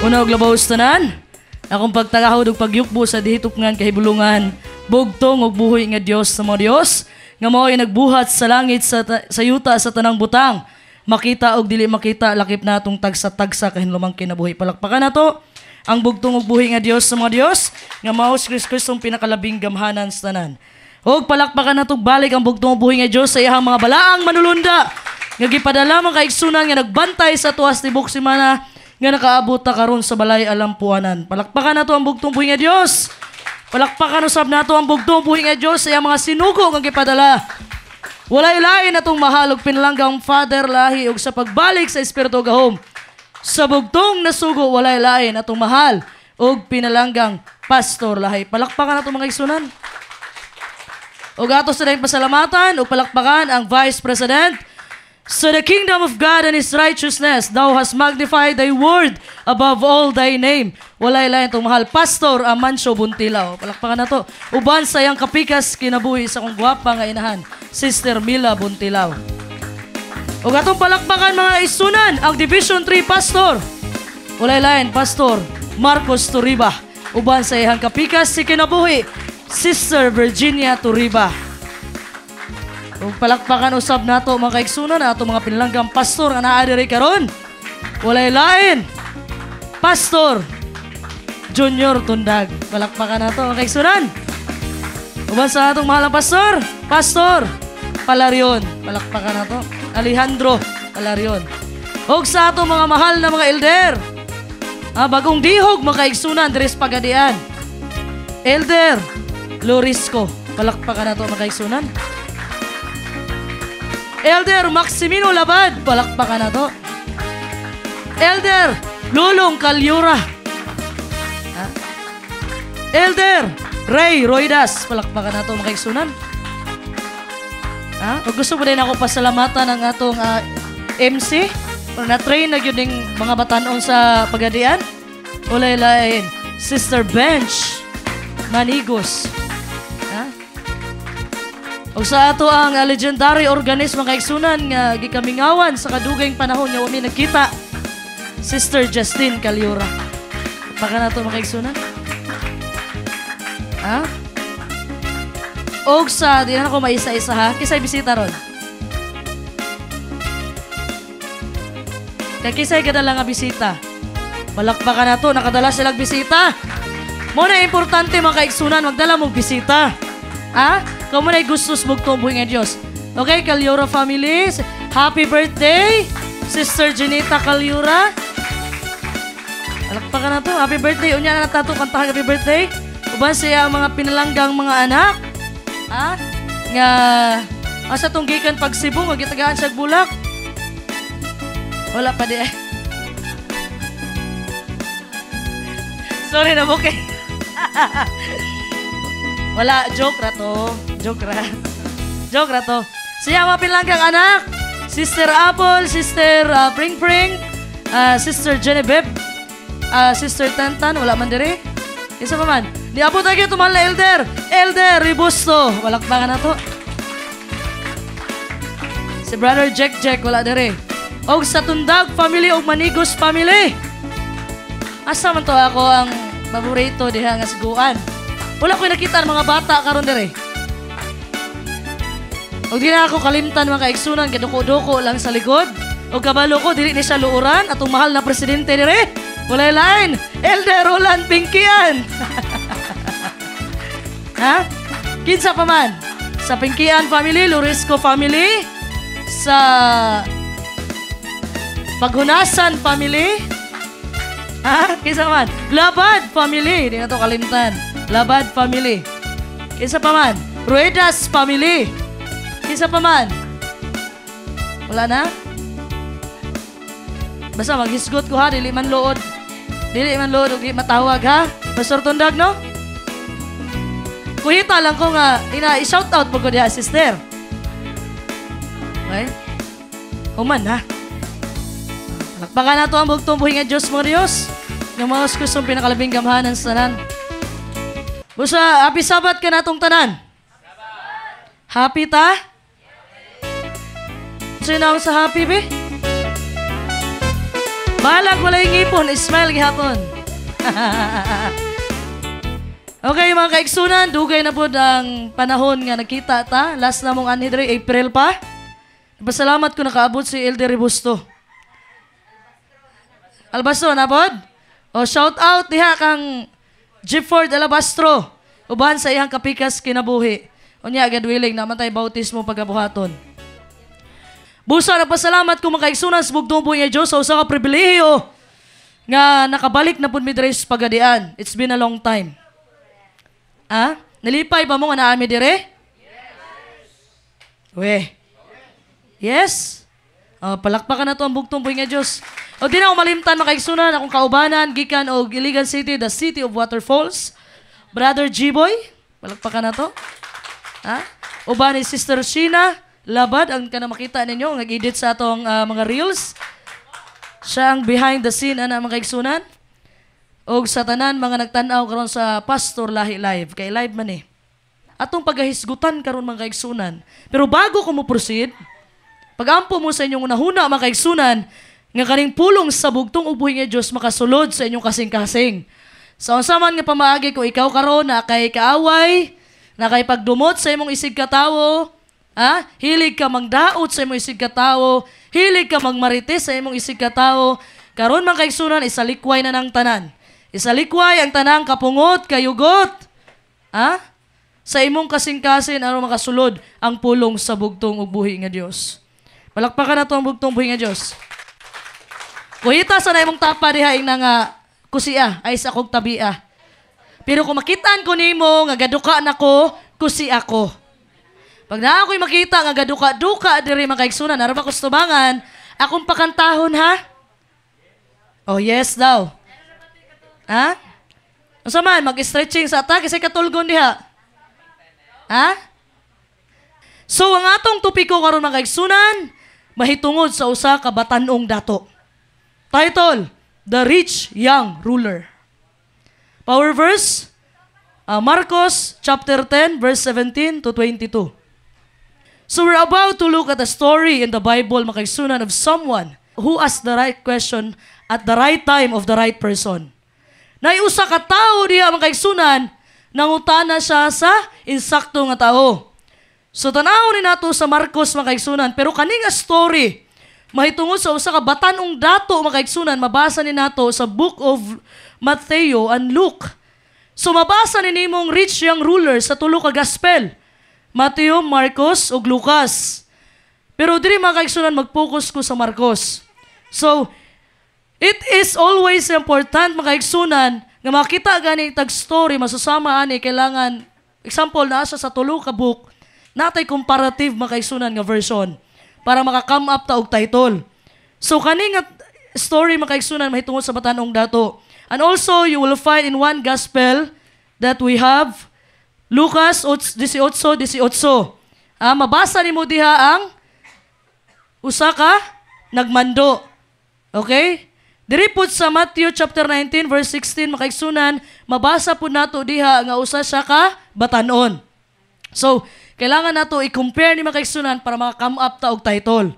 Una og labaw tanan, akong pagtagahod ug pagyukbo sa dihitupngan kahibulungan, bugtong ug buhoy nga Dios sa mga Dios, nga mao'y nagbuhat sa langit sa yuta sa tanang butang, makita og dili makita lakip natong tagsa-tagsa kahinlumang kinabuhi. Palakpakan nato ang bugtong ug buhoy nga Dios sa mga Dios, nga mao si Kristong pinakalabing gamhanan sa tanan. Og palakpakan nato balik ang bugtong ug buhoy nga Dios sa iyang mga balaang manulunda, nga gipadala man kaigsunan nga nagbantay sa tuwas tibok semana, nga nakaabot ta karon sa balay alampuanan. Palakpakan nato ang bugtong buhi nga Dios. Palakpakan usab nato ang bugtong buhi nga Dios sa iyang mga sinugo nga gipadala. Walay lain natong mahal ug pinalanggang Father lahi ug sa pagbalik sa Espiritu gahom. Sa bugtong nasugo walay lain natong mahal ug pinalanggang Pastor lahi. Palakpakan nato mga igsunan. Ug ato sa dayong pasalamatan ug palakpakan ang Vice President. So the kingdom of God and His righteousness, thou hast magnified thy word above all thy name. Walay lain itong mahal Pastor Amancio Buntilaw. Palakpakan na to. Uban sa iyang kapikas kinabuhi sa kong gwapa nga inahan, Sister Mila Buntilaw. O atong palakpakan mga isunan, ang Division 3 Pastor. Walay lain, Pastor Marcos Turiba. Uban sa iyang kapikas si kinabuhi, Sister Virginia Turiba. Kung palakpakan usab nato mga kaigsunan ato mga pinalanggang pastor nga naa diri karon. Walay lain. Pastor Junior Tundag. Palakpakan nato mga kaigsunan. Uban sa atong mahal na pastor, Pastor Palarion. Palakpakan nato. Alejandro Palarion. Og sa atong mga mahal na mga elder. Bagong dihog mga kaigsunan diri sa Pagadian. Elder Lorisco. Palakpakan nato mga kaigsunan. Elder Maximino Labad, palakpakan na to. Elder Lulong Calyura. Elder Ray Roidas, palakpakan na to mga kaigsunan. Pag gusto mo din ako pasalamatan ang atong MC, na-train na yun yung mga batanon sa Pagadian. Ulay lain, Sister Bench Manigos. O sa ato ang legendary organismo kaigsunan nga gikamingawan sa kadugayng panahon nga umi nagkita, Sister Justine Calyura. Baka na ito mga kaigsunan. O sa, di na ako maisa-isa ha, kisay bisita ron. Kaya kisay kadala nga bisita. Balakbakan na ito, nakadala silang bisita. Muna importante mga kaigsunan, magdala mong bisita. Kung mo na gustos bugtong buhay nga Diyos. Okay, Calyura family, happy birthday, Sister Janita Calyura. Alakpakan na to, happy birthday. Unya na natato, kantahan happy birthday. Uban siya ang mga pinalanggang mga anak. Nga, asa tong gikan pagsibong, magitagaan siya bulak. Wala pa di Sorry na mo kay. Wala, joke ra to. Joke ra to. Siya mga pinalanggang anak, Sister Apple, Sister Pring Pring, Sister Genevieve, Sister Tantan, wala man dire. Isa pa man. Di abot tayo ito mahal na Elder. Elder Ribusto. Walakpakan na to. Si Brother Jack, wala dire. Og sa Tundag family og Manigos family. Asa man to ako ang paborito diha nga siguan. Wala ko nakita ang mga bata karon dire. Og di na ako kalimtan mga kaigsunan, kaduko-duko lang sa likod. Og kabalo ko, dili ni siya luuran, atong mahal na presidente dire. Walay lain, Elder Roland Pinkian. Kinsa pa man? Sa Pinkian family, Lorisco family, sa Paghunasan family, kinsa man? Labad family, di na to kalimtan. Labad family. Kinsa pa man? Ruedas family. Kinsa pa man? Wala na? Basta maghisgot ko ha, dili man lood. Dili man lood, di matawag ha. Pastor Tundag, no? Kuhita lang ko nga, i-shout out po ko diha, sister. Okay? Human ha. Nakbaka na to ang bugtong buhi nga Diyos mga Diyos. Yung mga kusong pinakalabing gamhanan sa tanan. Busa, happy Sabat ka na itong tanan. Happy ta? Sino sa happy be? Balag walay ngipon, smile gihapon. Okay, mga kaigsunan, dugay na po ang panahon nga nakita ta. Last na mong anhidre, April pa. Pasalamat ko nakaabot si Elder Ribusto. Albastro, na pod? O, shout out diha kang Gifford Alabastro. Uban sa iyang kapikas kinabuhi. Unya, agad willing naman tayo bautismo pagkabuhaton. Busa, nagpasalamat ko mga kaigsunan sa bugtong buhay nga Diyos sa usa ka pribilehiyo nga nakabalik na pud mi diri sa pagadian. It's been a long time. Ah? Nalipay ba mo nga naami dire? Yes. We. Yes? Palakpakan na to ang bugtong buhay nga Diyos. O di na ako malimtan makaigsunan akong kaubanan, gikan o Iligan City, the city of waterfalls. Brother G-Boy, palakpakan na to. Ha? Uban ni Sister Sheena Labad, ang kana makita ninyo, nag-edit sa atong mga reels. Siya ang behind the scene, ana mga kaigsunan. O sa tanan, mga nagtanaw karon sa Pastor Lahi Live. Kay live man eh. Atong paghahisgutan karon mga kaigsunan. Pero bago ko mo proceed, pag-ampo mo sa inyong unahuna mga kaigsunan, nga kaning pulong sa bugtong ubuhi nga Diyos makasulod sa inyong kasing-kasing. Sa unsaman nga pamaagi kung ikaw karon na kay kaaway, na kay pagdumot sa imong isig katawo, hilig ka mangdaot sa imong isig katawo, hilig ka magmarites sa imong isig katawo, karon mga kaigsunan, isalikway na ng tanan. Isalikway ang tanang kapungot, kayugot. Sa imong kasing-kasin, aron makasulod ang pulong sa bugtong ubuhi nga Diyos. Palakpakan na to ang bugtong ubuhi nga Diyos. Kuhita sa na imong tapa diha ing nga kusiya, ay sa akong tabia. Pero kung makitaan ko nimo, nga gaduka na ko, kusi ako. Pag na ako'y makita, nga gaduka-duka, diri mga kaigsunan, aron ba kustubangan, akong pakantahon ha? Oh, yes daw. Ha? Unsa man mag-stretching sa ata kasi katulgon diha. Ha? So ang atong topiko karon mga kaigsunan, mahitungod sa usa ka batan-ong dato. Title: The Rich Young Ruler. Power verse: Marcos chapter 10 verse 17 to 22. So we're about to look at a story in the Bible mga kaigsunan of someone who asked the right question at the right time of the right person. Naiusa ka tao diha mga kaigsunan, nangutana siya sa insakto nga tao. So tanaw ni nato sa Marcos mga kaigsunan, pero kaning story mahitungod sa usa ka batan-ong dato mga kaigsunan, mabasa ni nato sa book of Matthew and Luke. So mabasa ni nimong rich young ruler sa tulo ka gospel, Matthew, Marcos ug Lucas. Pero diri mga kaigsunan mag-focus ko sa Marcos. So it is always important mga kaigsunan nga makita gani tag story masusama ani kailangan example na sa tulo ka book natay comparative mga kaigsunan nga version para maka-come up ta og title. So kani nga story mga kaigsunan mahitungod sa batan-ong dato. And also you will find in one gospel that we have Lucas 18:18. Mabasa nimo diha ang usa ka nagmando. Okay? Diri po sa Matthew chapter 19 verse 16 makaigsunan, mabasa po nato diha nga usa siya ka batanon. So, kailangan nato i-compare ni makaigsunan para maka-come up ta og title.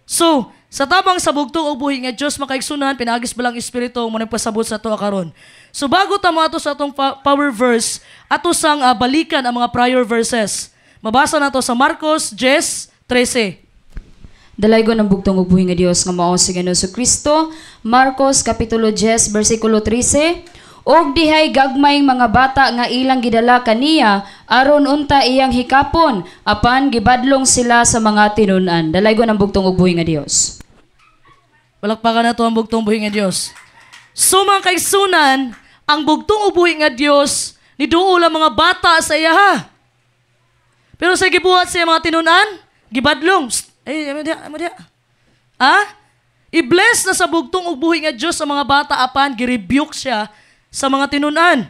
So, sa tabang sa bugtong og buhi nga Dios makaigsunan, pinagis balang espiritu mo nagpasabot sa to karon. So bago ta mo ato sa atong power verse, ato sang balikan ang mga prior verses. Mabasa nato sa Marcos 10:13. Dalaygon ang bugtong ug buhi nga Dios nga mao si Ginoong Kristo. Marcos kapitulo 10 bersikulo 13. Og dihay gagmayng mga bata nga ilang gidala kaniya aron unta iyang hikapon apan gibadlong sila sa mga tinun-an. Dalaygon ang bugtong ug buhi nga Dios. Palakpakan nato ang bugtong buhi nga Dios. So mga kaigsunan, ang bugtong ug buhi nga Dios niduol ang mga bata sa iya ha. Pero sa gibuhat sa mga tinun-an, gibadlong. I-bless na sa bugtong ug buhi nga Dios sa mga bata apan gi-rebuke siya sa mga tinun-an.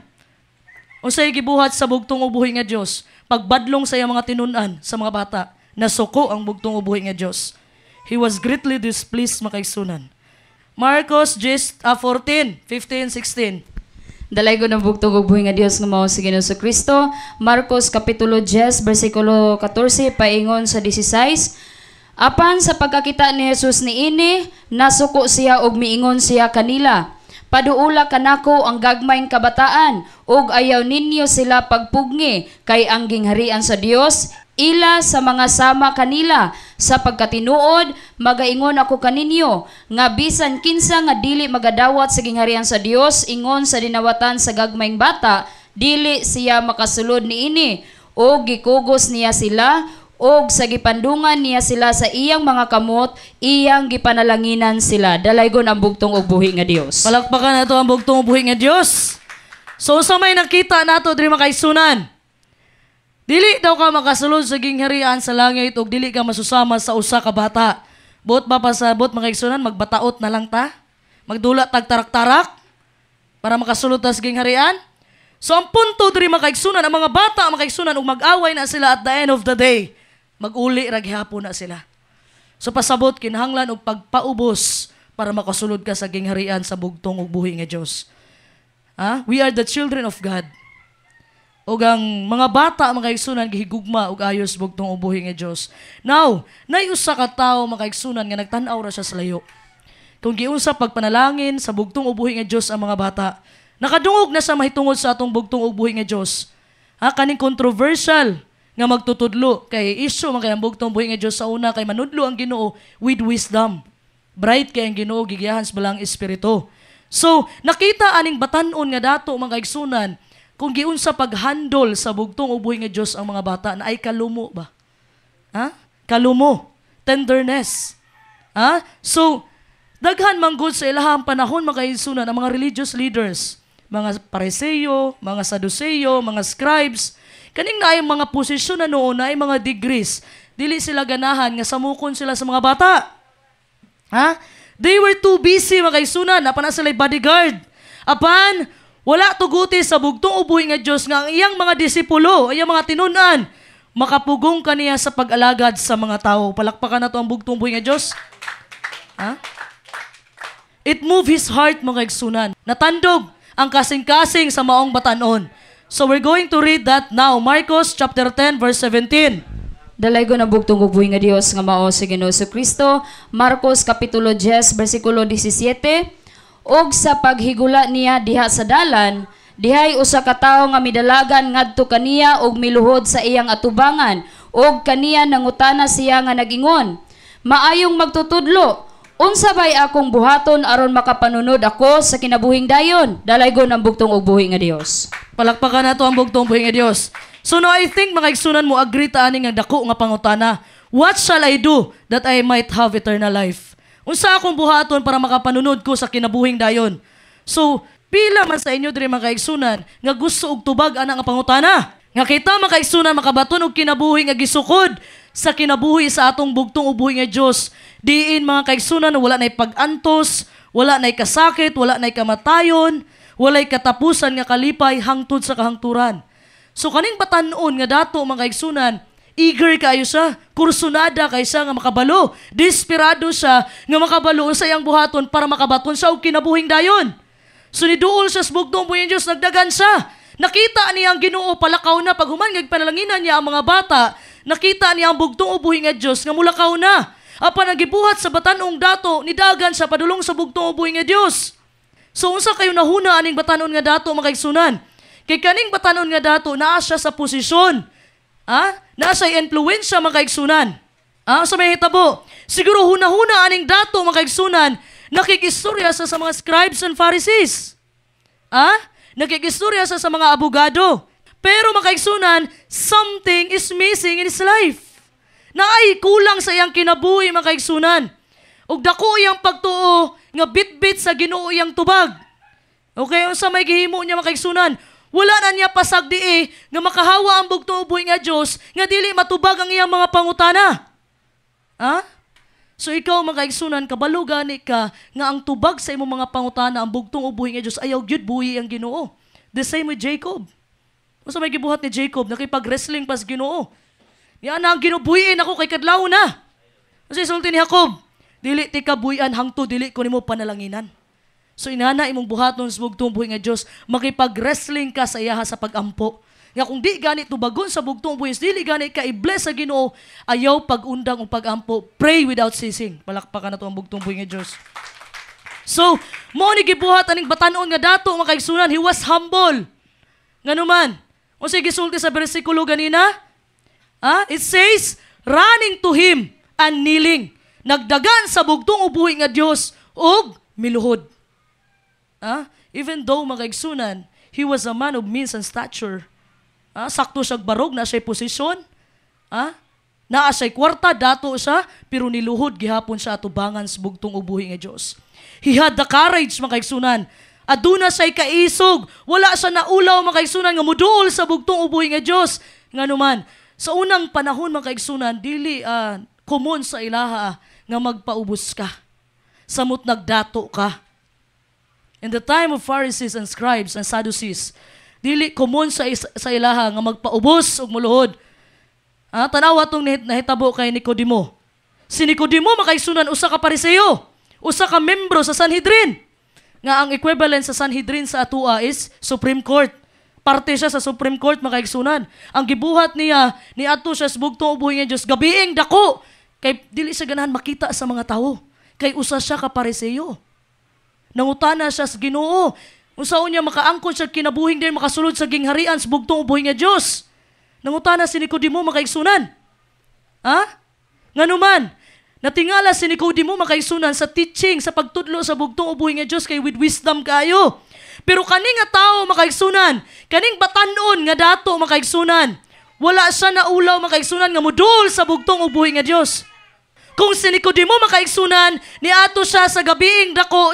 Unsay gibuhat sa bugtong ug buhi nga Dios? Pagbadlong sa iyang mga tinun-an sa mga bata, nasuko ang bugtong ug buhi nga Dios. He was greatly displeased makaigsunan. Marcos 14:15-16. Dalaygon ang bugtong ug buhi nga Dios nga mao si Ginoong Kristo. Marcos kapitulo 10 bersikulo 14 paingon sa 16. Apan sa pagkakita ni Jesus niini, nasuko siya og miingon siya kanila, paduula kanako ang gagmayng kabataan, ug ayaw ninyo sila pagpugni, kay ang gingharian sa Dios ila sa mga sama kanila. Sa pagkatinuod, magaingon ako kaninyo, nga bisan kinsa nga dili magadawat sa gingharian sa Dios, ingon sa dinawatan sa gagmayng bata, dili siya makasulod niini, o gikugos niya sila, og sa gipandungan niya sila sa iyang mga kamot, iyang gipanalanginan sila. Dalaygon ang bugtong ug buhi nga Dios. Palakpakan nato ang bugtong ug buhi nga Dios. So sa may nakita nato diri makaigsunan, dili daw ka makasulod sa gingharian sa langit ug dili ka masusama sa usa ka bata. Buot ba pasabot makaigsunan, magbataot na lang ta? Magdula tag tarak-tarak para makasulod ta sa gingharian? So ang punto diri makaigsunan, ang mga bata makaigsunan ug mag-away na sila at the end of the day. Mag-uli ra gihapon na sila. So pasabot kinahanglan og pagpaubos para makasulod ka sa gingharian sa bugtong ug buhi nga Dios. We are the children of God. Ug ang mga bata makaigsunan gihigugma og ayos bugtong ug buhi nga Dios. Now, nay usa ka tawo makaigsunan nga nagtan-aw ra siya sa layo. Kung giunsa pagpanalangin sa bugtong ug buhi nga Dios ang mga bata, nakadungog na sa mahitungod sa atong bugtong ug buhi nga Dios. Kaning controversial nga magtutudlo kay issue man kay ang bugtong buhi nga Dios sa una kay manudlo ang Ginoo with wisdom. Bright kay ang Ginoo gigiyahan sa balang espiritu. So, nakita aning batan-on nga dato mga kaigsunan kung giunsa paghandle sa bugtong ug buhi nga Dios ang mga bata na ay kalumo ba? Kalumo, tenderness. So, daghan manggod sa ilahang panahon mga kaigsunan ang mga religious leaders, mga Pariseo, mga Saduceo, mga scribes, kaning na ay mga posisyon na noon, na ay mga degrees, dili sila ganahan nga samukon sila sa mga bata. They were too busy mga kaigsunan, apan na sila bodyguard. Apan, wala tuguti sa bugtong ug buhi nga Dios nga ang iyang mga disipulo, iyang mga tinun-an, makapugong kaniya sa pag-alagad sa mga tao. Palakpakan nato ang bugtong buhi nga Dios. It moved his heart mga kaigsunan. Natandog ang kasing-kasing sa maong batan-on. So we're going to read that now. Marcos chapter 10 verse 17. Dalaygon ang bugtong ug buhi nga Dios nga mao si Ginoo Kristo. Marcos kapitulo 10 bersikulo 17. Og sa paghigula niya diha sa dalan, dihay usa ka tawo nga midalagan ngadto kaniya og miluhod sa iyang atubangan, og kaniya nangutana siya nga nagingon, maayong magtutudlo, unsa bay akong buhaton aron makapanunod ako sa kinabuhing dayon? Dalaygon ang bugtong ug buhi nga Dios. Palakpakan nato ang bugtong buhi nga Dios. So no, I think mga igsunan mo agree ta ani nga dako nga pangutana. What shall I do that I might have eternal life? Unsa akong buhaton para makapanunod ko sa kinabuhing dayon? So, pila man sa inyo diri mga kaigsunan nga gusto og tubag ana nga pangutana? Nga kita mga kaigsunan makabaton og kinabuhi nga gisukod sa kinabuhi sa atong bugtong ug buhi nga Dios. Diin mga kaigsunan wala nay pag-antos, wala nay kasakit, wala nay kamatayon, walay katapusan nga kalipay hangtod sa kahangturan. So kaning batan-on nga dato mga kaigsunan, eager kayo siya, kursunada kay siya nga makabalo, desperado siya nga makabalo sa iyang buhaton para makabaton siya og kinabuhing dayon. So niduol siya sa bugtong buhi nga Dios, nagdagan siya. Nakita niya ang Ginoo palakaw na pag human nga panalanginan niya ang mga bata, nakita niya ang bugtong ug buhi nga Dios nga mulakaw na. Apan nagibuhat sa batan-ong dato, nidagan siya padulong sa bugtong ug buhi nga Dios. So unsa kayo nahuna aning batan-on nga dato mga kaigsunan? Kay kaning batan-on nga dato naa siya sa posisyon. Naa siya influensya mga kaigsunan. Sa may hitabo. Siguro huna-huna aning dato mga kaigsunan, nakikistorya sa mga scribes and Pharisees. Nakikistorya sa mga abogado. Pero mga kaigsunan, something is missing in his life. Naay kulang sa iyang kinabuhi mga kaigsunan. Ug dako iyang pagtuo nga bit-bit sa Ginoo iyang tubag. Okay, unsa may gihimo niya mga kaigsunan? Wala na niya pasagdi nga makahawa ang bugtong ug buhi nga Dios nga dili matubag ang iyang mga pangutana. So ikaw mga kaigsunan, kabalo gani ka nga ang tubag sa imong mga pangutana ang bugtong ug buhi nga Dios ayaw gyud buhi ang Ginoo. The same with Jacob. Unsa may gibuhat ni Jacob? Nakipag-wrestling pas Ginoo. Yan ang ginubuhiin ako kay kadlaw na. Kasi sulti ni Jacob, dili ti kabuhian hangtod dili ko nimo panalanginan. So inana imong buhaton sa bugtong buhi nga Dios, makipag-wrestling ka sa iyaha sa pagampo. Nga kung di gani tubagon sa bugtong buhis, dili gani ka i-bless sa Ginoo, ayaw pag-undang o pag-ampo. Pray without ceasing. Palakpakan na to ang bugtong buhi nga Diyos. So, mo ni gibuhat aning batanon nga dato mga kaigsunan, he was humble. Nganuman, o sige gisulti sa bersikulo ganina, it says, running to him and kneeling. Nagdagan sa bugtong ubuhi nga Dios og miluhod. Even though mga kaigsunan, he was a man of means and stature. Sakto siya barog, na siya'y posisyon. Naa siya'y kwarta, dato siya, pero niluhod, gihapon siya atubangan sa bugtong ubuhi nga Diyos. He had the courage, mga kaigsunan. Aduna siya'y kaisog. Wala siya naulaw, mga kaigsunan, nga muduol sa bugtong ubuhi nga Diyos. Nga naman, sa unang panahon, mga kaigsunan, dili common sa ilaha nga magpaubos ka. Samot nagdato ka. In the time of Pharisees and scribes and Sadducees, dili common sa ilaha nga magpaubos og muluhod. Tanawa tong nahitabo kay Nicodemo. Si Nicodemo makaigsunan usa ka Pariseo, usa ka membro sa Sanhedrin. Nga ang equivalent sa Sanhedrin sa atua is Supreme Court. Parte siya sa Supreme Court makaigsunan. Ang gibuhat niya, niadto siya sa bugtong ubuhi nga Dios, gabiing dako. Kay dili siya ganahan makita sa mga tawo. Kay usa siya ka Pariseo. Nangutana siya sa Ginoo. Unsaon niya makaangkon siya kinabuhing din makasulod sa gingharian sa bugtong ubuhi nga Dios. Nangutana si Nicodemo makaigsunan. Nganuman, natingala si Nicodemo makaigsunan sa teaching, sa pagtudlo sa bugtong ubuhi nga Dios kay with wisdom kayo. Pero kaning nga tao makaigsunan, kaning batanon nga dato makaigsunan, wala siya naulaw makaigsunan nga mudul sa bugtong ubuhi nga Dios. Kung si Nicodemo makaigsunan, niato siya sa gabiing dako,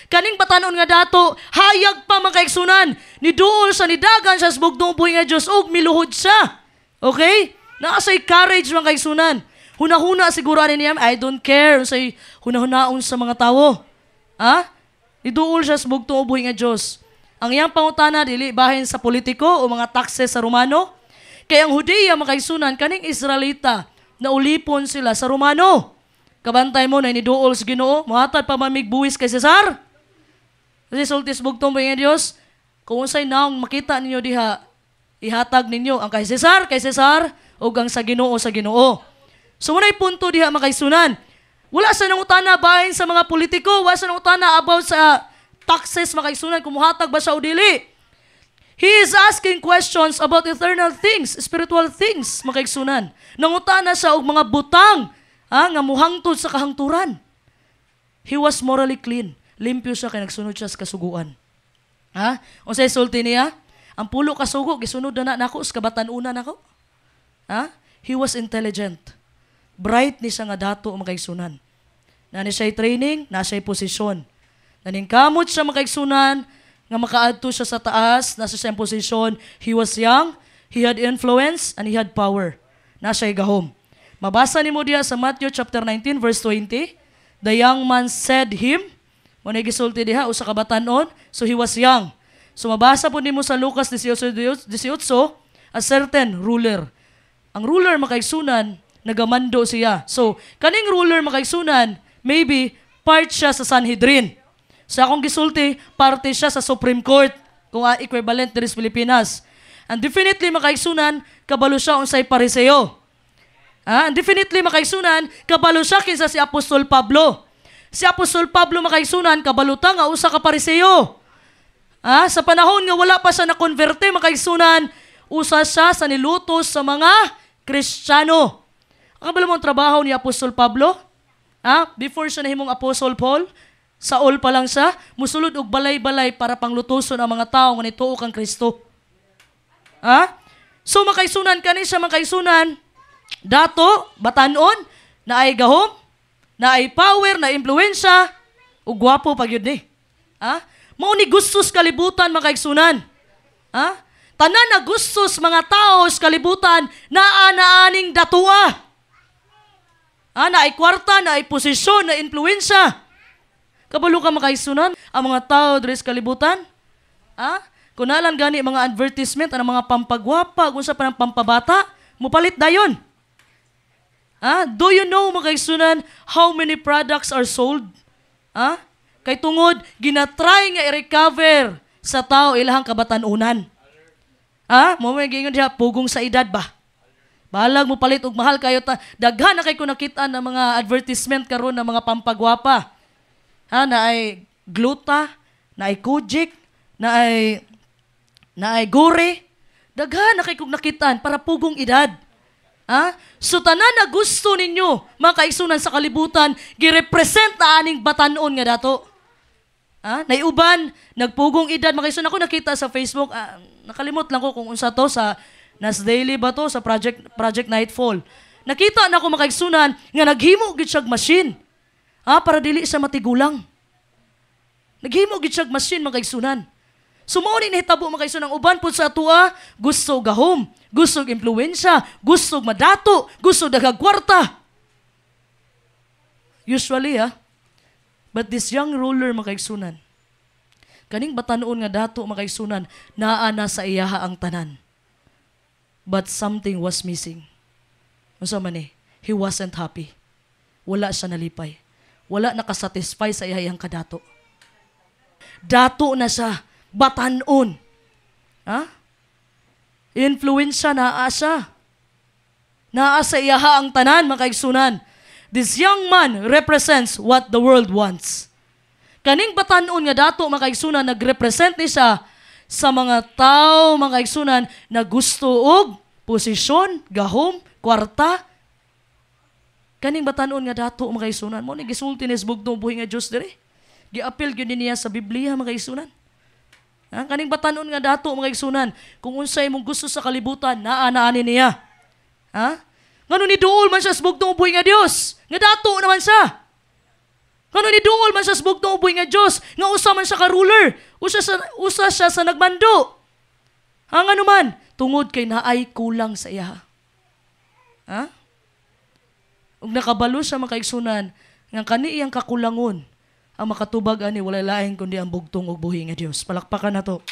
kaning batanon nga dato, hayag pa makaigsunan, niduol siya, nidagan siya sa bugtong ubuhi nga Dios, og miluhod siya. Okay? Naasay courage makaigsunan. Hunahuna siguro niya, I don't care, say hunahunaon sa mga tawo. Niduol siya sa bugtong ubuhi nga Dios. Ang iyang pangutana dili bahin sa politiko o mga taxes sa Romano. Kaya ang Hudiya makaigsunan kaning Israelita, na ulipon sila sa Romano. Kabantay mo na iniduol sa Ginoo, muhatag pa mamigbuwis kay Cesar. Kasi sultis bugtong ba nga Diyos, kung unsay naong makita ninyo diha, ihatag ninyo ang kay Cesar, o ang sa Ginoo. So muna'y punto diha makaisunan. Wala sa nangutana bahin sa mga politiko, wala sa nangutana about sa taxes makaisunan, kung muhatag ba siya o dili. He is asking questions about eternal things, spiritual things, makaigsunan. Nangutana siya og mga butang nga muhangtod sa kahangturan. He was morally clean. Limpyo siya kay nagsunod siya sa kasuguan. Unsay sulti niya? Ang pulo ka sugo, gisunod na nako sa kabatan-una nako. He was intelligent. Bright ni siya nga dato makaigsunan. Na ni siya'y training, na siya'y posisyon. Naningkamot siya makaigsunan, nga makaadto siya sa taas, nasa siyang posisyon, he was young, he had influence, and he had power. Nasa gahom. Mabasa ni mo diya sa Matthew chapter 19, verse 20, the young man said him, muna gisulti diha, usa ka batanon, so he was young. So mabasa po ni mo sa Lucas 18, a certain ruler. Ang ruler makaigsunan, nagamando siya. So, kaning ruler makaigsunan, maybe part siya sa Sanhedrin. Sa akong gisulti, parte siya sa Supreme Court, kung equivalent diri sa Pilipinas. And definitely makaigsunan, kabalo siya unsay Pariseo. And definitely makaigsunan, kabalo siya kinsa si Apostol Pablo. Si Apostol Pablo makaigsunan, kabaluta nga usa ka Pariseo. Sa panahon nga wala pa siya na-converte, makaigsunan, usa siya sa nilutos sa mga Kristiyano. Kabalo mo ang trabaho ni Apostol Pablo? Before siya nahimong Apostle Paul, Saul pa lang siya, musulod og balay-balay para panglutuson ang mga tao nga nituo kang Kristo. So makaisunan kani siya makaisunan, dato, batanon, na ay gahom, na ay power, na impluensya, ug gwapo pag yun ni. Mao ni gustos kalibutan makaisunan. Tanan na gustos mga tao sa kalibutan, naa-naaning datua. Na ay kwarta, na ay posisyon, na impluensya. Kabalo ka makaisunan ang mga tao diri sa kalibutan? Kung nalang gani mga advertisement, ang mga pampagwapa, kung sa panang pampabata, mupalit dayon. Do you know makaisunan how many products are sold? Kay tungod, ginatry nga i-recover sa tao ilahang kabatanunan. Mo may giingon diha pugong sa edad ba? Balag mo palit og mahal kayo ta. Daghan na kay ko nakita ng mga advertisement karon ng mga pampagwapa. Na ay gluta, na ay kujik, na ay gore. Daghan na kay kog nakitaan para pugong edad. So tanan na gusto ninyo, mga kaigsunan sa kalibutan, girepresent na aning batanon nga dato. Naiuban, nagpugong edad, mga kaigsunan, ako nakita sa Facebook, nakalimot lang ko kung unsa to sa Nas Daily ba to sa Project Nightfall. Nakita na ako mga kaigsunan nga naghimo gid siyag machine. Para dili siya matigulang. Naghimo gid siyag machine mga kaigsunan. Sumao ni nahitabo mga kaigsunan uban pud sa atua, gusto gahom, gusto impluwensya, gusto madato, gusto daghang kwarta. Usually but this young ruler mga kaigsunan, kaning batanon nga dato mga kaigsunan, naa na sa iyaha ang tanan. But something was missing. Unsa man he wasn't happy. Wala siya nalipay. Wala nakasatisfy sa iyang kadato. Dato na siya, batanon. Influensya naa siya. Naa sa iyaha ang tanan, mga kaigsunan. This young man represents what the world wants. Kaning batanon nga dato, mga kaigsunan, nagrepresent ni siya sa mga tao, mga kaigsunan, na gusto og posisyon, gahom, kwarta. Kaning batanon nga dato, mga kaigsunan, mo ni gisulti ni bugtong buhi nga Dios diri. Giapil gyud niya sa Biblia, mga kaigsunan. Kaning batanon nga dato, mga kaigsunan, kung unsay imong gusto sa kalibutan, naa-naani niya. Ngano ni duol man siya sa bugtong buhi nga Dios? Nga dato naman siya. Ngano ni duol man siya sa bugtong buhi nga Dios? Nga usa man siya ka ruler. Usa siya sa nagmando. Ngano man, tungod kay naay kulang sa iya. Ug nakabalo siya mga kaigsunan nga kani iyang kakulangon ang makatubag ani walay lain kundi ang bugtong ug buhi nga Dios. Palakpakan nato.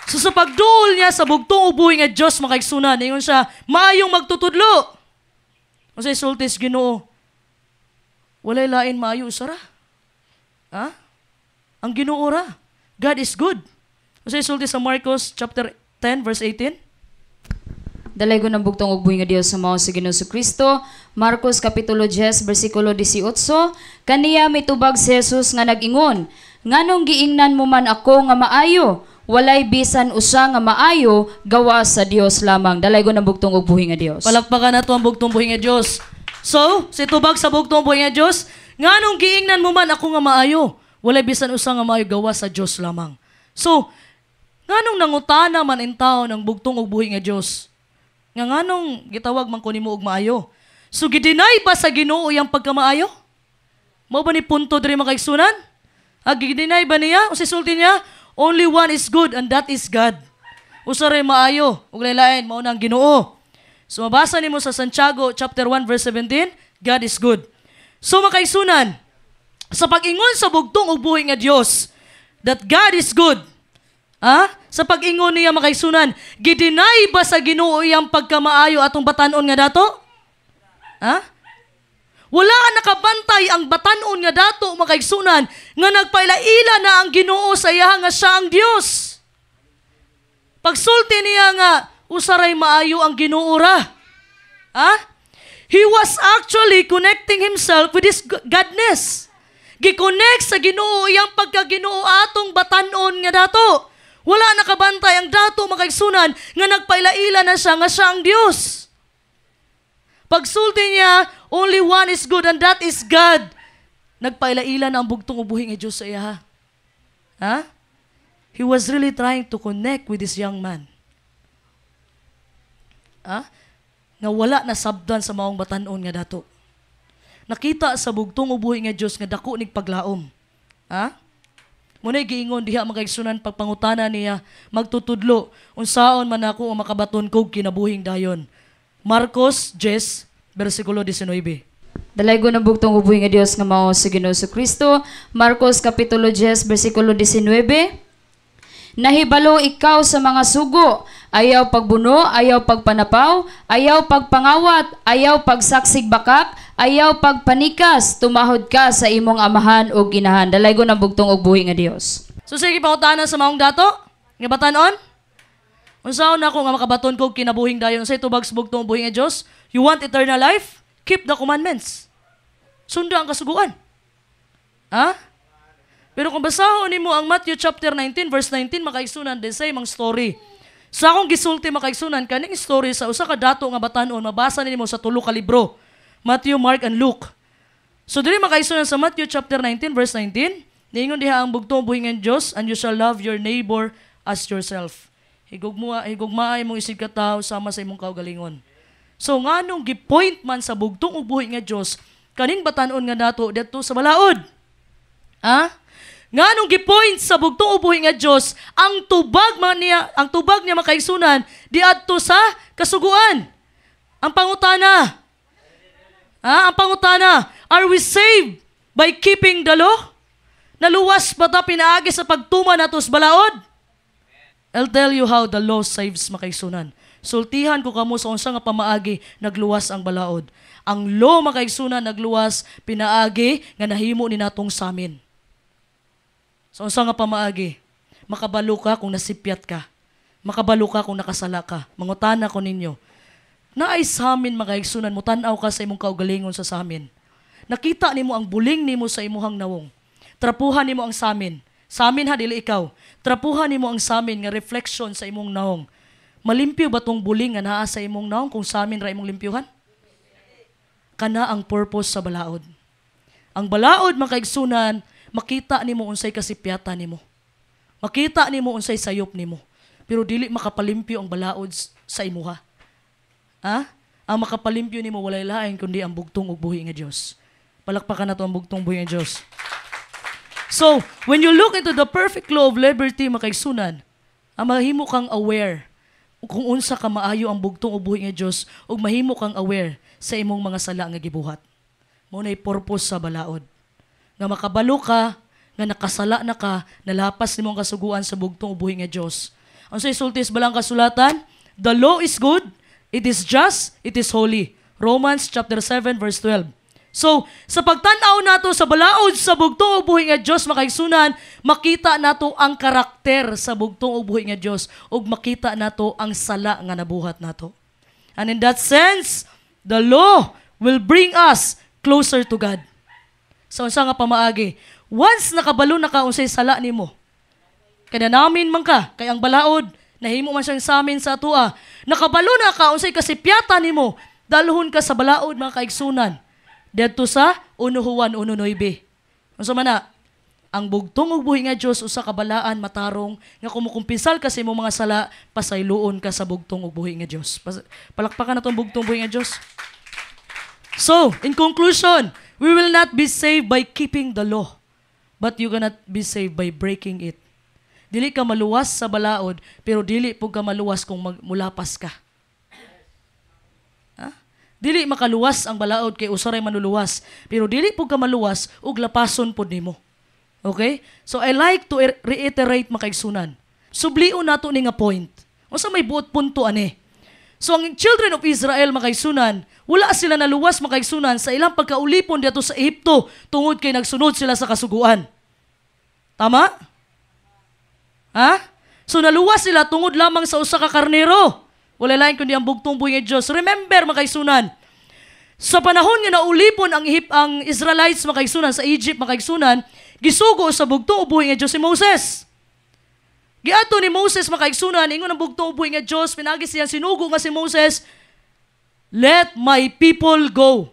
So sa pagduol niya sa bugtong ug buhi nga Dios mga kaigsunan, ingon siya maayong magtutudlo. Unsay sultis Ginoo? Walay lain maayo usara. Ang Ginoo ra. God is good. Unsay sulti sa Marcos chapter 10 verse 18? Dalay ko ng bugtong ug buhi nga Dios sa mao si Ginoong Kristo. Marcos kapitulo 10 bersikulo 18. Kaniya mitubag si Jesus nga nag-ingon, nganong giingnan mo man ako nga maayo? Walay bisan usa nga maayo gawa sa Dios lamang. Dalay ko ng bugtong ug buhi nga Dios. Palakpakan nato ang bugtong buhi nga Dios. So, si tubag sa bugtong buhi nga Dios, nganong giingnan mo man ako nga maayo? Walay bisan usa nga maayo gawa sa Dios lamang. So, nganong nangutana man in tao ng bugtong ug buhi nga Dios? Nganong gitawag man ko nimo og maayo? So gidinay ba sa Ginoo yang pagkamaayo? Mao ba ni punto diri mga kaigsunan? Gidinay ba niya? O sisulti niya, only one is good and that is God. Usa ray maayo, ug lain mao na ang Ginoo. So mabasa nimo sa Santiago chapter 1 verse 17, God is good. So mga kaigsunan, sa pag-ingon sa bugtong ug buhi nga Dios, that God is good. Sa pag-ingon niya mga kaigsunan, gidinay ba sa Ginoo iyang pagkamaayo atong batanon nga dato? Wala nakabantay ang batanon nga dato mga kaigsunan nga nagpailaila na ang Ginoo sa iya nga siya ang Dios. Pagsulti niya nga usaray maayo ang Ginoo ra. He was actually connecting himself with his godness. Gi-connect sa Ginoo iyang pagka-Ginoo atong batanon nga dato. Wala nakabantay ang dato mga kaigsunan nga nagpailaila na siya nga siya ang Dios. Pagsulti niya, only one is good and that is God. Nagpailaila na ang bugtong ubuhi nga Diyos sa iya. He was really trying to connect with this young man. Nga wala na sabdan sa maong batanon nga dato. Nakita sa bugtong ubuhi nga Diyos nga dako nig paglaom. Muna'y giingon diha mga kaigsunan pagpangutana niya magtutudlo unsaon man ako ang makabaton kog kinabuhing dayon. Marcos 10 bersikulo 19. Dalay ko ng bugtong ubuhi nga Dios nga mao si Ginoong Kristo. Marcos kapitulo 10 bersikulo 19. Nahibalo ikaw sa mga sugo, ayaw pagbuno, ayaw pagpanapaw, ayaw pagpangawat, ayaw pagsaksig bakak, ayaw pagpanikas, tumahod ka sa imong amahan o ginahan. Dalay ko ng bugtong og buhi nga Dios. So sige pangutana sa maong dato, nga batanon? Unsaon nako nga makabaton ko kinabuhing dayon unsay tubag sa bugtong buhing nga Dios? You want eternal life? Keep the commandments. Sunda ang kasuguan. Ha? Pero kung basahon nimo ang Matthew chapter 19 verse 19 makaigsunan din sa imong story. Sa akong gisulti makaigsunan kaning story sa usa ka dato nga batan-on mabasa nimo sa tulo ka libro. Matthew, Mark and Luke. So dili makaigsunan sa Matthew chapter 19 verse 19, niingon diha ang bugtong buhing nga Dios, and you shall love your neighbor as yourself. Higugmaay mong isig ka tawo sama sa imong kaugalingon. So nganong gipoint man sa bugtong ug buhi nga Dios kaning batan-on nga dato didto sa balaod? Ha? Nganong gipoint sa bugtong ug buhi nga Dios ang tubag niya makaigsunan diadto sa kasuguan? Ang pangutana. Ang pangutana, are we saved by keeping the law? Naluwas ba ta pinaagi sa pagtuman nato sa balaod? I'll tell you how the law saves makaigsunan. Sultihan ko kamo sa unsa nga pamaagi nagluwas ang balaod. Ang law makaigsunan nagluwas pinaagi nga nahimo ni natong samin. Sa unsa nga pamaagi? Makabalo ka kung nasipyat ka. Makabalo ka kung nakasala ka. Mangutana ko ninyo. Naay samin makaigsunan mo tan-aw ka sa imong kaugalingon sa samin. Nakita nimo ang buling nimo sa imuhang nawong. Trapuhan nimo ang samin. Samin ha dili ikaw. Trapuhan nimo ang samin nga reflection sa imong nawong. Malimpyo ba tong buling nga naa sa imong nawong kung samin ra imong limpyuhan? Kana ang purpose sa balaod. Ang balaod makaigsunan, makita nimo unsay kasipyatan nimo. Makita nimo unsay sayop nimo. Pero dili makapalimpyo ang balaod sa imuha. Ha? Ang makapalimpyo nimo walay lain kundi ang bugtong ug buhi nga Dios. Palakpakan nato ang bugtong buhi nga Dios. So, when you look into the perfect law of liberty makaigsunan, mahimo kang aware kung unsa ka maayo ang bugtong ug buhi nga Dios ug mahimo kang aware sa imong mga sala nga gibuhat. Mao nay purpose sa balaod. Nga makabalo ka, nga nakasala na ka, nalapas nimong kasuguan sa bugtong ug buhi nga Dios. Ang sa isultis balang kasulatan, the law is good, it is just, it is holy. Romans chapter 7 verse 12. So, sa pagtan-aw nato sa balaod sa bugtong ug buhi nga Dios makaigsunan, makita nato ang karakter sa bugtong ug buhi nga Dios ug makita nato ang sala nga nabuhat nato. And in that sense, the law will bring us closer to God. Sa unsa nga pamaagi, once nakabalo na ka unsay sala nimo, kada namin man ka kay ang balaod nahimo man siyang samin sa atua. Nakabalo na ka unsay kasipyatan nimo, dalhon ka sa balaod mga kaigsunan. Dito sa 1 Juan 1:9. Unsa man na? Ang bugtong ug buhi nga Dios usa ka balaan matarong nga kumukumpisal ka sa imong mga sala, pasayloon ka sa bugtong ug buhi nga Dios. Palakpakan natong bugtong buhi nga Dios. So, in conclusion, we will not be saved by keeping the law, but you cannot be saved by breaking it. Dili ka maluwas sa balaod, pero dili pug ka maluwas kung mulapas ka. Dili makaluwas ang balaod kay usaray manuluwas, pero dili pug ka maluwas ug lapason pod nimo. Okay? So I like to reiterate makaigsunan. Sublion nato ni nga point. Unsa may buot punto ani? So ang children of Israel makaigsunan, wala sila naluwas makaigsunan sa ilang pagkaulipon dito sa Ehipto tungod kay nagsunod sila sa kasuguan. Tama? Ha? So naluwas sila tungod lamang sa usa ka karnero. Wala lain kundi ang bugtong buhi nga Dios. Remember makaigsunan, sa panahon nga naulipon ang Israelites makaigsunan sa Egypt makaigsunan, gisugo sa bugtong buhi nga Dios si Moses. Giadto ni Moses makaigsunan, ingon ang bugtong buhi nga Dios, pinagi siyang sinugo nga si Moses, let my people go.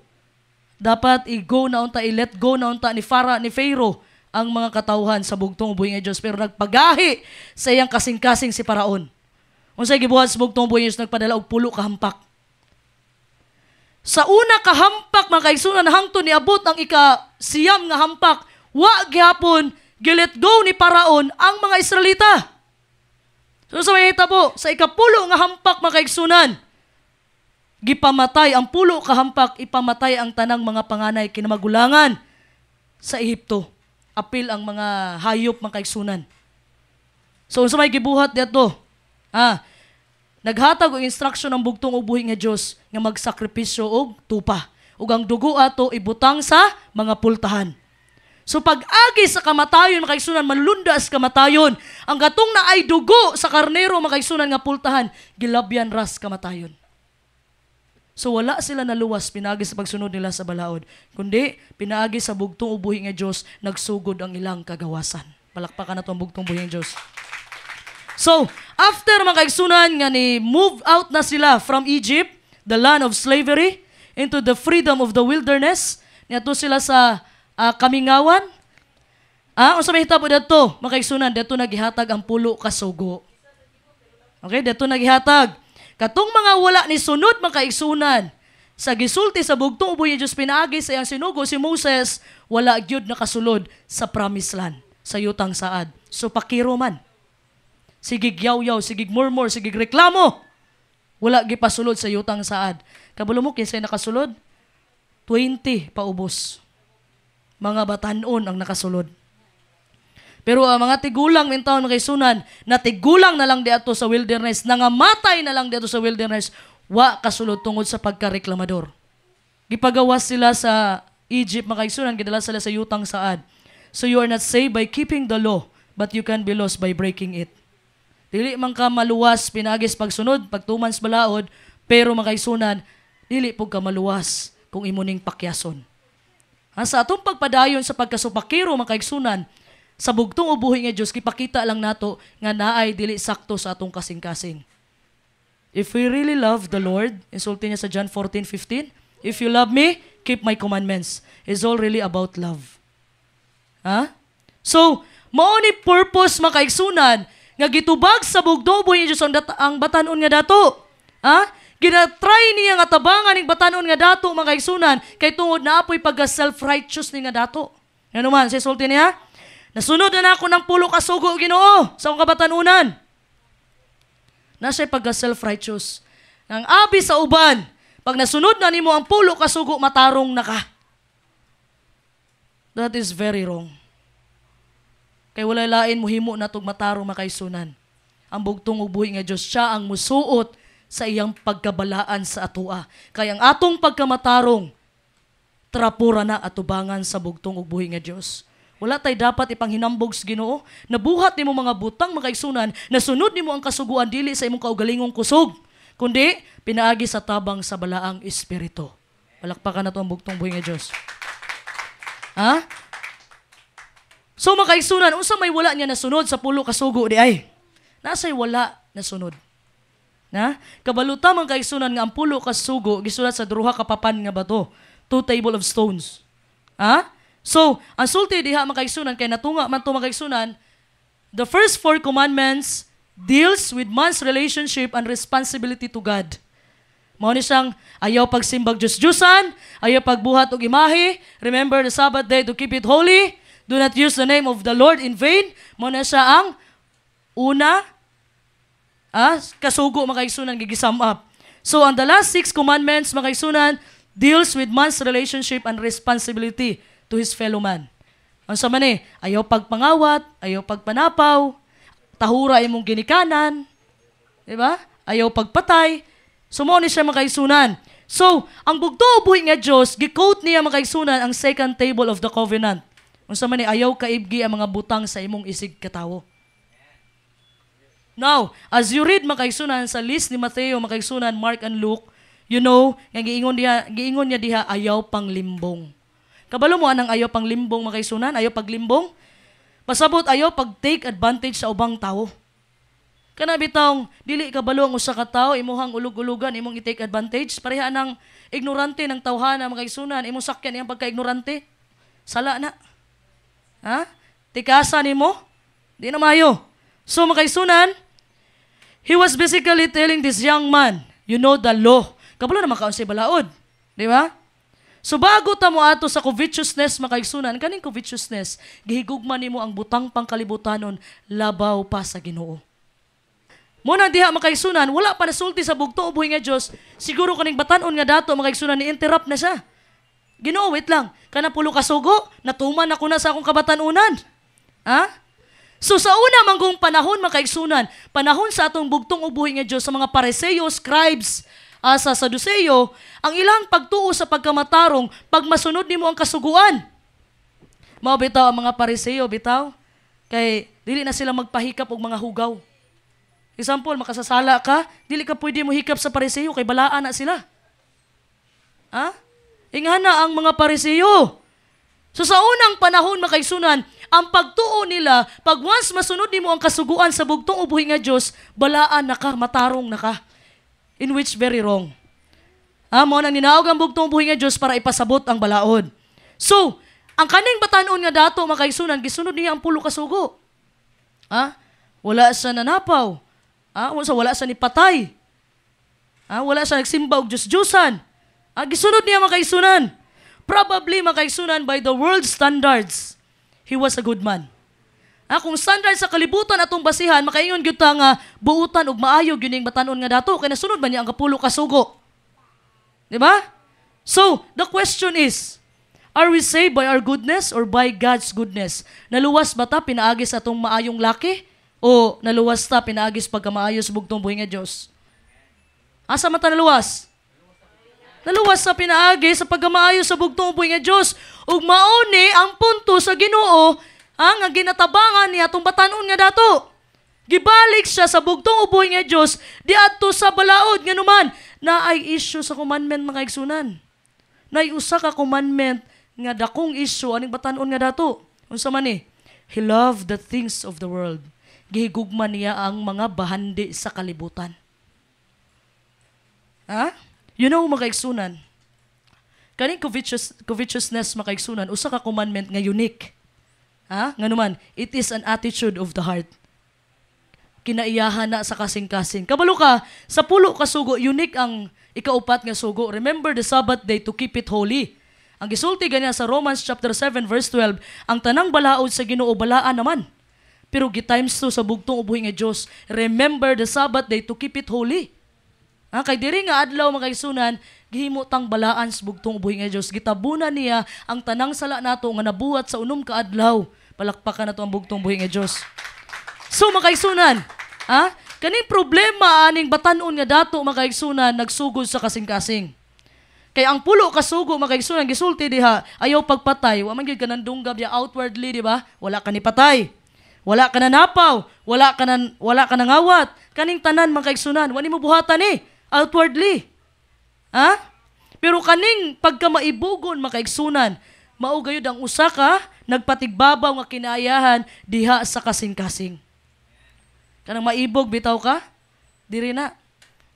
Dapat i-go na unta, i-let go na unta ni Pharaoh ang mga katawhan sa bugtong buhi nga Dios, pero nagpagahi sa iyang kasing-kasing si Paraon. Unsay gibuhat sa bugtong buhi nga Dios, nagpadala og 10 ka hampak. Sa una ka hampak makaigsunan hangtod niabot ang ika-siyam nga hampak, wa gyapon gilet go ni Paraon ang mga Israelita. So sa may hitabo, sa ika-10 nga hampak makaigsunan, gipamatay ang 10 ka hampak, ipamatay ang tanang mga panganay kinamagulangan sa Ehipto. Apil ang mga hayop makaigsunan. So unsa may gibuhat dito? Naghatag og instruction ang bugtong ug buhi nga Dios nga magsakripisyo og tupa. Ug ang dugo ato ibutang sa mga pultahan. So pag-agi sa kamatayon, makaigsunan, manlundas kamatayon. Ang gatong na ay dugo sa karnero, makaigsunan nga pultahan, gilabyan ras kamatayon. So wala sila naluwas, pinaagi sa pagsunod nila sa balaod. Kundi, pinaagi sa bugtong ubuhi nga Diyos, nagsugod ang ilang kagawasan. Palakpakan na ito ang bugtong ubuhi nga Diyos. So, after makaigsunan nga ni move out na sila from Egypt, the land of slavery, into the freedom of the wilderness, niyato sila sa kamingawan. Unsa may hitabo dito? Makaigsunan, dito nagihatag ang pulo ka sugo. Okay, dito nagihatag. Katong mga wala ni sunod makaigsunan, sa gisulti sa bugtong uboy ni Diyos pinaagi sa iyang sinugo si Moses, wala gyud nakasulod sa promised land, sa yutang saad. So pakiro man. Sigig yaw-yaw, sigig murmur, sigig reklamo. Wala gipasulod sa yutang saad. Kabalo mo kinsay nakasulod? 20 paubos. Mga batanon ang nakasulod. Pero mga tigulang mintaon makaigsunan, natigulang na lang di ato sa wilderness, nangamatay na lang di ato sa wilderness, wa kasulod tungod sa pagkareklamador. Gipagawas sila sa Egypt, makaigsunan, gidala sila sa yutang saad. So you are not saved by keeping the law, but you can be lost by breaking it. Dili man ka maluwas, pinagis pagsunod, pagtumans balaod, pero makaigsunan, dili po ka maluwas kung imuning pakyason. Sa atong pagpadayon sa pagkasupakiro, makaigsunan, sa bugtong ubuhi nga Diyos, kipakita lang nato nga naay dili sakto sa atong kasing-kasing. If we really love the Lord, insulti niya sa John 14:15, if you love me, keep my commandments. It's all really about love. So, mao ni purpose makaigsunan, nga gitubag sa bugtong ubuhi nga Diyos ang batanon nga dato. Ginatry niya nga tabangan ng batanon nga dato, makaigsunan, kay tungod na apoy pagka-self-righteous ni nga dato. Ano man, sisulti niya? Nasunod na ako ng pulo ka sugo, Ginoo, sa akong kabatanunan. Nasa'y pagka-self-righteous. Ang abi sa uban, pag nasunod na nimo ang pulo ka sugo, matarong na ka. That is very wrong. Kay walay lain muhimo na tug matarong makaigsunan. Ang bugtong ubuhi nga Diyos, siya ang musuot sa iyang pagkabalaan sa atua. Kaya ang atong pagkamatarong, trapura na atubangan sa bugtong ubuhi nga Diyos. Wala tay dapat ipanghinambog sa Ginoo. Nabuhat nimo mga butang makaigsunan, nasunod nimo ang kasuguan dili sa imong kaugalingong kusog, kundi pinaagi sa tabang sa balaang espiritu. Palakpakan na to ang bugtong buhi nga Diyos. So makaigsunan, unsa may wala niya nasunod sa pulo kasugo di ay? Nasa'y wala nasunod. Kabaluta man kaigsunan nga ang pulo kasugo gisulat sa duha ka papan nga bato, 2 table of stones. So, ang sulti diha makaigsunan, kay natunga man ito makaigsunan, the first 4 commandments deals with man's relationship and responsibility to God. Mao ni siyang ayaw pagsimbag Diyos-Diyusan, ayaw pagbuhat og imahe, remember the Sabbath day to keep it holy, do not use the name of the Lord in vain. Mao na siya ang una, kasugo makaigsunan, gigisum up. So, ang the last 6 commandments makaigsunan deals with man's relationship and responsibility to his fellow man. Ang sa man ayaw pagpangawat, ayaw pagpanapaw, tahura imong ginikanan, diba? Ayaw pagpatay. Sumo ni siya makaigsunan. So, ang bugtong ubuhi nga Diyos, gi-quote niya makaigsunan ang second table of the covenant. Ang sa man ayaw kaibgi ang mga butang sa imong isig katawo. Now, as you read makaigsunan sa list ni Mateo, makaigsunan, Mark and Luke, you know, nga giingon niya diha ayaw panglimbong. Kabalo mo anang ayaw pang limbong makaigsunan, ayaw paglimbong. Pasabot ayaw pag-take advantage sa ubang tao. Kana bitawng dili kabalo ang usa ka tawo imuhang ulug-ulugan imong i-take advantage, pareha nang ignorante ng tawhana makaigsunan, imong sakyan iyang pagka-ignorante. Sala na. Tikasa nimo? Di na mayo. So makaigsunan, he was basically telling this young man, you know the law. Kabalo na makaon sa balaod. Di ba? So bago ta mo ato sa covetousness makaigsunan, kaning covetousness, gihigugman nimo ang butang pangkalibutanon labaw pa sa Ginoo. Muna diha makaigsunan, wala pa nasulti sa bugtong ubuhi nga Dios, siguro kaning batanon nga dato makaigsunan ni interrupt na siya. Ginoo, wait lang, kana pulo ka sugo, natuman ako na sa akong kabatanunan. So sa una manggong panahon makaigsunan, panahon sa atong bugtong ubuhi nga Dios sa mga Pariseo, scribes, sa Saduceo, ang ilang pagtuo sa pagkamatarong, pag masunod nimo ang kasuguan. Mao bitaw ang mga Pariseo bitaw kay dili na sila magpahikap og mga hugaw. Example, makasasala ka, dili ka pwede mo hikap sa Pariseo kay balaan na sila. Ha? Ingana ang mga Pariseo. So sa unang panahon makaigsunan, ang pagtuo nila, pag once masunod nimo ang kasuguan sa bugtong ubuhi nga Dios, balaan na ka, matarong na ka. In which very wrong. Mo nang ninaog ang bugtong ubuhi nga Dios para ipasabot ang balaod. So, ang kaning batanon nga dato makaigsunan, gisunod niya ang pulo ka sugo. Wala sa nanapaw. Wala sa nipatay. Wala sa nagsimba og Diyos-Diyosan. Gisunod niya makaigsunan. Probably makaigsunan by the world standards, he was a good man. Kung standard sa kalibutan atong basihan, makaingon gyud ta nga buutan ug maayo gyud ning batanon nga dato kay nasunod man niya ang kapulo ka sugo. Di ba? So, the question is, are we saved by our goodness or by God's goodness? Naluwas ba ta pinaagis atong maayong laki o naluwas ta pinaagis pagkamaayos bugtong buhi nga Dios? Asa man ta naluwas? Naluwas sa pinaagi sa pagkamaayo sa bugtong uboy nga Dios. Ug mauni ang punto sa Ginoo nga ginatabangan niya atong batanon nga dato. Gibalik siya sa bugtong uboy nga Dios diadto sa balaod nganuman na ay issue sa commandment mga igsunan. Nay usa ka commandment nga dakong issue aning batanon nga dato. Unsa man ni? He loved the things of the world. Gihigugma niya ang mga bahandi sa kalibutan. You know, makaigsunan, kaning covetousness makaigsunan, usa ka commandment nga unique. Nga naman, it is an attitude of the heart. Kinaiyahan na sa kasing-kasing. Kabalo ka, sa pulo ka sugo, unique ang ikaupat nga sugo. Remember the Sabbath day to keep it holy. Ang gisulti ganyan sa Romans chapter 7 verse 12, ang tanang balaod sa Ginoo balaan naman. Pero gi-times 2 sa bugtong ubuhi nga Dios, remember the Sabbath day to keep it holy. Kay diri nga adlaw makaigsunan, gihimo tang balaan sa bugtong ubuhi nga Dios. Gitabunan niya ang tanang sala nato nga nabuhat sa unom ka adlaw. Palakpakan nato ang bugtong ubuhi nga Dios. So makaigsunan, kaning problema aning batanon nga dato makaigsunan nagsugod sa kasing-kasing. Kay ang pulo ka sugo makaigsunan gisulti diha, ayaw pagpatay, wa man gyud kanang dunggab ya outwardly, di ba? Wala ka ni patay. Wala ka na napaw, wala ka na ngawat. Kaning tanan makaigsunan, wa nimo buhatan ni outwardly. Pero kaning pagkamaibugon makaigsunan, mao gayud ang usa ka nagpatigbabaw nga kinaayahan diha sa kasing-kasing. Kanang maibog bitaw ka, diri na.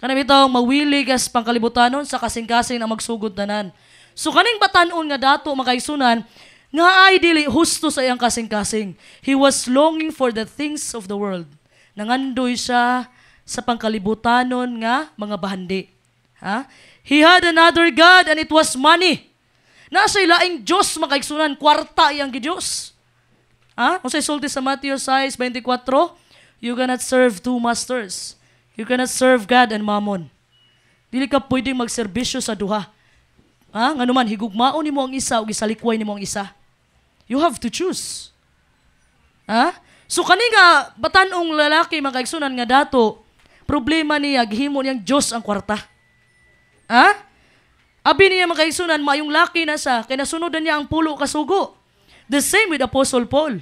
Kanang bitaw mawili gas pangkalibutanon sa kasing-kasing na magsugod tanan. So kaning batanon nga dato makaigsunan, nga ay dili husto sa iyang kasing-kasing. He was longing for the things of the world. Nangandoy siya sa pangkalibutanon nga mga bahandi. He had another God and it was money. Nasa ilaing Diyos makaigsunan, kwarta iyang gidiyos. Kung sa isulti sa Matthew 6:24, you cannot serve two masters. You cannot serve God and mammon. Dili ka pwedeng magserbisyo sa duha. Nganuman, higugmaon nimo ang isa o gisalikway nimo ang isa. You have to choose. So kani nga batanong lalaki makaigsunan nga dato, problema niya gihimo niyang Dios ang kwarta. Abi niya makaigsunan maayong laki na sa kay nasunodan niya ang pulo ka sugo. The same with Apostle Paul.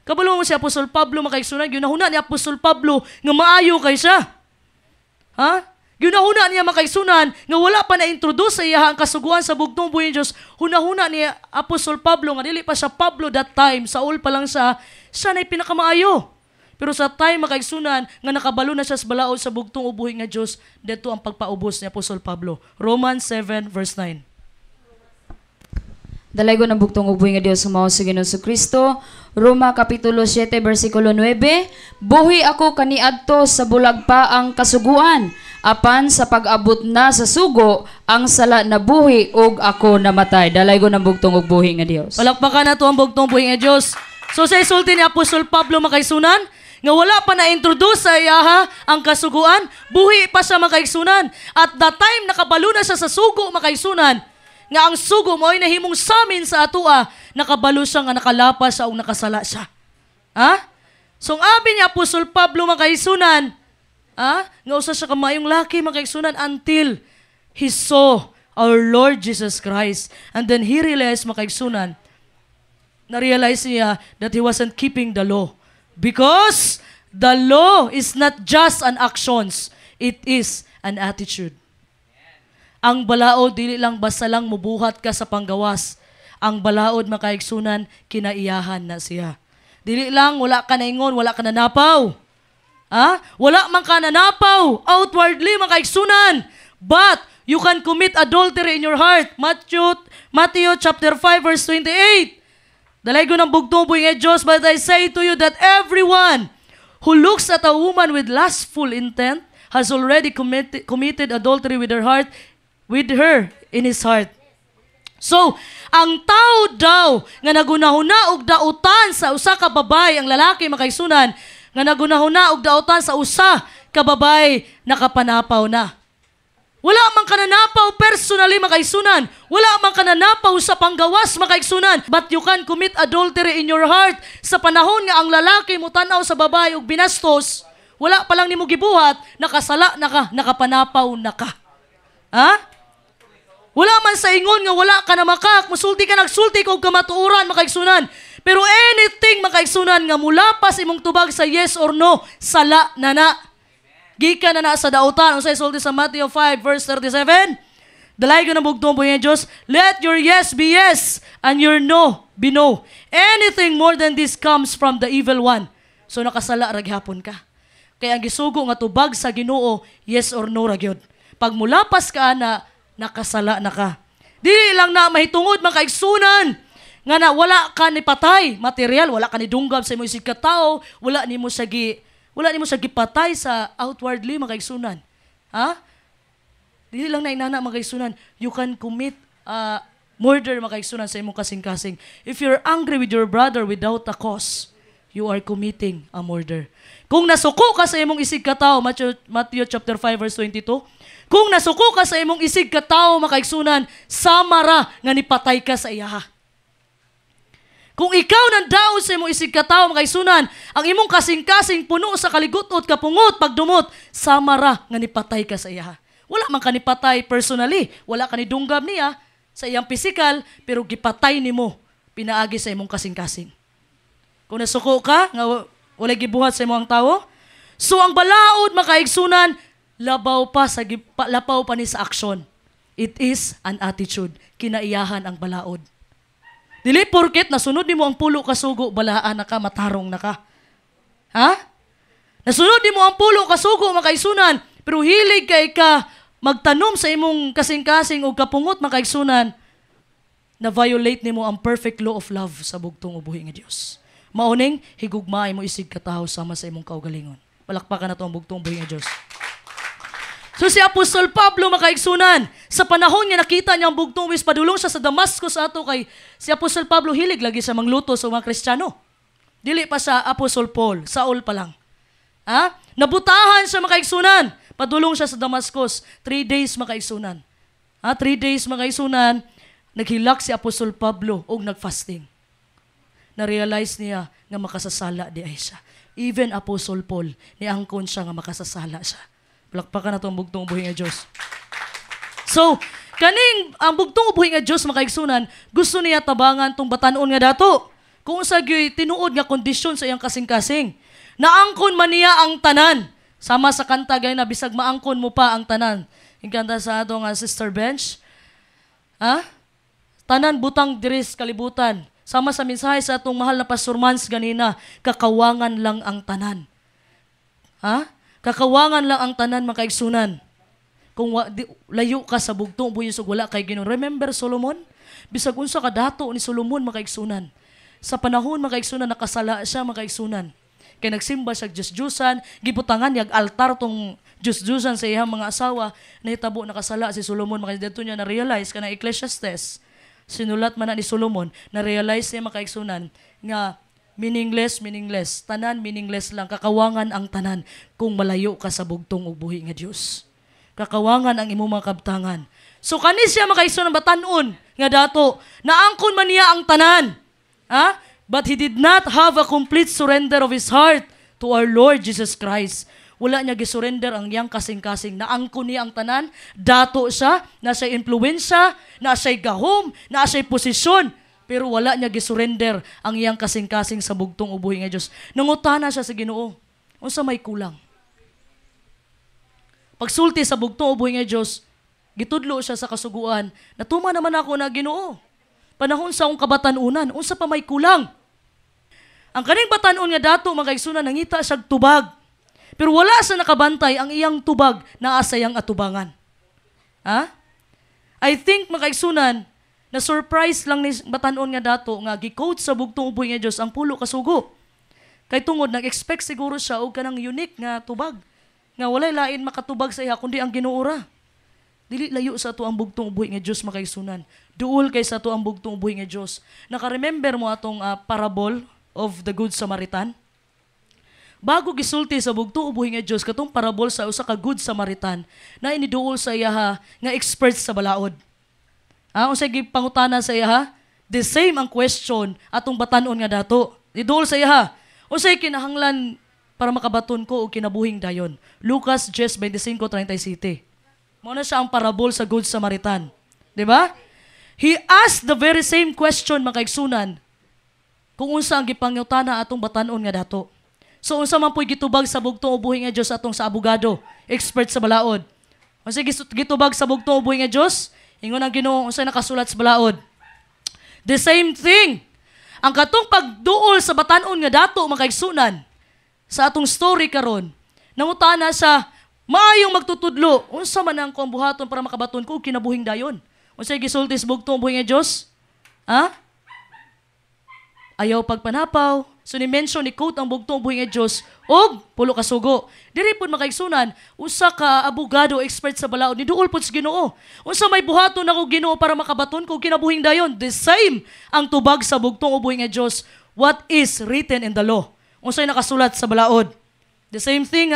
Kabalo mo si Apostle Pablo makaigsunan, ginahuna ni Apostle Pablo nga maayo kay siya. Ginahuna niya makaigsunan nga wala pa na-introduce sa iya ang kasuguan sa bugtong buhay Diyos. Hunahuna ni Apostle Pablo nga dili pa siya Pablo that time, Saul pa lang siya na'y pinakamaayo. Pero sa time makaigsunan nga nakabalo na siya sa balaod sa bugtong ubuhi nga Diyos, dito ang pagpaubos ni Apostle Pablo. Romans 7 verse 9. Dalaygo ng bugtong ubuhi nga Dios sumaw sa Ginoong Kristo. Roma kapitulo 7 bersikulo 9. Buhi ako kaniadto sa bulag pa ang kasuguan, apan sa pag-abot na sa sugo ang sala na buhi ug ako namatay. Dalaygo ng bugtong ubuhi nga Dios. Palakpakan nato ang bugtong ubuhi nga Dios. So sa isulti ni Apostol Pablo makaigsunan, nga wala pa na-introduce sa iyaha ang kasuguan, buhi pa siya makaigsunan. At the time nakabalo na siya sa sugo makaigsunan, nga ang sugo mo ay nahimong samin sa atua, nakabalo siya nga nakalapas sa o nakasala siya. So ang abi ni Apostol Pablo makaigsunan, nga usa siya kamayong laki makaigsunan until he saw our Lord Jesus Christ. And then he realized makaigsunan, na-realize niya that he wasn't keeping the law. Because the law is not just an actions, it is an attitude. Ang balaod, dili lang basta lang mubuhat ka sa panggawas. Ang balaod, makaigsunan, kinaiyahan na siya. Dili lang, wala ka na ingon, wala ka na napaw. Wala man ka na napaw, outwardly, makaigsunan. But, you can commit adultery in your heart. Matthew chapter 5, verse 28. Dalay ko ng bugtong buhay nga Diyos, but I say to you that everyone who looks at a woman with lustful intent has already committed adultery with her in his heart. So, ang tao daw nga nagunahuna og dautan sa usa ka babay, ang lalaki makaigsunan, nga nagunahuna og dautan sa usa ka babay, nakapanapaw na. Wala man kananapaw personally makaigsunan. Wala man kananapaw sa panggawas makaigsunan. But you can commit adultery in your heart. Sa panahon nga ang lalaki mo tanaw sa babae og binastos, wala pa lang nimo gibuhat, nakasala na ka, nakapanapaw na ka. Wala man sa ingon nga wala ka na makak, musulti ka nagsulti kog kamatuoran makaigsunan. Pero anything makaigsunan nga mula pa sa imong tubag sa yes or no, sala na na. Gikan na sa dautan. Unsay sulti sa Matthew 5 verse 37? Dalay ko na bugtong po yung Diyos, let your yes be yes and your no be no. Anything more than this comes from the evil one. So nakasala raghapon ka. Kaya ang gisugo nga tubag sa Ginoo, yes or no ragyod. Pag mulapas ka na, nakasala na ka. Dili lang na mahitungod makaigsunan nga na wala ka ni patay material, wala ka ni dunggab sa imong isig ka tao, wala nimo sa gipatay sa outwardly makaigsunan. Dili lang na inana makaigsunan, you can commit murder makaigsunan sa imong kasing-kasing. If you're angry with your brother without a cause, you are committing a murder. Kung nasuko ka sa imong isig ka tao, Matthew chapter 5 verse 22, kung nasuko ka sa imong isig ka tao makaigsunan, samara nga nipatay ka sa iyaha. Kung ikaw nandaon sa imong isig ka tao makaigsunan, ang imong kasing-kasing puno sa kaligutot, kapungot, pagdumot, samara nga nipatay ka sa iyaha. Wala man ka nipatay personally, wala ka ni dunggab niya sa iyang physical, pero gipatay nimo pinaagi sa imong kasing-kasing. Kung nasuko ka, nga wala gibuhat sa imong tao, so ang balaod makaigsunan, lapaw pa ni sa aksyon. It is an attitude. Kinaiyahan ang balaod. Dili porket nasunod nimo ang pulo ka sugo, balaan na ka, matarong na ka. Nasunod nimo ang pulo ka sugo, makaigsunan, pero hilig kay ka magtanom sa imong kasing-kasing o kapungot makaigsunan, na violate nimo ang perfect law of love sa bugtong ubuhi nga Dios. Mauning higugmaay mo isig kataho sama sa imong kaugalingon. Palakpakan na to ang bugtong ubuhi nga Dios. So si Apostol Pablo makaigsunan, sa panahon nga nakita niya ang bugtong wis, padulong siya sa Damascus ato kay si Apostol Pablo hilig lagi sa mangluto sa mga Kristiyano. Dili pa sa Apostol Paul, Saul pa lang. Nabutahan siya makaigsunan, padulong siya sa Damascus, 3 days makaigsunan. 3 days makaigsunan, naghilak si Apostol Pablo og nagfasting. Na-realize niya nga makasasala di ay siya. Even Apostol Paul, niangkon siya nga makasasala siya. Palakpakan na itong bugtong ubuhi nga Diyos. So, kaning ang bugtong ubuhi nga Diyos makaigsunan, gusto niya tabangan tong batanon nga dato. Kung sa tinuod nga kondisyon sa iyang kasing-kasing. Naangkon man niya ang tanan. Sama sa kanta gay na bisag maangkon mo pa ang tanan. Yung kanta sa ato nga Sister Bench. Tanan butang diris kalibutan. Sama sa mensahe sa atong mahal na Pastor Mans ganina, kakawangan lang ang tanan. Kakawangan lang ang tanan makaigsunan. Kung layo ka sa bugtong buyos ug wala kay Ginoo. Remember Solomon? Bisag unsa ka dato ni Solomon makaigsunan. Sa panahon makaigsunan nakasala siya makaigsunan. Kay nagsimba siya Diyos-Diyosan, gibutangan yag altar tong Diyos-Diyosan sa iyang mga asawa, nahitabo nakasala si Solomon makaigsunan niya na realize kana Ecclesiastes. Sinulat man na ni Solomon, na realize niya makaigsunan nga meaningless. Tanan, meaningless lang. Kakawangan ang tanan kung malayo ka sa bugtong ug buhi nga Dios. Kakawangan ang imong mga kabtangan. So, kanis siya makaigsunan batanon nga dato. Naangkon man niya ang tanan. But he did not have a complete surrender of his heart to our Lord Jesus Christ. Wala niya gisurrender ang iyang kasing-kasing. Naangkon niya ang tanan. Dato siya, na siya influensya, na siya gahom, na siya posisyon. pero wala niya gisurrender ang iyang kasing-kasing sa bugtong ubuhi nga Dios. Nangutana siya sa Ginoo, unsa may kulang? Pagsulti sa bugtong ubuhi nga Dios, gitudlo siya sa kasuguan, natuma naman ako na Ginoo. Panahon sa akong kabatanunan, unsa pa may kulang? Ang kaning batanon nga dato mga igsunan nangita siya tubag. Pero wala sa nakabantay ang iyang tubag na asayang atubangan. Ha? I think mga igsunan, na surprise lang ni batanon nga dato nga gi-quote sa bugtong uboy nga Dios ang pulo ka sugo. Kay tungod nag-expect siguro siya og kanang unique nga tubag nga walay lain makatubag sa iya kundi ang Ginoo ra. Dili layo sa ato ang bugtong uboy nga Dios makaigsunan. Duol kay sa ato ang bugtong uboy nga Dios. Naka-remember mo atong parable of the Good Samaritan? Bago gisulti sa bugtong uboy nga Dios katong parable sa usa ka Good Samaritan na iniduol sa iya nga expert sa balaod. Unsay gipangutana sa iya? The same ang question atong batanon nga dato. Idol sa iya. Unsay kinahanglan para makabaton ko og kinabuhing dayon? Lucas 10:25-37. Mao na siya ang parable sa Good Samaritan. 'Di ba? He asked the very same question makaigsunan kung unsa ang gipangutana atong batanon nga dato. So unsa man po'y gitubag sa bugtong ubuhi nga Dios atong sa abogado, expert sa balaod. Unsa gitubag sa bugtong ubuhi nga Dios? Ingon ang Ginoo unsay nakasulat sa balaod. The same thing. Ang katong pagduol sa batanon nga dato makaigsunan sa atong story karon. Nangutana sa maayong magtutudlo unsa man ang kuang buhaton para makabaton ko kinabuhing dayon. Unsay gisulti sa bugtong ubuhi nga Dios? Ayaw pagpanapaw. So ni-mention ni quote ang bugtong ubuhi nga Dios og pulo ka sugo. Diri pod makaigsunan usa ka abogado expert sa balaod ni duol pod sa Ginoo. Unsa may buhaton ako Ginoo para makabaton ko kinabuhing dayon? The same ang tubag sa bugtong ubuhi nga Dios. What is written in the law? Unsay nakasulat sa balaod? The same thing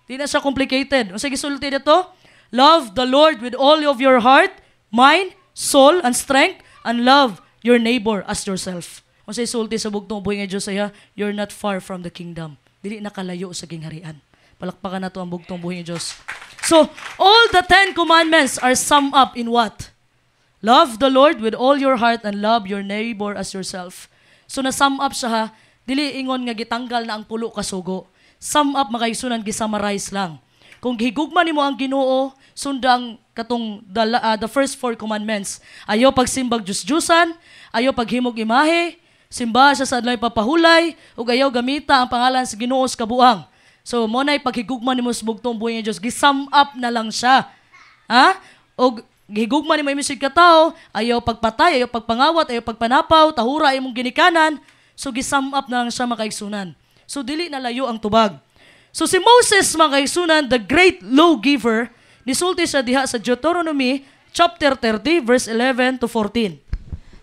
Di na siya complicated. Unsay gisulti dito? Love the Lord with all of your heart, mind, soul, and strength, and love your neighbor as yourself. Unsay sulti sa bugtong uboy nga Dios saya, you're not far from the kingdom. Dili nakalayo sa gingharian. Palakpakan nato ang bugtong uboy nga Dios. So, all the 10 commandments are summed up in what? Love the Lord with all your heart and love your neighbor as yourself. So na-sum up siya dili ingon nga gitanggal na ang pulo ka sugo. Sum up makaigsunan gi-summarize lang. Kung higugma nimo ang Ginoo, sundang katong the first 4 commandments. Ayaw pagsimbag Diyos-Diyusan, ayaw paghimog imahe, simba siya sa adlay papahulay, ug ayaw gamita ang pangalan sa Ginoo sa kabuang. So mo nay paghigugma nimo sa bugtong buhay nga Dios, gi-sum up na lang siya. Og gihigugma nimo imong katawo, ayaw pagpatay, ayaw pagpangawat, ayaw pagpanapaw, tahura imong ginikanan. So gi-sum up na lang siya makaigsunan. So dili na layo ang tubag. So si Moses makaigsunan, the great lawgiver, nisulti siya diha sa Deuteronomy chapter 30 verse 11 to 14.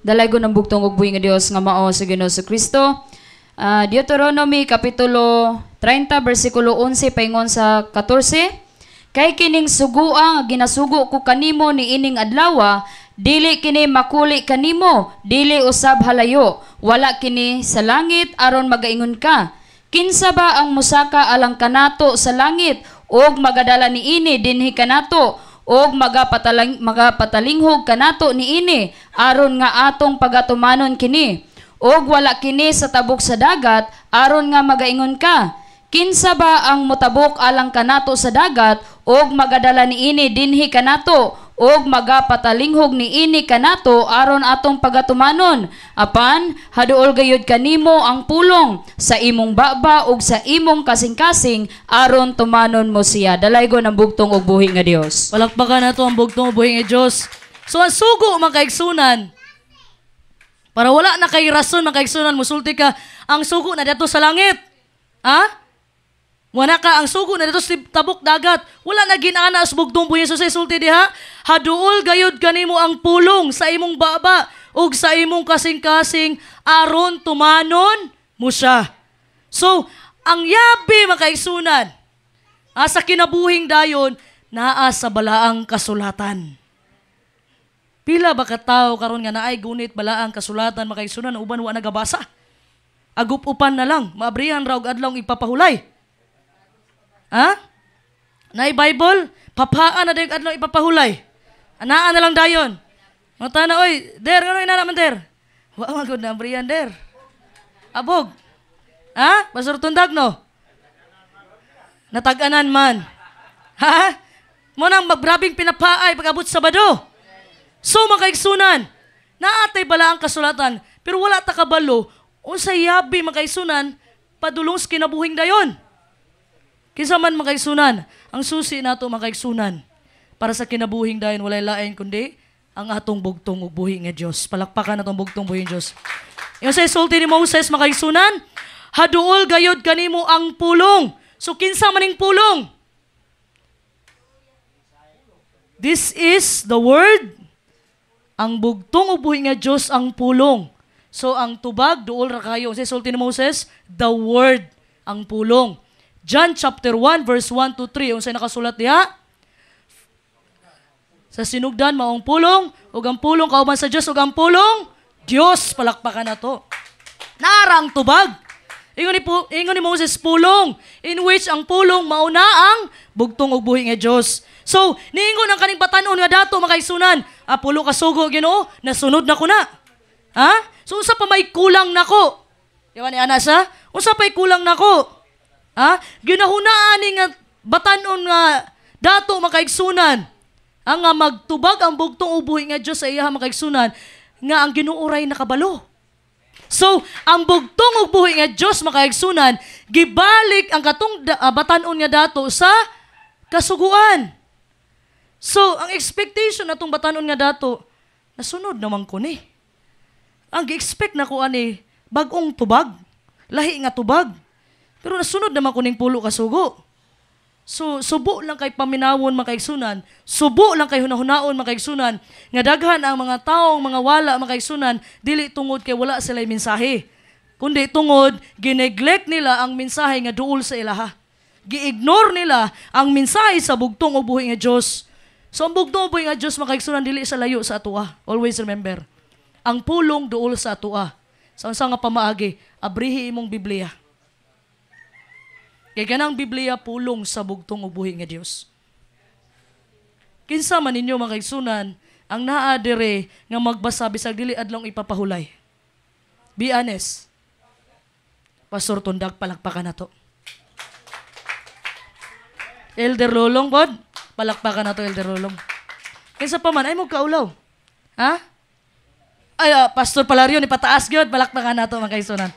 Dalaygo ng bugtong ug buhi nga Dios nga mao sa Ginoo sa Kristo. Deuteronomy kapitulo 30 bersikulo 11 paingon sa 14. Kay kining suguang ginasugo ko kanimo ni ining adlaw, dili kini makuli kanimo, dili usab halayo, wala kini sa langit aron magaingon ka. Kinsa ba ang musaka alang kanato sa langit og magadala niini dinhi kanato og magapatalinghog kanato niini aron nga atong pagatumanon kini og wala kini sa tabok sa dagat aron nga magaingon ka. Kinsa ba ang mutabok alang kanato sa dagat og magadala niini dinhi kanato og magapatalinghog niini kanato aron atong pagatumanon. Apan haduol gayud kanimo ang pulong sa imong baba ug sa imong kasing-kasing aron tumanon mo siya. Dalaygo ng bugtong ug buhi nga Dios. Palakpakan nato ang bugtong ug buhi nga Dios. So ang sugo makaigsunan, para wala na kay rason makaigsunan, musulti ka ang sugo na dito sa langit. Wala ka ang sugo na dito sa tabok dagat. Wala na ginana sa bugtong buhi sa sulti diha. Haduol gayud kanimo ang pulong sa imong baba ug sa imong kasing-kasing aron tumanon mo siya. So, ang yabi makaigsunan sa kinabuhing dayon naa sa balaang kasulatan. Pila ba ka tawo karon nga naay gunit balaang kasulatan makaigsunan uban wa nagabasa? Agup-upan na lang, maabrihan ra og adlaw ipapahulay. Naay Bible, papaan na dayong adlaw ipapahulay. Anaan na lang dayon. Mata na, oy, der, gano'y na naman der? Wa magod na Briander. Abog. Ha? Pastor Tundag no? Natag-anan man. Ha? Mo nang magrabing pinapaay pag-abot Sabado. So makaigsunan, naatay bala ang kasulatan, pero wala ta kabalo, unsay yabi makaigsunan, padulong sa kinabuhing dayon. Kinsa man makaigsunan, ang susi nato makaigsunan para sa kinabuhing dayon walay lain kundi ang atong bugtong ug buhi nga Dios. Palakpakan natong bugtong buhi nga Dios. Yung sa sulti ni Moses makaigsunan, haduol gayod kanimo ang pulong. So kinsa maning pulong? This is the word. Ang bugtong ug buhi nga Dios ang pulong. So ang tubag duol ra kayo. Sa sulti ni Moses, the word ang pulong. John chapter 1 verse 1 to 3 unsay nakasulat diha? Sa sinugdan maong pulong ug ang pulong kauban sa Dios ug ang pulong Dios. Palakpakan nato. Narang tubag. Ingon ni Moses pulong in which ang pulong mauna ang bugtong ug buhi nga Dios. So, niingon ang kaning batan-on nga dato makaigsunan. Pulo ka sugo, Ginoo, nasunod na ko na. Ha? So, usa pa may kulang nako. Diba ni Anas, ha? Usa pa'y kulang nako. Ha? Ginahunaan ni nga batan-on nga dato makaigsunan. Ang nga magtubag ang bugtong ubuhi nga Diyos sa iya makaigsunan nga ang ginuuray nakabalo. So, ang bugtong ug buhi nga Diyos makaigsunan, gibalik ang katong batan-on nga dato sa kasuguan. So, ang expectation na itong batanon nga dato, nasunod naman ko ni. Ang gi-expect na ko ani, bagong tubag, lahi nga tubag. Pero nasunod naman ko ning pulo kasugo. So, subo lang kay paminawon makaigsunan, subo lang kay hunahunaon makaigsunan, nga daghan ang mga taong mga wala makaigsunan, dili tungod kay wala sila'y mensahe. Kundi tungod, gineglect nila ang mensahe nga duol sa ilaha. Gi-ignore nila ang mensahe sa bugtong o buhi nga Diyos. So ang bugtong buhi nga Diyos makaigsunan dili sa layo sa atua. Always remember. Ang pulong duol sa atua. Sa nga pamaagi, abrihi imong Biblia. Kaya kanang Biblia pulong sa bugtong o buhi nga Diyos. Kinsa man ninyo makaigsunan ang naa dire nga magbasa bisag dili adlong ipapahulay. Be honest. Pastor Tundag, palakpakan na to. Elder Lolong, pod. Palakpakan na to, Elder Lolong. Kaysa pa man, ay mo kaulaw. Ha? Ay, Pastor Palario, ni pataas gyud, palakpakan na to, mga kaigsunan.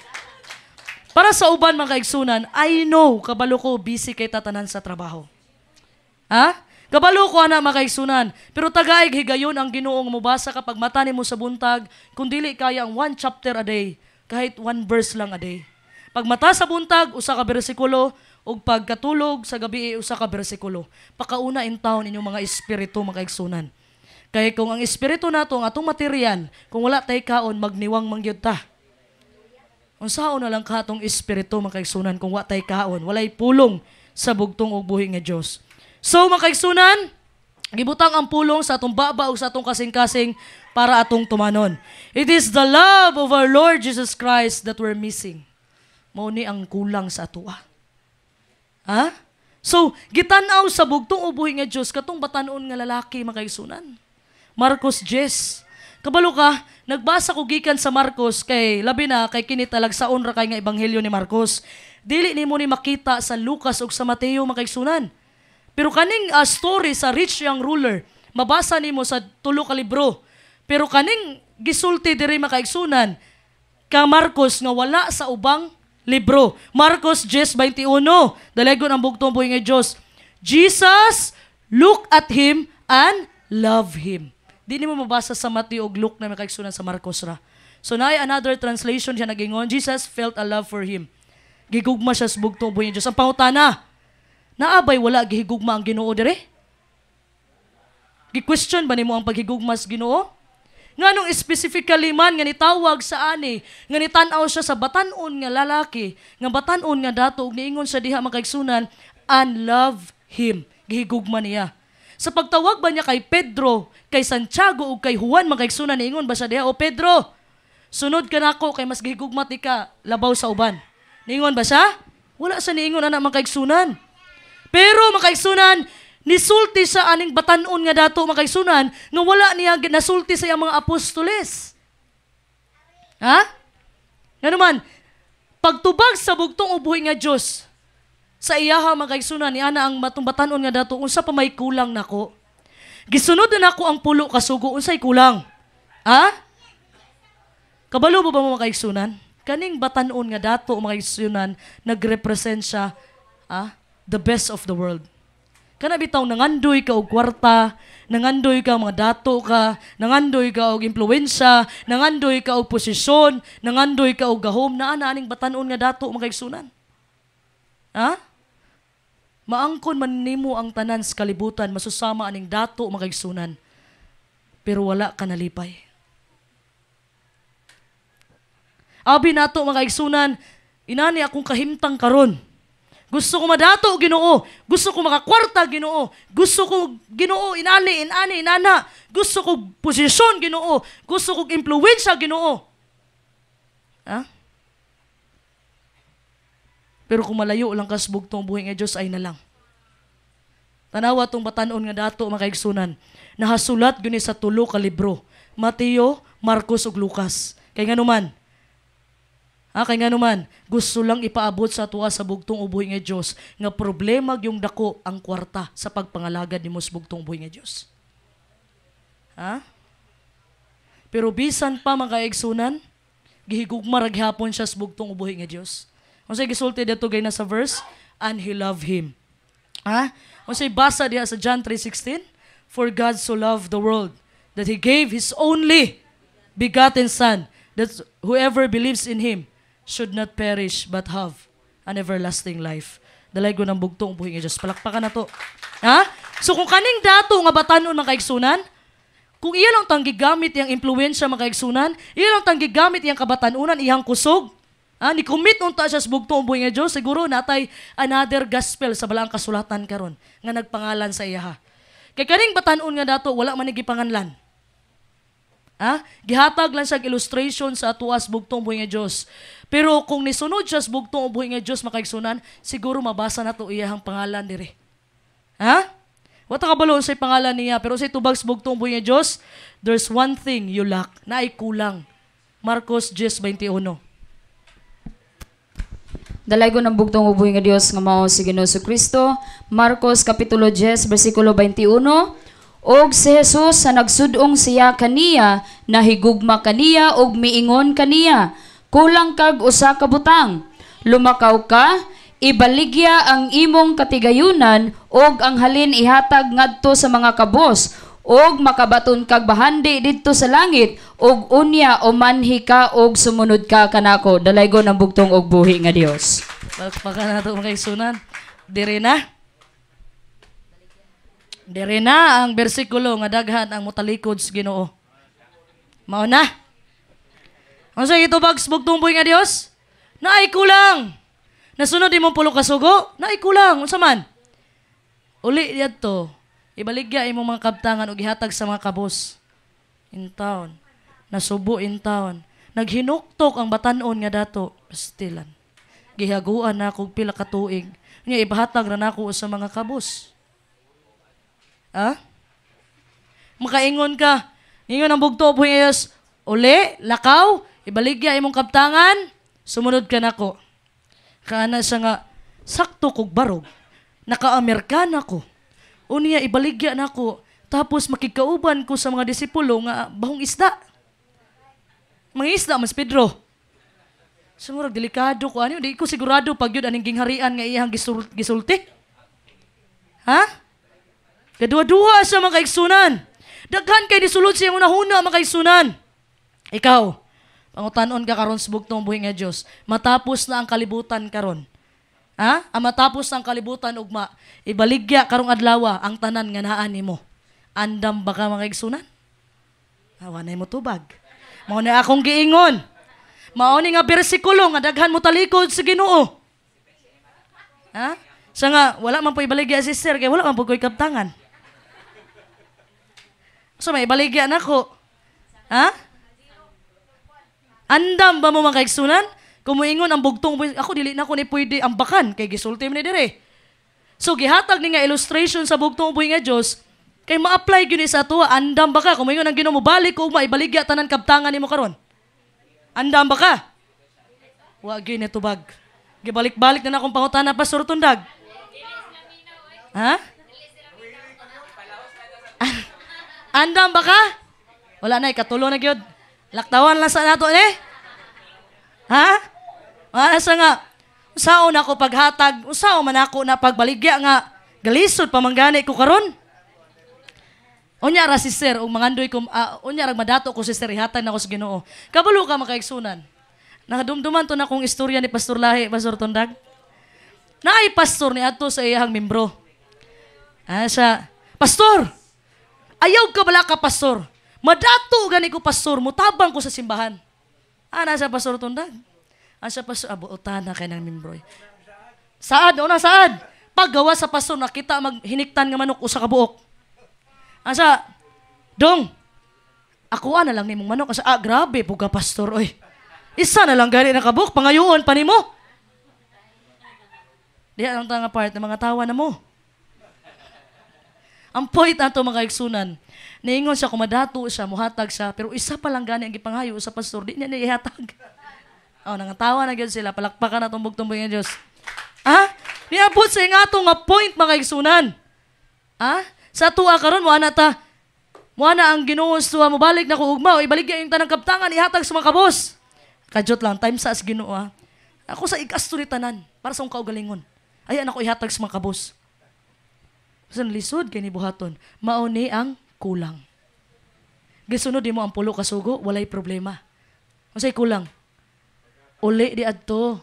Para sa uban, mga kaigsunan, I know, kabalo ko, busy kay tatanan sa trabaho. Ha? Kabalo ko, ana, mga kaigsunan. Pero tagaig higayon ang Ginoong mubasa kapag mata mo sa buntag, kung dili kaya ang 1 chapter a day, kahit 1 verse lang a day. Pag mata sa buntag, usa ka bersikulo, ug pagkatulog sa gabi usa ka bersikulo. Pakauna in taon inyong mga espiritu makaigsunan. Kay kung ang espiritu nato ang atong material, kung wala tay kaon magniwang mangyud ta. Unsaon na lang ka atong espiritu makaigsunan kung wala tay kaon, walay pulong sa bugtong ug buhi nga Dios. So makaigsunan, gibutang ang pulong sa atong baba ug sa atong kasing-kasing para atong tumanon. It is the love of our Lord Jesus Christ that we're missing. Mao ni ang kulang sa atoa. Ha? So, gitanaw sa bugtong ubuhi nga Diyos, katong batanon nga lalaki makaigsunan. Marcos 10. Kabalo ka, nagbasa ko gikan sa Marcos, kay labi na, kay kinitalag sa ra kay nga ebanghelyo ni Marcos. Dili ni mo ni makita sa Lucas o sa Mateo makaigsunan. Pero kaning story sa rich young ruler, mabasa ni mo sa 3 ka libro. Pero kaning gisulti diri makaigsunan, ka Marcos nga wala sa ubang libro. Marcos 10:21. Dalagon ang bugtong buhi nga Diyos. Jesus, look at Him and love Him. Di ni mo mabasa sa Mateo ug Luke na makaigsunan sa Marcos ra. So naay another translation siya nagingon, Jesus felt a love for Him. Gigugma siya sa bugtong buhi nga Diyos. Ang pangutana, naabay wala gihigugma ang Ginoo dire? Gi-question ba nimo ang paghigugma sa Ginoo? Nganong specifically man nga nitawag sa ani, nga nitanaw siya sa batanon nga lalaki, nga batanon nga dato ug niingon siya diha makaigsunan, and love him. Gihigugma niya. Sa pagtawag ba niya kay Pedro, kay Santiago ug kay Juan makaigsunan niingon ba siya diha, "O Pedro, sunod ka nako kay mas gihigugma ti ka labaw sa uban." Niingon ba siya? Wala sa niingon ana makaigsunan. Pero makaigsunan, nisulti sa aning batanon nga dato makaigsunan nga wala niya nasulti sa iyang mga apostoles. Ha? Nga naman, pagtubag sa bugtong ubuhi nga Diyos, sa iyaha mga kaigsunan, ni ana ang matumbatanon nga dato, unsa pa may kulang nako. Gisunod na nako ang pulo kasugo, unsay kulang? Ha? Kabalo ba mga kaigsunan? Kaning batanon nga dato mga kaigsunan, nagrepresent siya the best of the world. Kana bitaw nangandoy ka og kwarta, nangandoy ka mga dato ka, nangandoy ka og impluwensya, nangandoy ka og posisyon, nangandoy ka og gahom, naa aning batanon nga dato mga kaigsunan. Ha? Maangkon man nimo ang tanan sa kalibutan, masusama aning dato mga kaigsunan. Pero wala ka nalipay. Abi nato mga kaigsunan, inani akong kahimtang karon. Gusto ko madato, Ginoo. Gusto ko makakwarta, Ginoo. Gusto ko, Ginoo, inana. Gusto ko posisyon, Ginoo. Gusto ko impluwensya, Ginoo. Ha? Pero kung malayo lang kasbugtong buhay nga Diyos ay na lang. Tanawa tong batanon nga dato mga kaigsunan. Nahasulat guni sa 3 ka libro. Mateo, Marcos ug Lucas. Kay nganuman, gusto lang ipaabot sa tuwa sa bugtong ubuhi nga Diyos nga problema yung dako ang kwarta sa pagpangalagad ni sa bugtong ubuhi nga Diyos. Ha? Pero bisan pa mga kaigsunan, gihigugma ra gihapon siya sa bugtong ubuhi nga Diyos. Unsay gisulti dito gay na sa verse, and he loved him. Ha? Unsay basa diha sa John 3:16? For God so loved the world that he gave his only begotten Son, that whoever believes in him should not perish but have an everlasting life. Dalay ko ng bugtong buhay nga Diyos. Palakpakan na to. Ha? So kung kaning dato nga batanon mga kaigsunan, kung iya lang tang gigamit iyang impluwensya mga kaigsunan, iya lang tang gigamit iyang kabatanunan, iyang kusog, ni commit unta siya sa bugtong buhay nga Diyos, siguro natay another gospel sa balaang kasulatan karon nga nagpangalan sa iya. Kay kaning batanon nga dato, wala man gipanganlan. Gihatag lang siya illustration sa atuas bugtong buhay nga Diyos. Pero kung nisunod siya sa bugtong buhay nga Diyos makaigsunan, siguro mabasa na to iyahang pangalan dire. Ha? Wata kabalo sa pangalan niya, pero sa tubag sa bugtong buhay nga Diyos, there's one thing you lack, na ay kulang. Marcos 10:21. Dalay ko ng bugtong ubuhi nga Dios nga mao si Ginoo Kristo. Marcos kapitulo 10 bersikulo 21. Og si Jesus sa nagsudong siya kaniya, nahigugma kaniya og miingon kaniya, kulang kag usa ka butang. Lumakaw ka, ibaligya ang imong katigayunan og ang halin ihatag ngadto sa mga kabos, og makabaton kag bahandi didto sa langit, og unya o manhi ka og sumunod ka kanako. Dalaygon ang bugtong og buhi nga Dios. Palakpakan nato mga kaigsunan. Dire na ang bersikulo nga daghan ang motalikod sa Ginoo. Mao na. Unsa gitubag sa bugtong buhi nga Dios? Naay kulang. Nasunod imong pulo ka sugo, naay kulang. Unsa man? Uli didto. Ibaligya imong mga kabtangan ug ihatag sa mga kabos. In town. Nasubo in town. Naghinuktok ang batanon nga dato. Pastilan. Gihaguan na kog pila ka tuig. Nya ibahatag ra nako sa mga kabos. Makaingon ka. Ingon ang bugto buhi nga Dios. Uli, lakaw, ibaligya imong kabtangan, sumunod ka nako. Kaana siya nga, sakto kog barog. Naka-Amerikana ko. Unya ibaligya nako. Tapos makikauban ko sa mga disipulo nga bahong isda. Mga isda, mas Pedro. Sumurag, delikado ko. Ano, di ko sigurado pag yun aning gingharian nga iyang gisulti. Ha? Kadua-dua sa mga kaigsunan. Daghan kay disulod siyang unahuna mga kaigsunan. Ikaw, pangutanon ka karon sa bugtong buhi nga Dios. Matapos na ang kalibutan karon. Ang matapos na ang kalibutan ugma, ibaligya karong adlaw ang tanan nga naa nimo. Andam ba ka mga kaigsunan? Wanay mo tubag. Mao na akong giingon. Mao ni nga bersikulo nga daghan mo talikod sa Ginoo. Sa nga wala man po ibaligya sister kay wala man po ko'y kabtangan. So may ibaligya nako. Andam ba mo mga kaigsunan? Kumuingon ang bugtong, ako dili na ko ni pwede ambakan kay gisulti man ni dire. So gihatag ni nga illustration sa bugtong buhi nga Dios kay ma-apply gyud sa ato. Andam ba ka kumuingon ang Ginoo mo balik ko maibaligya tanan kabtangan nimo karon? Andam ba ka? Wa gyud ni tubag. Gibalik-balik na akong pangutana Pastor Tundag. Ha? Andam ba ka? Wala na, katulo na gyud. Laktawan lang sa nato ni. Ha? Wala sa nga. Usaon ako paghatag, usaon man ako na pagbaligya nga galisod pamanggani ko karon. Unya ra sister, ug mangandoy ko, unya ra madato ko sister ihatag na ko sa Ginoo. Kabalo ka makaigsunan. Nakadumduman to na kong istorya ni Pastor Lahi, Pastor Tundag. Naay pastor ni ato sa iyang membro. Siya, Pastor, ayaw ka bala ka pastor. Madato gani ko pastor, mutabang ko sa simbahan. Sa Pastor Tundag. Sa pastor, abuutan na kay ng membro. Saad, una saad. Paggawa sa pastor, nakita maghiniktan nga manok usa ka buok. Asa, dong, ako na lang ni mong manok. Asa, grabe po ka pastor, oy. Isa na lang gani na kabuk, pangayoon pa ni mo. Diya lang tanga part ng mga tawa na mo. Ang point ato mga igsunan, niingon siya kumadato siya, muhatag siya, pero isa pa lang gani ang gipangayo sa pastor, di niya ihatag. Nangatawa na gyud sila, palakpakan na tumbog-tumbog ng Diyos. Niabot sa nga nga point mga igsunan. Sa tuwa karon mo ana ang Ginoo suwa mo balik na ko ugma o ibaligya yung tanang kaptangan ihatag sa mga kabos. Kajot lang time sa Ginoo Ako sa ikastory tanan para sa akong kaugalingon. Ayan ako ihatag sa mga kabos. Sa lisod kay ni buhaton, mao ni ang kulang. Gisunod mo ang pulo ka sugo, walay problema. Unsay kulang? Uli di adto.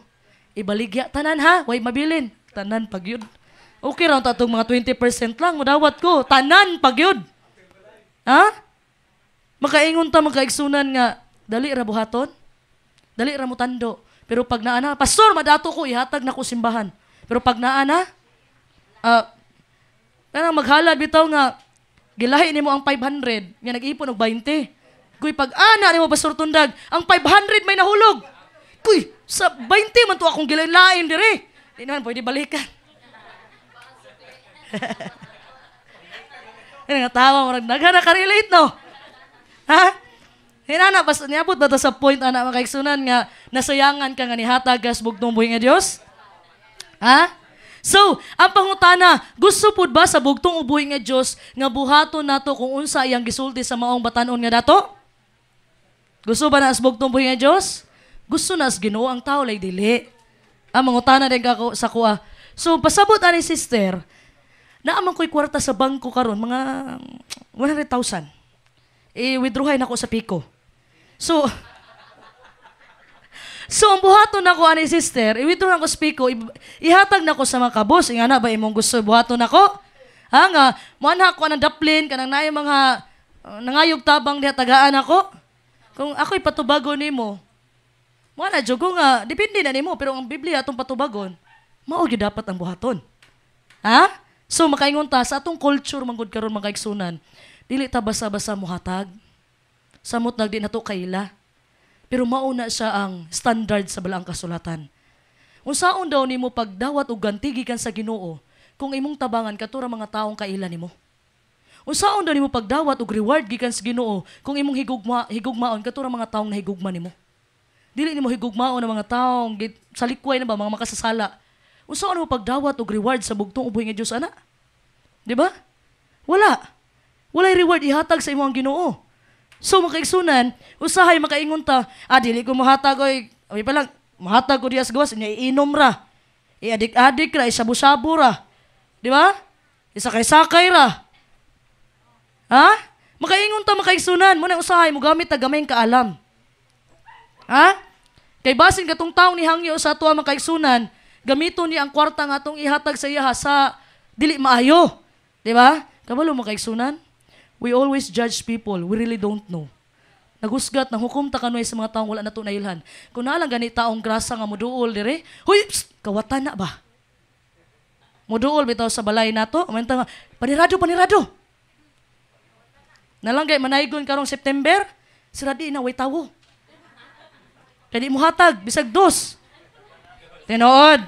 Ibaligya tanan ha, way mabilin. Tanan pagyud. Okay ra tatong mga 20% lang modawat ko. Tanan pagyud. Makaingon ta makaigsunan nga dali ra buhaton. Dali ra mo tando. Pero pag naana, pastor madato ko ihatag na ko simbahan. Pero pag naana, kanang maghalad bitaw nga gilahi nimo ang 500, nga nag-ipon og 20. Kuy pag ana nimo Pastor Tundag, ang 500 may nahulog. Kuy, sa 20 man to akong gilain dire. Di naman pwede balikan. Nga tawa mo nagana-relate no. Hinana basta niabot ba ta sa point ana makaigsunan nga nasayangan ka nga nihatag gas bugtong buhi nga Dios? So, ang pangutana, gusto pud ba sa bugtong ubuhi nga Dios nga buhaton nato kung unsa iyang gisulti sa maong batan-on nga dato? Gusto ba na sa bugtong buhi nga Dios? Gusto na sa Ginoo ang tao lay dili. Ang mangutana din kako sa kuha. So, pasabot ani sister, naaman ko'y kwarta sa bangko karon mga 100,000. I-withdrawin ako sa Pico. So ang buhaton ako ani sister, i-withdraw ako sa Pico, ihatag na ko sa mga kabos. Nga na ba imong gusto buhaton ako? Nga, muanha ko ng daplin, kanang naay mga nangayog tabang diha tagaan ako. Kung ako'y patubagon nimo, muanha jogo nga, depende na nimo, pero ang Biblia atong patubagon, mao gyud dapat ang buhaton. So makaingon ta sa atong culture manggod karon mga igsunan, dili ta basa-basa muhatag. Samot nagdi nato kaila. Pero mauna siya ang standard sa balaang kasulatan. Unsaon daw nimo pagdawat og ganti gikan sa Ginoo kung imong tabangan katura mga taong kaila nimo? Unsaon daw nimo pagdawat og reward gikan sa Ginoo kung imong higugmaon katura mga taong nahigugma nimo? Dili nimo higugmaon ng mga taong sa likway na ba mga makasasala. Unsaon nimo pagdawat og reward sa bugtong uboy nga Dios ana? Di ba? Wala. Walay reward ihatag sa imong Ginoo. So makaigsunan, usahay makaingon ta, dili ko mahatag oy, pa lang, mahatag ko diya sa gawas, iinom ra. Adik-adik ra, isabu-sabu ra. Di ba? Isakay-sakay ra. Makaingon ta makaigsunan, muna usahay mo gamit ta gamay kaalam. Kay basin katong taong ni hangyo sa ato makaigsunan, gamiton niya ang kwarta nga atong ihatag sa iya sa dili maayo. Di ba? Kabalo makaigsunan? We always judge people. We really don't know. Naghusgat, nanghukom ta kanoy sa mga taong wala na ito nailhan. Kung nalang gani taong grasa nga muduol dire, huy, kawatan na ba? Muduol bitaw sa balay na to, umenta nga, panirado. Nalanggay, manaygon karong September, siradi na, way tawo. Kaya di mo hatag, bisag dos. Tinood.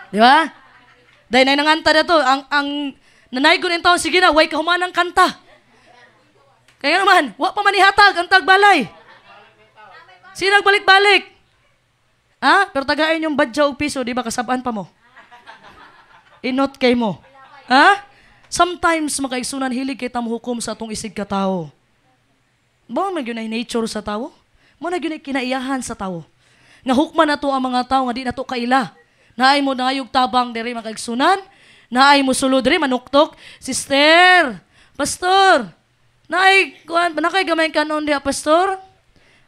Di ba? Dahil na nanganta na to, ang nanaygon yung taon, sige na, way kahumanang kanta. Kaya naman, wa pa manihatag ang tagbalay. Sino nagbalik-balik? Ha? Pero tagain yung badyaw o piso, di ba? Kasabaan pa mo. Inot kay mo. Ha? Sometimes, makaigsunan, hilig kita hukom sa atong isig ka tao. Ba, may yun ay nature sa tao? Mo na yun ay kinaiyahan sa tao. Nga hukman na to ang mga tao, nga di na to kaila. Naay mo nangayog tabang diri makaigsunan. Naay mo sulod diri manuktok. Sister, pastor, nakay gamay kanon diha, pastor?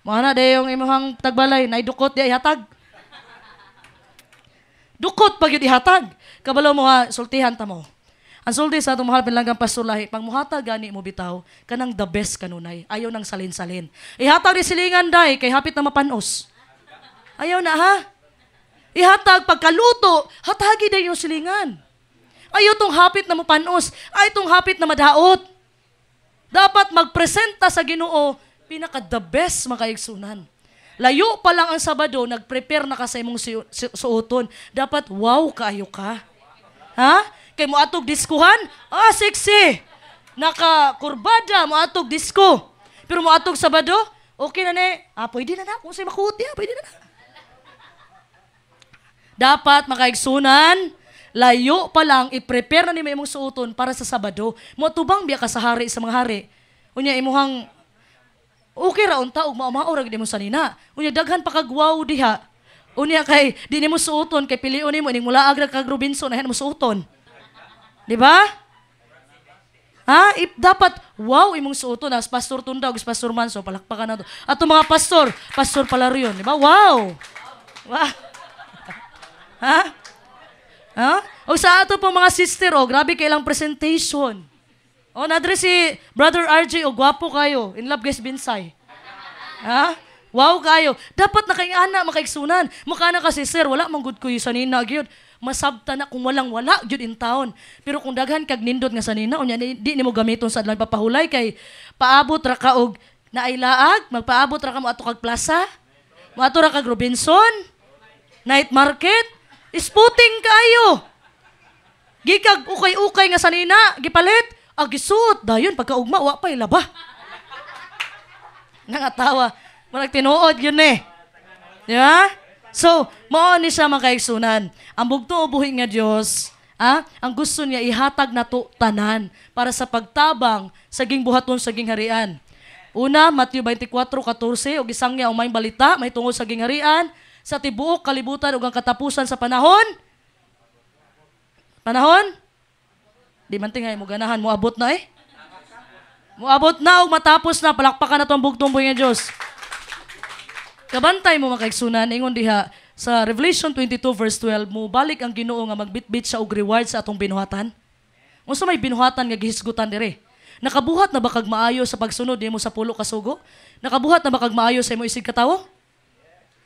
Mana de yung imong tagbalay, naay dukot di ihatag. Dukot pag yun ihatag. Kabalo mo ha, sultihan ta mo. Ang sulti sa itong mahal pinlanggang pastor lahi, pag muhatag gani mo bitaw, kanang the best kanunay. Ayaw nang salin-salin. Ihatag di silingan day, kay hapit na mapanos. Ayaw na ha? Ihatag pagkaluto, hatagi day yung silingan. Ayaw tong hapit na mapanos, ay tong hapit na madaot. Dapat magpresenta sa Ginoo, pinaka the best makaigsunan. Layo pa lang ang Sabado, nag-prepare na ka sa imong suoton. Dapat wow kaayo ka. Ha? Kay mo atog diskuhan? Ah, sexy. Naka-kurbada, mo atog disko. Pero mo atog Sabado? Okay na ne. Ah, pwede na na. Kung sa'y makuti, pwede na na. Dapat makaigsunan, layo pa lang, i-prepare na ni may imong suoton para sa Sabado. Mo tubang biya ka sa hari sa mga hari. Unya imuhang okay ra unta ug mao-mao ra gid mo sanina. Unya daghan pa kag wow diha. Unya kay di nimo suoton kay pilion nimo ning mulaag ra kag Robinson ayan mo suoton. Di ba? Ha? Dapat wow imong suoton as Pastor Tunda ug Pastor Manso palakpakan nato. Ato mga pastor Palarion, di ba? Wow. Wow. Ha? Ha? O sa ato pong mga sister, grabe kailang presentation. O, nadre si Brother RJ, gwapo kayo. In love, guys, Binsay. Ha? Wow kayo. Dapat nakaingana, makaigsunan. Mukha na kasi, sir, wala mang good ko yung sanina, gyud. Masabta na kung walang-wala, gyud in town. Pero kung daghan kag nindot nga sanina, unya, di mo gamiton sa adlang papahulay, kay paabot ra ka og nailaag, magpaabot ra ka mo ato kag plaza, mo ato ra kag Robinson, night market, isputing kayo. Gikag ukay-ukay nga sanina, gipalit, agisuot, dayon, pagkaugma, wa pa ilaba. Nangatawa. Marag tinuod yun eh. Di ba? So, mao ni siya makaigsunan. Ang bugtong ubuhi nga Diyos, ang gusto niya ihatag na to tanan para sa pagtabang saging buhaton saging harian. Una, Matthew 24:14, og isang niya umay balita, may tungod saging harian, sa tibuok kalibutan ug ang katapusan sa panahon. Panahon? Di man tingay mo ganahan, moabot na eh. Moabot na o matapos na, palakpakan na itong bugtong buhay nga Diyos. Kabantay mo makaigsunan, ingon diha, sa Revelation 22:12, mo balik ang Ginoo nga magbitbit siya og reward sa atong binuhatan. Unsa may binuhatan nga gihisgutan dire? Nakabuhat na ba kag maayo sa pagsunod nimo sa pulo ka sugo? Nakabuhat na ba kag maayo sa imo isig katawo?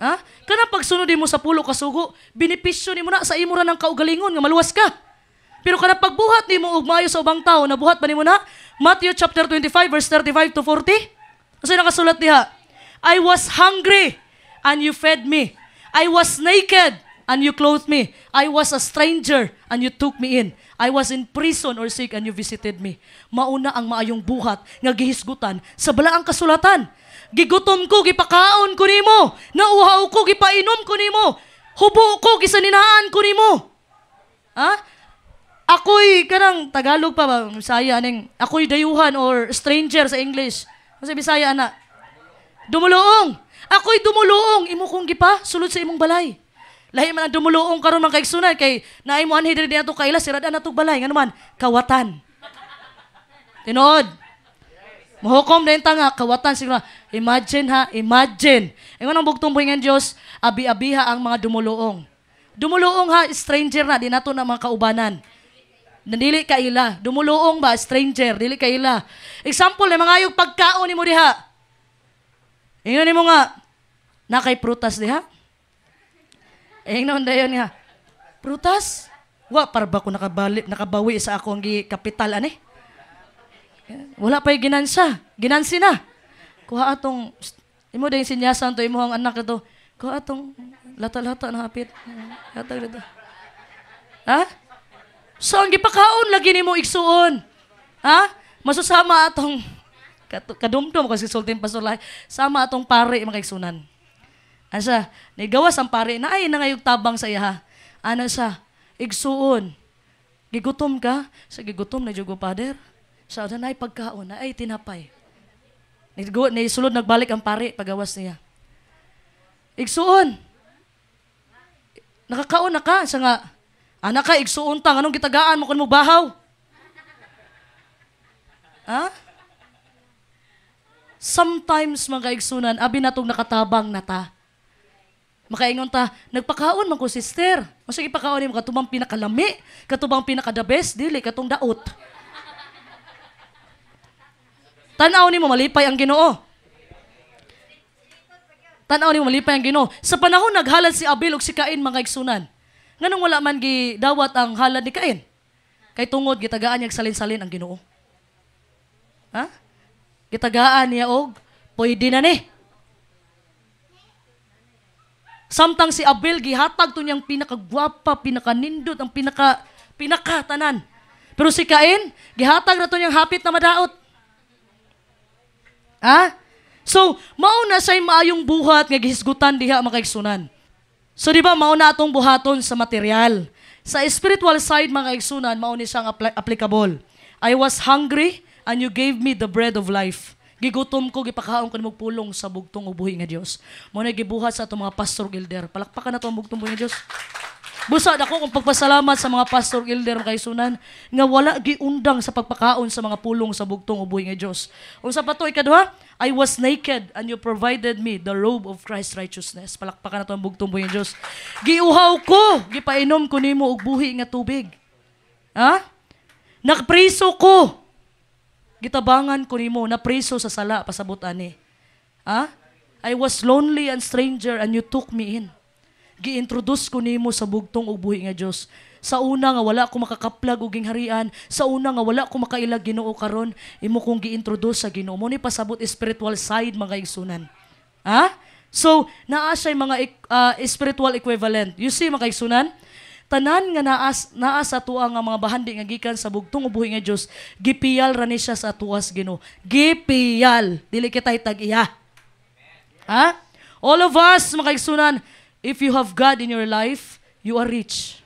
Ha? Kanang pagsunod nimo sa pulo ka sugo, benepisyo nimo na sa imo ra ng kaugalingon nga maluwas ka. Pero kada pagbuhat nimo og maayo sa ubang tawo, nabuhat ba nimo na? Matthew chapter 25:35-40. Kasi nakasulat diha, I was hungry and you fed me. I was naked and you clothed me. I was a stranger and you took me in. I was in prison or sick and you visited me. Mauna ang maayong buhat nga gihisgutan sa balaang kasulatan. Gigutom ko, gipakaon ko nimo. Nauhaw ko, gipainom ko nimo. Hubo ko, gisaninaan ko nimo. Ha? Ako'y, kanang Tagalog pa ba, Bisaya, aning, ako'y dayuhan or stranger sa English. Kasi Bisaya, ana. Dumuluong. Ako'y dumuluong. Imo kong gipa, sulod sa imong balay. Lahi man ang dumuluong karon man kaigsunan, kay naay mo anhi diri ato kaila, sirad na itong balay. Nga naman, kawatan. Tinood. Mahukom din nga, kawatan siguro. Imagine ha, imagine. Ingon ang bugtong buhay ng Diyos, abi-abiha ang mga dumuluong. Dumuluong ha, stranger na, di nato na mga kaubanan. Dili ka ila. Dumuluong ba, stranger, dili ka ila. Example, mga ayog pagkaon ni mo diha. Ingon mo nga, nakay prutas diha. Ingon dayon nga, prutas? Wa, para ba ko nakabawi sa akong kapital, ani? Wala pa'y ginansa. Ginansi na. Kuha atong, imo dahil sinyasan to, imo ang anak ito. Kuha atong lata-lata na hapit. Hatag dito. Ha? So, ang gipakaon lagi ni mo igsuon. Ha? Masusama atong, kadumdum kasi sulting pastor lahi, sama atong pare mga igsunan. Ano siya? Nigawas ang pare na ay nangayog tabang sa iya ha. Ano siya? Igsuon. Gigutom ka? Sa gigutom na jugo pader. Sa na ay pagkaon na ay tinapay. Sulod nagbalik ang pare pagawas niya. Igsuon. Nakakaon na ka. Sa nga, anak ka, igsuon tang. Anong gitagaan mo kung mo bahaw? Ha? Sometimes mga igsunan, abi natong nakatabang na ta. Makaingon ta, nagpakaon man ko sister. O sige pakaon mo katubang pinakalami, katubang pinaka-the best, dili katong daot. Tanaw ni mo malipay ang Ginoo. Tanaw ni mo malipay ang Ginoo. Sa panahon naghalad si Abel ug si Cain mga igsunan. Nganong wala man gidawat ang halad ni Cain? Kay tungod gitagaan niya salin-salin ang Ginoo. Ha? Gitagaan niya og pwede na ni. Samtang si Abel gihatag to niyang pinakagwapa, pinakanindot, ang pinakatanan. Pero si Cain gihatag na to niyang hapit na madaot. Ha? So, mauna siya'y maayong buhat nga gihisgutan diha mga kaigsunan. So, di ba, mauna atong buhaton sa material. Sa spiritual side, mga kaigsunan, mauna siyang applicable. I was hungry and you gave me the bread of life. Gigutom ko, gipakaon ko ni magpulong sa bugtong ubuhi nga Dios. Muna gibuhat sa atong mga pastor gilder. Palakpakan na ito ang bugtong ubuhi nga Dios. Busad ako kung pagpasalamat sa mga pastor gilder mga kaigsunan nga wala giundang sa pagpakaon sa mga pulong sa bugtong ubuhi nga Dios. Unsa pa to ikaduha? I was naked and you provided me the robe of Christ's righteousness. Palakpakan na ito ang bugtong ubuhi nga Dios. Giuhaw ko, gipainom ko nimo og buhi nga tubig. Ha? Nagpriso ko. Gitabangan ko nimo na priso sa sala pasabot ani. Ha? I was lonely and stranger and you took me in. Gi-introduce ko nimo sa bugtong ug buhi nga Dios. Sa una nga wala ko makakaplag og gingharian, sa una nga wala ko makailag Ginoo karon, imo kong gi-introduce sa Ginoo. Mo ni pasabot spiritual side mga igsunan. Ha? So, naa siya mga spiritual equivalent. You see mga igsunan? Tanan nga naa sa tuwa nga mga bahandi nga gikan sa bugtong ubuhi nga Dios, gipiyal ra ni siya sa tuwas Ginoo. Gipiyal, dili kita tag-iya. Ha? All of us mga kaigsunan, if you have God in your life, you are rich.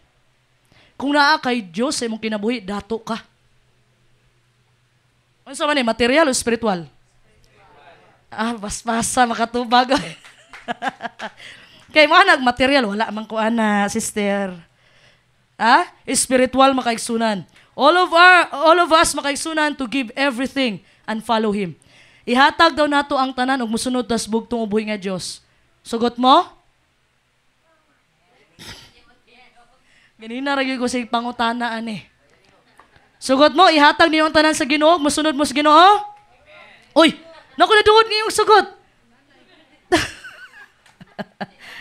Kung naa kay Dios sa imong kinabuhi, dato ka. Ano sa man material o spiritual? Bas-basa makatubag. Kay mga nagmaterial, wala man ko ana, sister. Spiritual makaigsunan. All of us makaigsunan to give everything and follow Him. Ihatag daw nato ang tanan ug musunod tas bugtong ubuhi nga Dios. Sugot mo? Ganina ra gyud ko sa pangutana ani. Sugot mo, ihatag niyo ang tanan sa Ginoo, musunod mo sa Ginoo? Uy, naku nadungod ngayong sugot.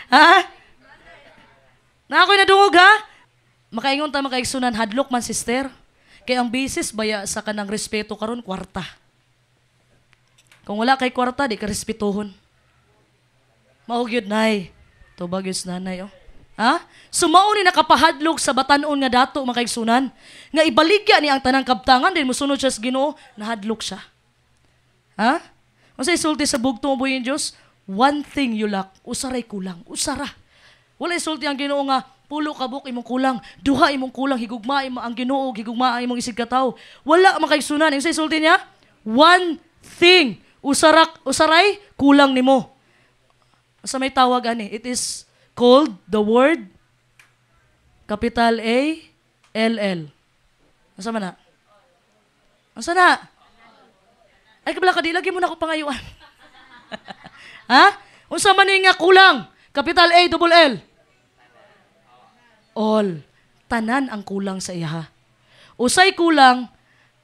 Ha? Naku nadungog ha? Makaingon ta makaigsunan hadlok man sister. Kay ang basis baya sa kanang respeto karon kwarta. Kung wala kay kwarta di ka respetuhon. Mao gyud nay. Tubag yus nanay oh. Ha? So mao ni nakapahadlok sa batan-on nga dato makaigsunan nga ibaligya ni ang tanang kabtangan din mosunod siya sa Ginoo, nahadlok siya. Ha? Unsay sulti sa bugtong ubuhi nga Dios? One thing you lack, usaray kulang, usara. Wala isulti ang Ginoo nga pulo kabuk imong kulang, duha imong kulang, higugma imong ang Ginoo, higugma imong isig katawo. Wala makaigsunan. Unsay sulti niya? One thing, usaray kulang nimo. Sa may tawag ani, it is called the word capital A L L. Asa man na? Asa na? Ay kabla ka di lagi mo na ko pangayuan. Ha? Unsa man nga kulang? Capital A double L. All. Tanan ang kulang sa iya. Usay kulang,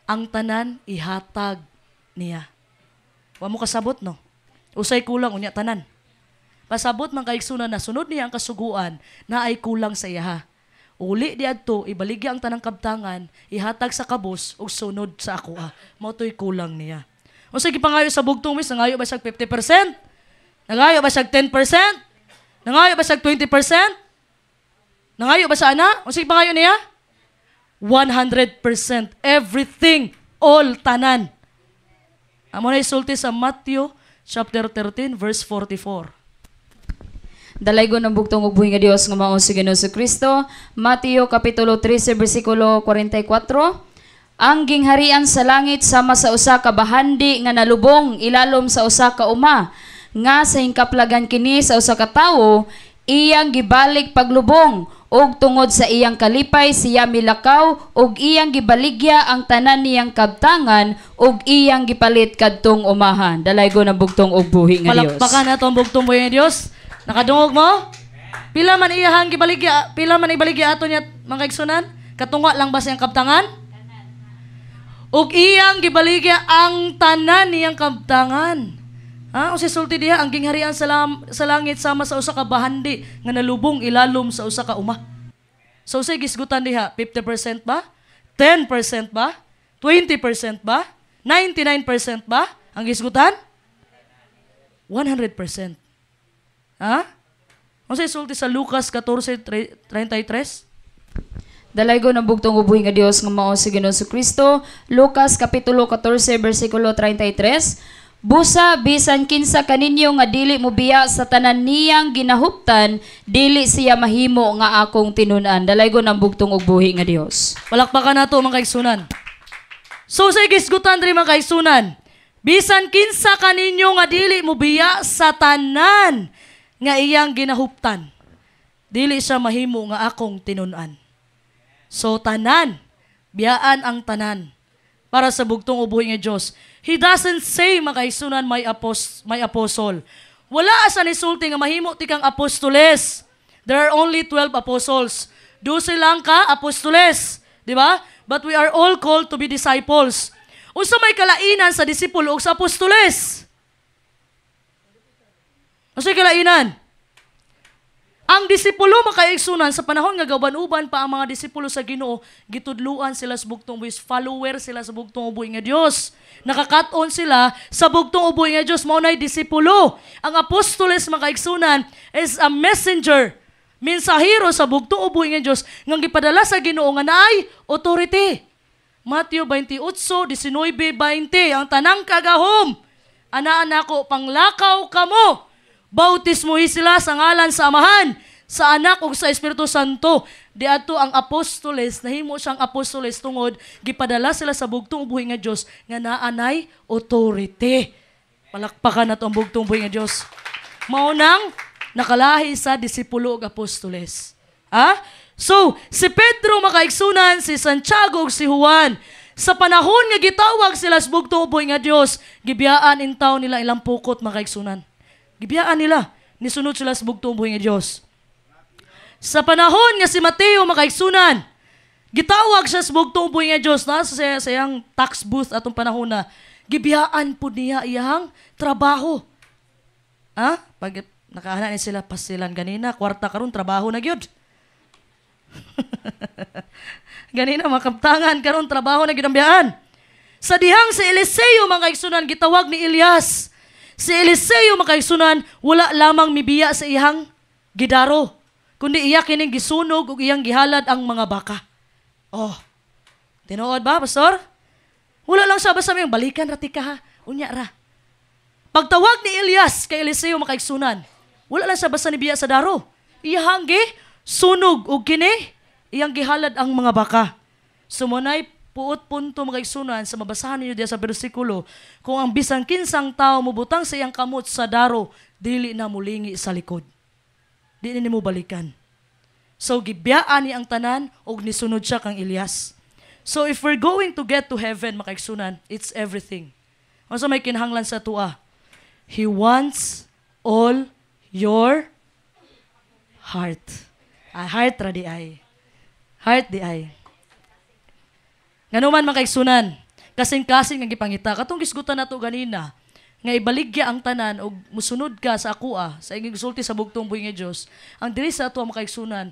ang tanan ihatag niya. Wa mo kasabot, no? Usay kulang, unya tanan. Pasabot man kaigsunan na sunod niya ang kasuguan na ay kulang sa iya. Uli di adto, ibaligya ang tanang kabtangan, ihatag sa kabos, ug sunod sa ako. Mao to'y kulang niya. Usay gipangayo sa bugtong mis, nangayo ba siyag 50%? Nangayo ba siyag 10%? Nangayo ba siyag 20%? Nangayo ba sa ana? O sige pangayo niya? 100%. Everything. All. Tanan. Amo na isulti sa Matthew chapter 13 verse 44. Dalaygon ng bugtong ug buhi nga Dios nga mao si Ginoong Kristo. Mateo kapitulo 13 bersikulo 44. Ang gingharian sa langit sama sa usa ka bahandi nga nalubong ilalom sa usa ka uma nga sa hingkaplagan kini sa usa ka tawo iyang gibalik paglubong ug tungod sa iyang kalipay siya milakaw ug iyang gibaligya ang tanan niyang kabtangan ug iyang gipalit kadtong umahan. Dalaygon ng bugtong ug buhi nga Dios. Palakpakan nato ang bugtong buhi nga Dios. Nakadungog mo? Pila man iyahang gibaligya, pila man ibaligya ato niya mga igsunan? Katunga lang ba siyang kabtangan? Ug iyang gibaligya ang tanan niyang kabtangan. Ha? O si sulti diha ang gingharian sa langit sama sa usa ka bahandi nga nalubong ilalom sa usa ka uma. So say gisgutan diha, 50% ba? 10% ba? 20% ba? 99% ba? Ang gisgutan? 100%. Ha? O say sulti sa Lucas 14:33? Dalaygon ng bugtong ubuhi nga Dios nga mao si Ginoong Kristo. Lucas kapitulo 14 bersikulo 33. Busa bisan kinsa kaninyo nga dili mo biya sa tanan niyang ginahuptan, dili siya mahimo nga akong tinun-an. Dalaygon ng bugtong ubuhi nga Dios. Palakpakan nato mga kaigsunan. So sa gisgutan diri mga kaigsunan, bisan kinsa kaninyo nga dili mo biya sa tanan nga iyang ginahuptan, dili siya mahimo nga akong tinun-an. So tanan, biyaan ang tanan para sa bugtong ubuhi nga Dios. He doesn't say mga kaigsunan may apostle. Wala asa ni sulti nga mahimo ti kang apostoles. There are only 12 apostles. 12 lang ka apostoles, di ba? But we are all called to be disciples. Unsa may kalainan sa disipulo ug sa apostoles? Unsa may kalainan? Ang disipulo makaigsunan sa panahon nga gaban-uban pa ang mga disipulo sa Ginoo, gitudluan sila sa bugtong ubuhi, follower sila sa bugtong ubuhi nga Dios. Nakakaton sila sa bugtong ubuhi nga Dios, mao nay disipulo. Ang apostoles makaigsunan is a messenger, mensahero sa bugtong ubuhi nga Dios nga gipadala sa Ginoo nga naay authority. Mateo 28:19-20, ang tanang kagahom, anaan nako panglakaw kamo. Bautismuhi sila sa ngalan sa Amahan, sa Anak ug sa Espiritu Santo. Di ato ang apostoles, nahimo siyang apostoles tungod gipadala sila sa bugtong ubuhi nga Dios nga naanay authority. Palakpakan nato ang bugtong ubuhi nga Dios. Maunang nakalahi sa disipulo ug apostoles. So, si Pedro makaigsunan, si Santiago ug si Juan, sa panahon nga gitawag sila sa bugtong ubuhi nga Dios, gibiyaan intaw nila ilang pukot makaigsunan. Gibiyaan nila, nisunod sila sa bugtong ubuhi nga Dios. Sa panahon nga si Mateo makaigsunan, gitawag siya sa bugtong ubuhi nga Dios na sa iyang tax booth atong panahon na gibiyaan po niya iyang trabaho. Pag nakahana ni sila pasilan ganina, kwarta karon trabaho na gyud. Ganina makaptangan karon trabaho na gyud ang biyaan. Sa dihang si Eliseo makaigsunan gitawag ni Elias. Si Eliseo makaigsunan, wala lamang mibiya sa iyang gidaro, kundi iya kining gisunog ug iyang gihalad ang mga baka. Tinuod ba, pastor? Wala lang siya basta may balikan rati ka ha, unya ra. Pagtawag ni Elias kay Eliseo makaigsunan, wala lang siya basta nibiya sa daro. Iyang sunog ug kini iyang gihalad ang mga baka. Sumunay puot punto makaigsunan sa mabasahan niyo diya sa bersikulo, kung ang bisan kinsang tao mubutang sa iyang kamot sa daro, dili na mulingi sa likod. Dili ni mo balikan. So gibiyaan ni ang tanan og nisunod siya kang Elias. So if we're going to get to heaven makaigsunan, it's everything. Unsa may kinahanglan sa tua? He wants all your heart. Heart ra di ay. Heart di ay. Nganuman makaigsunan, kasing-kasing nga gipangita. Katong gisgutan nato ganina, nga ibaligya ang tanan o musunod ka sa akua, sa inging gisulti sa bugtong buhi nga Dios. Ang diri sa ato makaigsunan,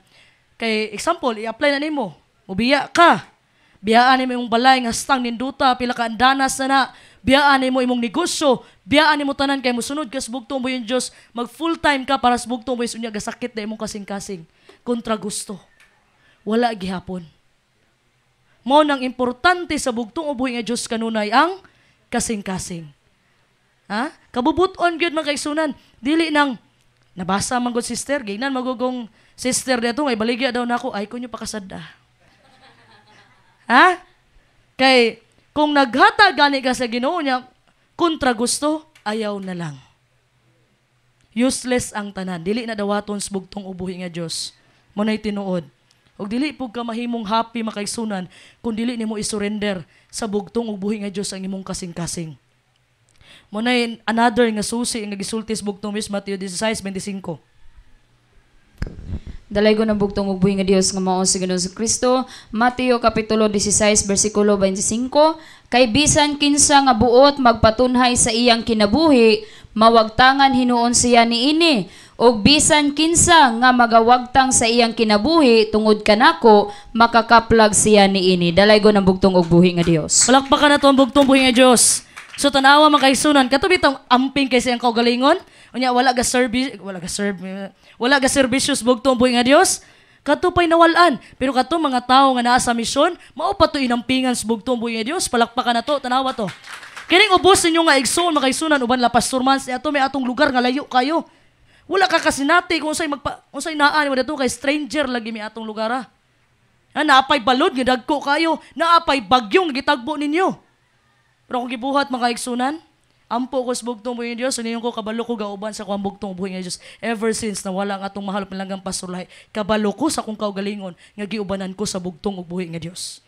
kay example, i-apply na nimo, mubiya ka. Biyaan nimo imong balay nga hastang ninduta, pila ka andanas na, biyaan nimo imong negosyo, biyaan nimo tanan kay musunod ka sa bugtong buhi nga Dios, mag full time ka para sa bugtong buhi unya gasakit na imong kasing-kasing. Kontra gusto. Wala gihapon. Mo nang importante sa bugtong ubuhi nga Dios kanunay ang kasing-kasing. Kabubuton gyud makaigsunan, dili nang Nabasa man gud sister, gingnan magugong sister dito may baligya daw nako ay kunyo pakasada. Ha? Kay kung naghatag gani ka sa Ginoo niya kontra gusto, ayaw na lang. Useless ang tanan. Dili na dawaton sa bugtong ubuhi nga Dios. Mo nay tinuod. Ug dili pug ka mahimong happy makaigsunan kung dili nimo isurrender sa bugtong ubuhi nga Dios ang imong kasing-kasing. Mo nay another nga susi nga gisulti sa bugtong Miss Mateo 16:25. Dalay ko ng bugtong ug buhi nga Dios nga mao si Ginoong Kristo. Mateo kapitulo 16 bersikulo 25. Kay bisan kinsa nga buot magpatunhay sa iyang kinabuhi, mawagtangan hinuon siya niini. Og bisan kinsa nga magawagtang sa iyang kinabuhi tungod kanako, makakaplag siya niini. Dalay ko ng bugtong ug buhi nga Dios. Palakpakan na to ang bugtong buhi nga Dios. So tanawa man kay sunan katubi tong amping kay siyang kaugalingon. Unya wala ga servisyos bugtong buhi nga Dios. Kato pay nawalan. Pero kato mga tao nga naa sa misyon, mao pa to inampingan sa bugtong buhi nga Dios. Palakpakan na to, tanawa to. Kining ubos ninyo nga igsoon makaisunan uban la pastor Mans ato may atong lugar nga layo kayo. Wala ka kasinati kung unsay naan mo dito kay stranger lagi mi atong lugar ha. Naapay balod nga dagko kayo, naapay bagyong gitagbo ninyo. Pero kung gibuhat mga igsunan, ampo ko sa bugtong buhi nga Dios, aniyon ko kabalo ko gauban sa kuang bugtong buhi nga Dios. Ever since na wala ang atong mahal pinanggang pastor lahi, kabalo ko sa kung kaugalingon nga giubanan ko sa bugtong ug buhi nga Dios.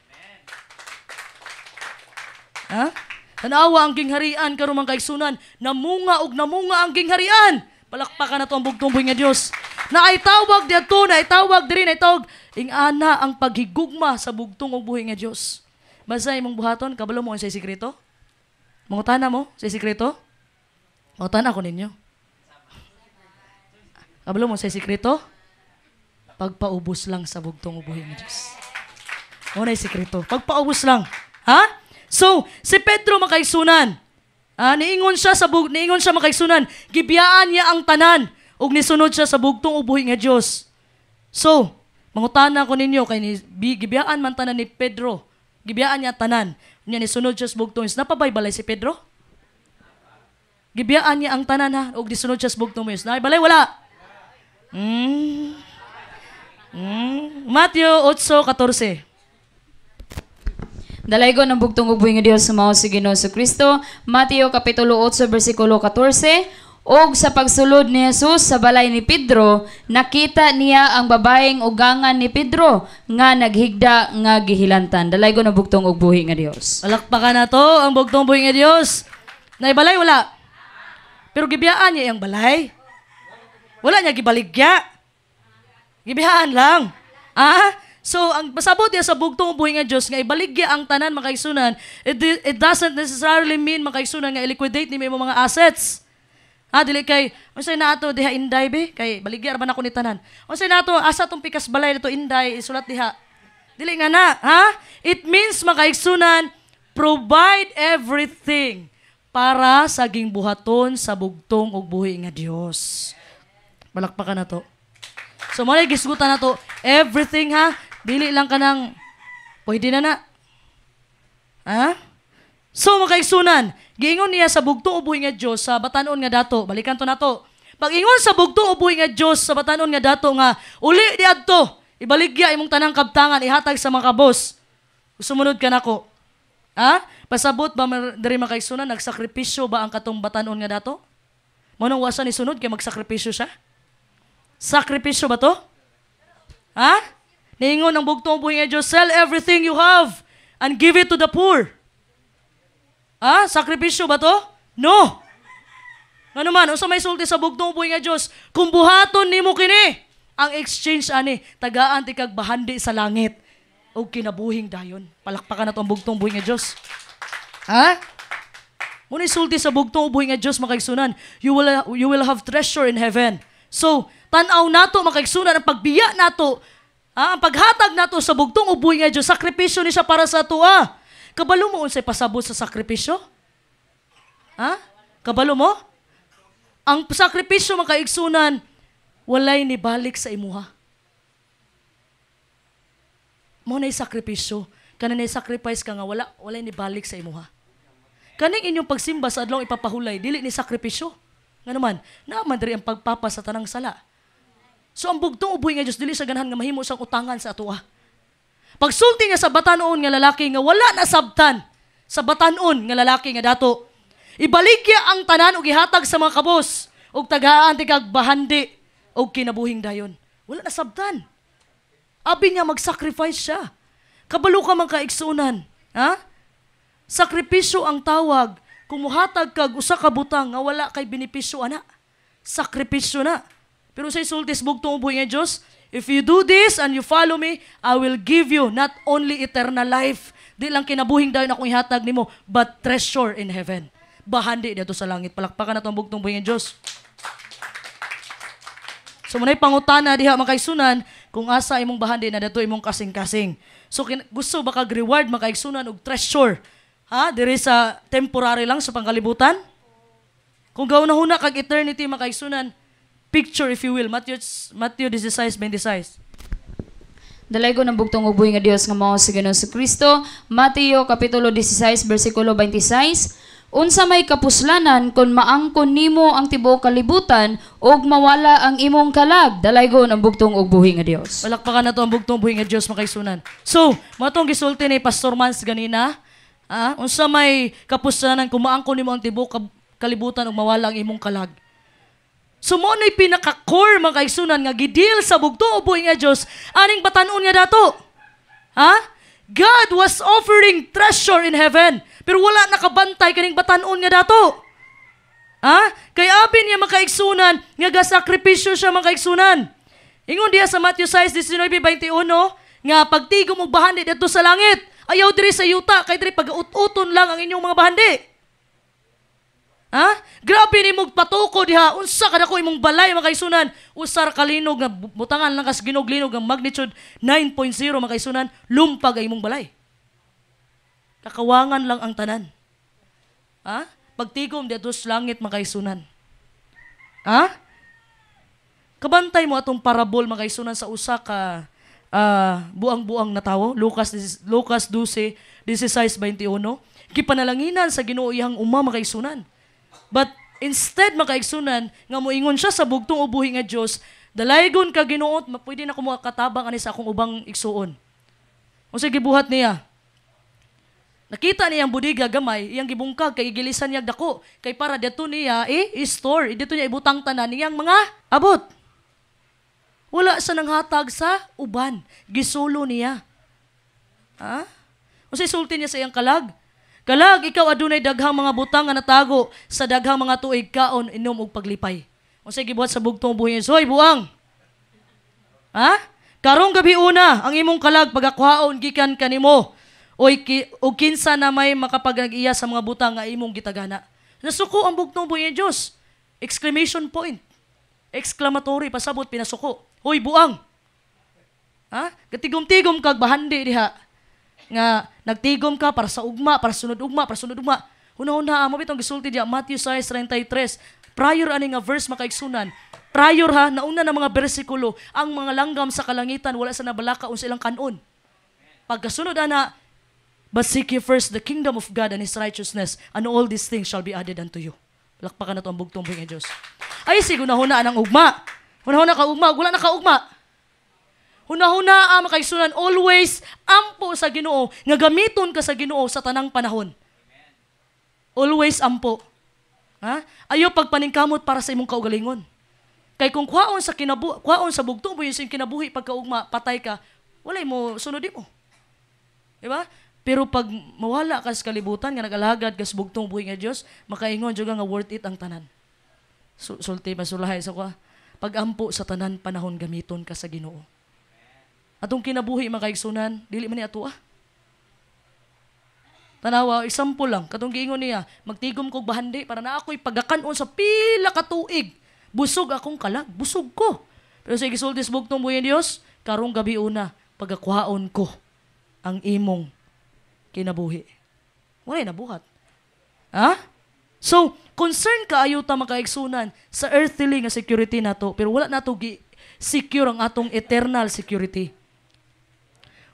Ha? Tanawa ang gingharian karon mga kaigsunan, namunga ug namunga ang gingharian. Palakpakan na to ang bugtong buhi nga Dios. Na ay tawag dito, na ay tawag diri, na ay tawag ingana ang paghigugma sa bugtong ug buhi nga Dios. Basta imong buhaton, kabalo mo unsay sikreto? Mangutana mo sa sikreto? Mangutana ko ninyo. Kabalo mo sa sikreto? Pagpaubos lang sa bugtong ug buhi nga Dios. Mo na sikreto. Pagpaubos lang. Ha? So, si Pedro makaigsunan. Niingon siya makaigsunan. Gibiyaan niya ang tanan ug nisunod siya sa bugtong ug buhi nga Dios. So, mangutana ko ninyo kay gibiyaan man tanan ni Pedro. Gibiyaan niya tanan. Niya nisunod siya sa bugtong. Napabaybalay si Pedro? Gibiyaan niya ang tanan ha ug nisunod siya sa bugtong. Napabaybalay wala. Matthew 8:14. Dalay ko ng bugtong ug buhi nga Dios mao si Ginoong Kristo. Mateo kapitulo 8 bersikulo 14. Og sa pagsulod ni Jesus sa balay ni Pedro, nakita niya ang babaeng ugangan ni Pedro nga naghigda nga gihilantan. Dalay ko ng bugtong ug buhi nga Dios. Palakpakan na to ang bugtong buhi nga Dios. Naibalay wala. Pero gibiyaan niya ang balay. Wala niya gibaligya. Gibiyaan lang. So, ang pasabot niya sa bugtong buhi nga Dios nga ibaligya ang tanan makaigsunan, it doesn't necessarily mean makaigsunan nga i-liquidate ni mo mga assets. Dili kay unsay nato diha inday be kay baligya ra ba nako ni tanan. Unsay nato asa tong pikas balay dito inday isulat diha. Dili nga na, It means makaigsunan provide everything para sa gingbuhaton sa bugtong ug buhi nga Dios. Balakpakan na to. So mo gisgutan na to everything ha. Dili lang ka ng, pwede na. So, makaigsunan, giingon niya sa bugtong ubuhi nga Diyos sa batanon nga dato. Balikan to na to. Pag-ingon sa bugtong ubuhi nga Diyos sa batanon nga dato nga, uli di adto, ibaligya imong tanang kabtangan, ihatag sa mga kabos. Sumunod ka nako. Pasabot ba diri makaigsunan, nagsakripisyo ba ang katong batanon nga dato? Manong wasa ni sunod kay magsakripisyo siya? Sakripisyo ba to? Niingon ang bugtong buhi nga Diyos, sell everything you have and give it to the poor. Sakripisyo ba to? No. Ano man, unsa may sulti sa bugtong buhi nga Diyos, kung buhaton nimo kini, ang exchange ani, tagaan ti kag bahandi sa langit o kinabuhing dayon. Palakpakan na to ang bugtong buhi nga Diyos. Muna sulti sa bugtong buhi nga Diyos makaigsunan, you will have treasure in heaven. So, tanaw nato makaigsunan ang pagbiya nato. Ang paghatag nato sa bugtong ubuhi nga Diyos, sakripisyo ni siya para sa atua. Kabalo mo unsay pasabot sa sakripisyo? Kabalo mo? Ang sakripisyo makaigsunan, walay nibalik sa imuha. Mo na sakripisyo, kanang sacrifice ka nga walay nibalik sa imuha. Kaning inyong pagsimba sa adlaw ipapahulay, dili ni sakripisyo. Nga naman, naaman diri ang pagpapa sa tanang sala. So ang bugtong ubuhi nga Dios dili sa ganahan nga mahimo sang utangan sa atoa. Pagsulti niya sa batanon nga lalaki nga wala na sabtan sa batanon nga lalaki nga dato. Ibaligya ang tanan ug ihatag sa mga kabos ug tagaan ti kag bahandi ug kinabuhing dayon. Wala na sabtan. Abi niya mag-sacrifice siya. Kabalo ka man kaigsunan, ha? Sakripisyo ang tawag. Kumuhatag kag usa ka butang nga wala kay benepisyo ana. Sakripisyo na. Pero sa isultis bugtong uboy nga Dios, if you do this and you follow me, I will give you not only eternal life, di lang kinabuhing dayon akong ihatag nimo, but treasure in heaven. Bahandi dito sa langit. Palakpakan na itong bugtong uboy nga Dios. So munay pangutana diha makaigsunan kung asa imong bahandi na dato imong kasing-kasing. So gusto ba kag reward makaigsunan og treasure? Ha? Diri sa temporary lang sa pangkalibutan? Kung gawna-huna kag eternity makaigsunan, picture if you will, Matthew 16:26. Dalay ko ng bugtong ubuhi nga Dios nga mao si Ginoong Kristo. Mateo kapitulo 16 bersikulo 26. Unsa may kapuslanan kung maangkon nimo ang tibuok kalibutan ug mawala ang imong kalag. Dalay ko ng bugtong ubuhi nga Dios. Palakpakan na to ang bugtong ubuhi nga Dios makaigsunan. So, matong gisulti ni Pastor Mans ganina, unsa may kapuslanan kung maangkon nimo ang tibuok kalibutan ug mawala ang imong kalag. So mo na'y pinaka-core mga kaigsunan nga gidil sa bugtong ubuhi nga Dios aning batanon nga dato. Ha? God was offering treasure in heaven, pero wala nakabantay kaning batanon nga dato. Ha? Kay abi niya mga kaigsunan nga gasakripisyo siya mga kaigsunan. Ingon diha sa Matthew 6:19-21 nga pagtigom og bahandi didto sa langit, ayaw diri sa yuta kay diri pag-ut-uton lang ang inyong mga bahandi. Ha? Grabe ni mong patuko diha. Unsa kada ko imong balay makaisunan. Usar kalinog nga butangan lang kas ginog-linog ang magnitude 9.0 makaisunan. Lumpag ay imong balay. Kakawangan lang ang tanan. Ha? Pagtigom dito sa langit makaisunan. Ha? Kabantay mo atong parabol makaisunan sa usa ka buang-buang na tawo. Lucas 12:16-21. Gipanalanginan sa Ginoo iyang uma makaisunan. But instead makaigsunan nga moingon siya sa bugtong ubuhi nga Dios, dalaygon ka Ginoo, pwede na ko katabang ani sa akong ubang igsuon. Unsa gibuhat niya? Nakita niya ang budiga gamay, iyang gibungkag kay igilisan niya dako, kay para dito niya i-store, dito niya ibutang tanan niyang mga abot. Wala sa nanghatag sa uban, gisulo niya. Ha? Unsa isulti niya sa iyang kalag? Kalag, ikaw adunay daghang mga butang nga natago sa daghang mga tuig kaon inom og paglipay. Unsay gibuhat sa bugtong ubuhi? Hoy, buang. Ha? Karong gabi una ang imong kalag pagakuhaon gikan kanimo. O kinsa na may makapag-iya sa mga butang nga imong gitagana. Nasuko ang bugtong ubuhi nga Dios. Exclamation point. Exclamatory pasabot pinasuko. Hoy, buang. Ha? Katigom-tigom kag bahandi diha. Nga nagtigom ka para sa ugma, para sunod ugma, para sunod ugma. Una-una, mo bitong gisulti diya Matthew 6:33. Prior ani nga verse makaigsunan. Prior ha, nauna na mga bersikulo, ang mga langgam sa kalangitan wala sa nabalaka unsa ilang kanon. Pagkasunod ana, but seek ye first the kingdom of God and His righteousness, and all these things shall be added unto you. Lakpakan na to ang bugtong buhi nga Dios. Ay siguna-huna ang ugma. Una-una ka ugma, wala na ka ugma. Huna-huna ang makaigsunan, always ampo sa Ginoo, nga gamiton ka sa Ginoo sa tanang panahon. Always ampo. Ha? Ayaw pagpaningkamot para sa imong kaugalingon. Kay kung kwaon sa bugtong buhi sa kinabuhi pagkaugma, patay ka, walay mo sunod mo. Diba? Pero pag mawala ka sa kalibutan, nga nagalagad ka sa bugtong buhi nga Dios, makaingon juga nga worth it ang tanan. Sulti masulahay sa kwa. Pag ampo sa tanan panahon gamiton ka sa Ginoo. Atong kinabuhi makaigsunan, dili man ni ato Tanawa, example lang, katong giingon niya, magtigom kog bahandi para na ako'y pagakanon sa pila ka tuig. Busog akong kalag, busog ko. Pero sa gisulti sa bugtong buhi nga Dios, karong gabi una, pagakuhaon ko ang imong kinabuhi. Walay nabuhat. Ha? So, concern ka ayo ta makaigsunan sa earthly nga security nato, pero wala nato secure ang atong eternal security.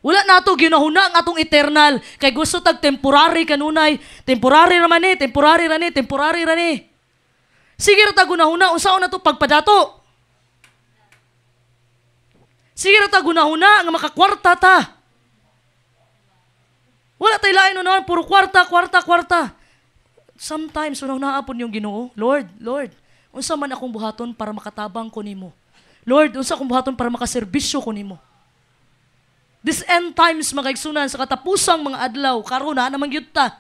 Wala nato ginahuna ang atong eternal kay gusto tag temporary kanunay, temporary ra ni. Sige ra ta gunahuna unsaon na to pagpadato. Sige ra ta gunahuna nga makakwarta ta. Wala tay lain no puro kwarta. Sometimes unahuna apon yung Ginoo, Lord, unsa man akong buhaton para makatabang ko nimo. Lord, unsa akong buhaton para makaserbisyo ko nimo. This end times makaigsunan sa katapusang mga adlaw karon na namang gyud ta.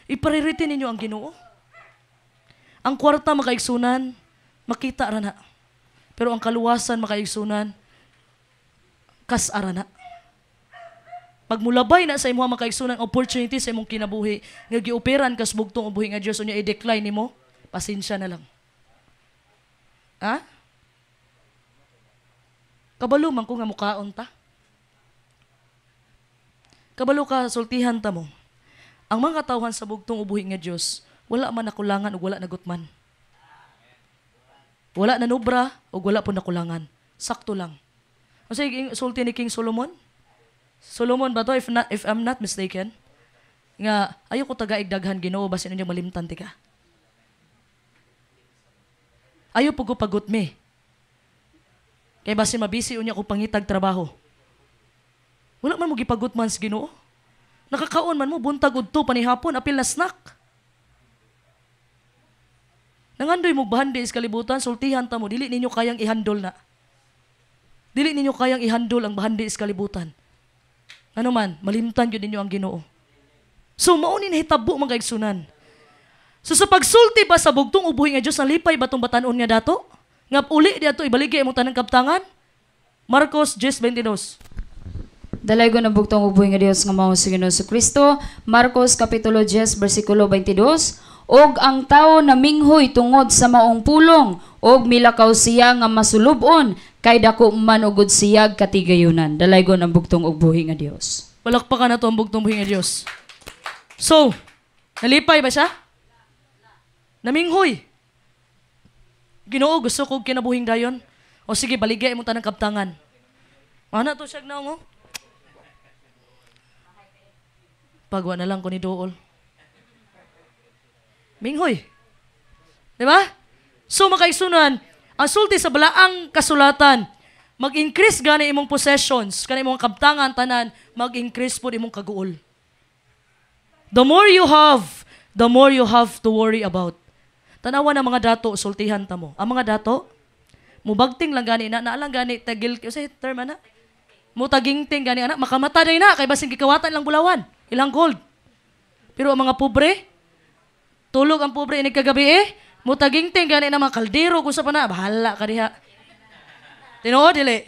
I-priority ninyo ang Ginoo. Ang kwarta makaigsunan, makita ra na. Pero ang kaluwasan makaigsunan, kas-ara na. Pag mulabay na sa imong makaigsunan opportunity sa imong kinabuhi, nga gioperan kas bugtong ubuhi nga Dios unya i-decline nimo, pasensya na lang. Kabalo man ko nga mukaon ta. Kabalo ka sultihan ta mo. Ang mga katawhan sa bugtong ubuhi nga Dios, wala man nakulangan o wala nagutman. Wala na nubra o wala po nakulangan. Sakto lang. Kasi sulti ni King Solomon? Solomon ba to if I'm not mistaken? Nga, ayaw ko tagaigdaghan Ginoo basin ninyo malimtan ti ka. Ayaw po ko pagot me. Kaya basin mabisi unya ko pangitag trabaho. Wala man mo gipagot man sa Ginoo. Nakakaon man mo, buntag udto panihapon, apil na snack. Nangandoy mo bahandi is kalibutan, sultihan ta mo, dili ninyo kayang ihandol na. Dili ninyo kayang ihandol ang bahandi is kalibutan. Ano man, malimtan yun ninyo ang Ginoo. So, maunin hitabo mga kaigsunan. So, sa pagsulti ba sa bugtong ubuhi nga Diyos, ang lipay ba itong batanon nga dato? Nga uli di ato ibaligay mo tanang kaptangan? Marcos 10:22. Dalay ko na bugtong ubuhi nga Dios nga mao si Ginoo Kristo. Marcos kapitulo 10 bersikulo 22. Og ang tao na minghoy tungod sa maong pulong, og milakaw siya nga masulubon, kay dako man ugod siyag katigayunan. Dalay ko ang bugtong ubuhi nga Dios. Palakpakan na to ang bugtong ubuhi nga Dios. So, nalipay ba siya? Naminghoy. Ginoo, gusto ko kinabuhing dayon. O sige, baligay mo tanang kaptangan. Mana to siya na mo? Pagwa na lang ko ni Dool. Minghoy. Diba? So makaisunan, ang sulti sa balaang kasulatan, mag-increase gani imong possessions, kani imong kaptangan tanan, mag-increase po imong kaguol. The more you have to worry about. Tanawa ng mga dato, sultihan ta mo. Ang mga dato, mubagting lang gani na, naalang gani, tagil, kasi term ana, mutagingting gani ana, makamata na kay basing gikawatan lang bulawan, ilang gold. Pero ang mga pobre, tulog ang pobre inig kagabi mutagingting gani na mga kaldero kung sa pa na, bahala ka diha. Tinuod, dili.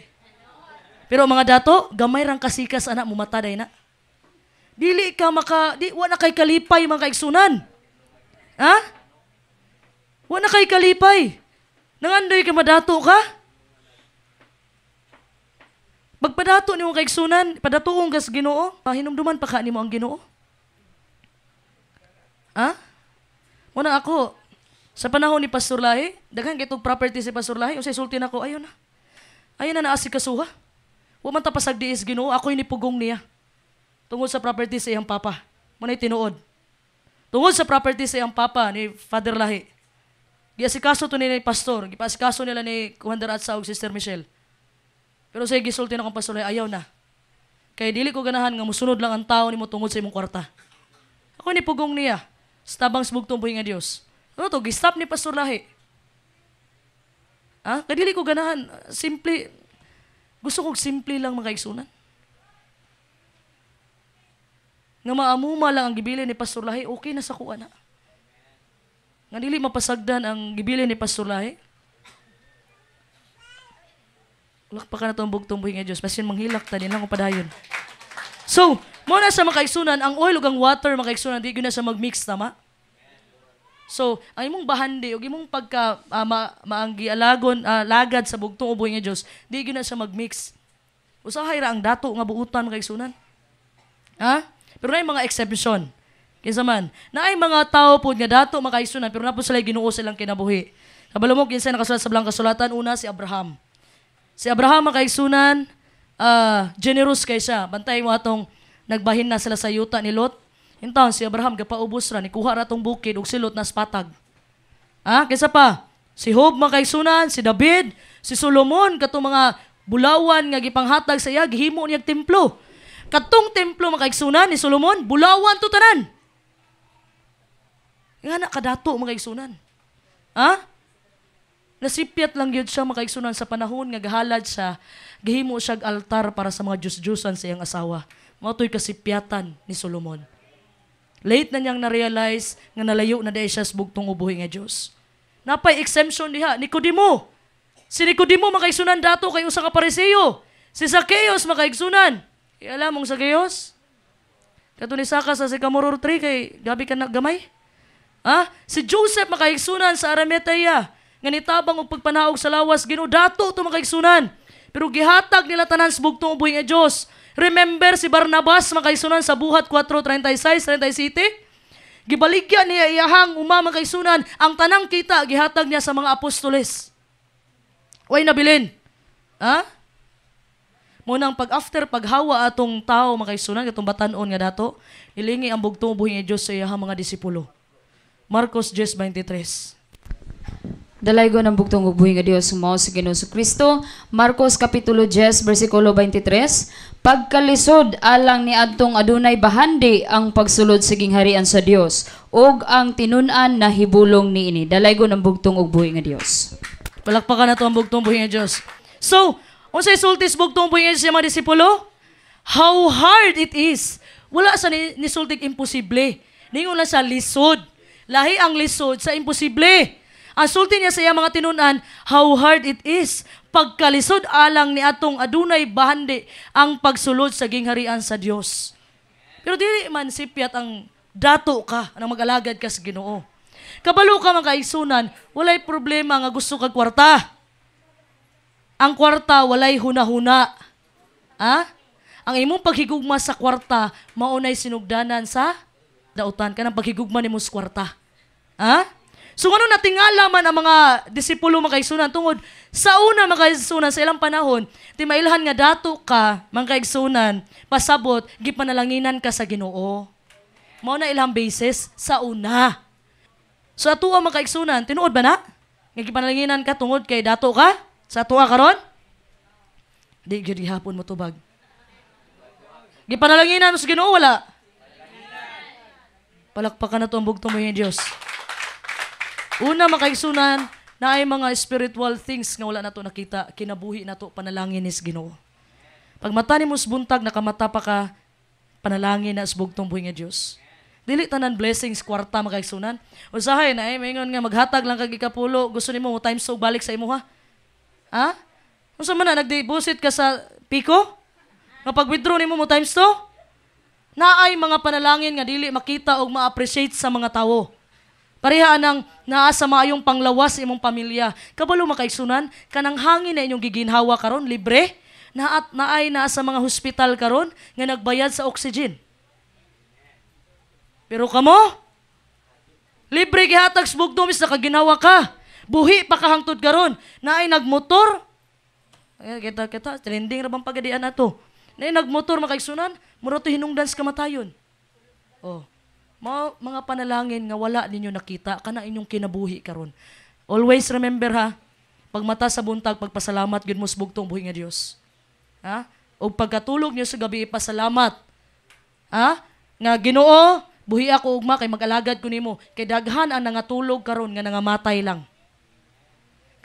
Pero mga dato, gamay rang kasikas anak, mumataday na. Dili ka wala kay kalipay mga kaigsunan. Wala kay kalipay. Nangandoy ka madato ka? Magpadato ni mong kaigsunan, padatoong gas Ginoo, pahinumduman pa ka ni mo ang Ginoo. Muna ako, sa panahon ni Pastor Lahi, daghan kitong property si Pastor Lahi, usay sulti na ko, ayun na naasikasuha. Wa man tapasag diis Ginoo, ako'y nipugong niya. Tungod sa property sa iyang papa. Muna'y tinuod. Tungod sa property sa iyang papa ni Father Lahi. Giasikaso to nila ni Pastor, gipaasikaso nila ni Commander Atsa ug Sister Michelle. Pero sa gisulti na kong Pastor Lahi, ayaw na. Kaya dili ko ganahan nga musunod lang ang tao nimo tungod sa imong kwarta. Ako'y nipugong niya. Stabang smugtong buhi nga Diyos. Ano to? Gistap ni Pastor Lahi. Kadili ko ganahan. Simple. Gusto kong simple lang mga kaigsunan. Nga maamuma lang ang gibilin ni Pastor Lahi, okay na sa kuha na. Nga dili mapasagdan ang gibilin ni Pastor Lahi. Lakpakan na itong bugtong buhi nga Diyos. Pasin manghilak ta din lang kung padayon. So, muna sa makaigsunan, ang oil ug ang water makaigsunan, di yun na sa mag-mix, tama? So, ang imong bahandi, ug imong pagka maanggi alagon, lagad sa bugtong uboy nga Diyos, di yun na sa mag-mix. Usahay ra ang dato nga buutan makaigsunan. Pero na mga exception. Kinsa man, na ay mga tao po nga dato makaigsunan, pero na po sila Ginoo silang kinabuhi. Kabalo mo, kinsa nakasulat sa Blang Kasulatan, una si Abraham. Si Abraham makaigsunan, generous kay siya. Bantay mo atong nagbahin na sila sa yuta ni Lot. Intaon si Abraham gapaubos ra ni kuha ra tong bukid ug silot nas patag. Kaysa pa, si Job makaigsunan, si David, si Solomon, katong mga bulawan nga gipanghatag sa iya, gihimo niyag templo. Katong templo makaigsunan ni Solomon, bulawan to tanan. Nga na kadato makaigsunan. Nasipyat lang yun siya makaigsunan sa panahon nga gahalad siya, gihimo siya altar para sa mga Diyos-Diyosan sa iyang asawa. Mato'y kasipyatan ni Solomon. Late na niyang na-realize nga nalayo na dahil siya sa bugtong ubuhi nga Diyos. Napay exemption diha, Nicodemo. Si Nicodemo makaigsunan dato kay usa ka Pariseo. Si Zacchaeus makaigsunan. Alam mong Zacchaeus? Kato ni Saka sa Sycamore tree kay gabi ka na gamay. Si Joseph makaigsunan sa Arimathea. Nga nitabang og pagpanaog sa lawas, Ginoo dato to makaigsunan. Pero gihatag nila tanan sa bugtong ubuhi nga Dios. Remember si Barnabas makaigsunan sa Buhat 4:36-37. Gibaligyan niya iyahang makaigsunan ang tanang kita gihatag niya sa mga apostoles. Way nabilin. Munang pag-after paghawa atong tao makaigsunan katong batan-on nga dato, ilingi ang bugtong ubuhi nga Dios sa iyahang mga disipulo. Marcos 10:23. Dalaygo ng bugtong ubuhi nga Dios mao si Ginoong Kristo. Marcos kapitulo 10 bersikulo 23. Pagkalisod alang ni adtong adunay bahandi ang pagsulod sa gingharian sa Dios ug ang tinun-an na hibulong niini. Dalaygo ng bugtong ubuhi nga Dios. Palakpakan nato ang bugtong ubuhi nga Dios. So, unsay sultis bugtong ubuhi nga Dios sa mga disipulo? How hard it is. Wala sa nisultig imposible. Ningon na sa lisod. Lahi ang lisod sa imposible. Ang sulti niya sa iya mga tinun-an, how hard it is. Pagkalisod alang ni atong adunay bahandi ang pagsulod sa gingharian sa Dios. Pero dili man sipyat ang dato ka, ang mag-alagad ka sa Ginoo. Kabalo ka makaigsunan, walay problema nga gusto kag kwarta. Ang kwarta walay hunahuna. Ang imong paghigugma sa kwarta maunay sinugdanan sa dautan ka ng paghigugma nimo sa kwarta. So ano natingala man ang mga disipulo makaigsunan tungod sa una makaigsunan sa ilang panahon, ti mailhan nga dato ka makaigsunan, pasabot gipanalanginan ka sa Ginoo. Mao na ilang basis sa una. So atuwa makaigsunan, tinuod ba na? Nga gipanalanginan ka tungod kay dato ka? Sa atuwa karon? Di gyud gihapon mo tubag. Gipanalanginan mo sa Ginoo wala? Palakpakan na to ang bugtong mo yung Diyos. Una makaigsunan na ay mga spiritual things nga wala nato nakita, kinabuhi nato panalangin ni Ginoo. Pag mata ni mo buntag nakamata pa ka panalangin na sa bugtong buhi nga Dios. Dili tanan blessings kwarta makaigsunan. Usahay na maingon nga maghatag lang kag ikapulo, gusto nimo mo times so balik sa imuha. Unsa man na nagdeposit ka sa Pico? Nga pag-withdraw nimo mo times 2? Naay mga panalangin nga dili makita og ma-appreciate sa mga tawo. Pareha nang naa sa maayong panglawas imong pamilya. Kabalo makaigsunan, kanang hangin na inyong giginhawa karon libre, naay naa sa mga hospital karon nga nagbayad sa oxygen. Pero kamo, libre gihatag sa bugtong mis nakaginawa ka. Buhi pa kahangtod karon, naay nagmotor. Kita trending ra bang pagadian nato. Naay nagmotor makaigsunan, mura to hinungdan sa kamatayon. Mga panalangin nga wala ninyo nakita, kana inyong kinabuhi karon. Always remember pag mata sa buntag, pagpasalamat, yun mo sbugtong buhi nga Diyos. O pagkatulog nyo sa gabi, ipasalamat. Nga Ginoo, buhi ako ugma, kay mag-alagad ko nimo. Kay daghan ang nangatulog karon nga nangamatay lang.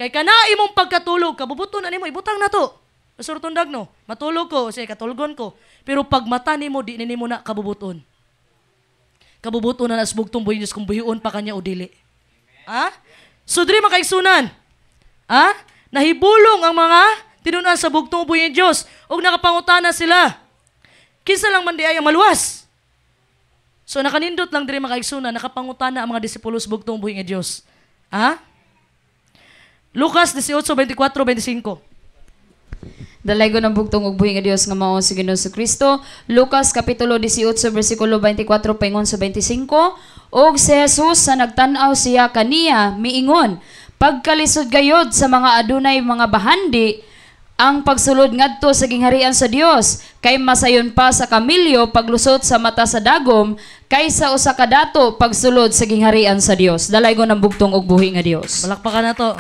Kay kana imong pagkatulog, kabubuton na nimo, ibutang na to. Masurtong dagno, matulog ko, say katulgon ko. Pero pag mata nimo, di nimo na kabubuton. Kabubuto na nasbugtong buhi Diyos kung buhion pa kanya o dili. So diri makaigsunan. Nahibulong ang mga tinunan sa bugtong buhi Diyos o nakapangutana sila. Kinsa lang man di ay maluwas. So nakanindot lang diri makaigsunan, nakapangutana ang mga disipulo sa bugtong buhi Diyos. Lucas 18:24-25. Dalaygo ng bugtong ug buhi nga Dios nga mao si Ginoong Kristo. Lucas kapitulo 18 bersikulo 24 paingon sa 25. Og si Jesus sa nagtan-aw siya kaniya miingon, pagkalisod gayod sa mga adunay mga bahandi ang pagsulod ngadto sa gingharian sa Dios, kay masayon pa sa kamilyo paglusot sa mata sa dagom kaysa usa ka dato pagsulod sa gingharian sa Dios. Dalaygon ang bugtong ug buhi nga Dios. Balakpakan na to.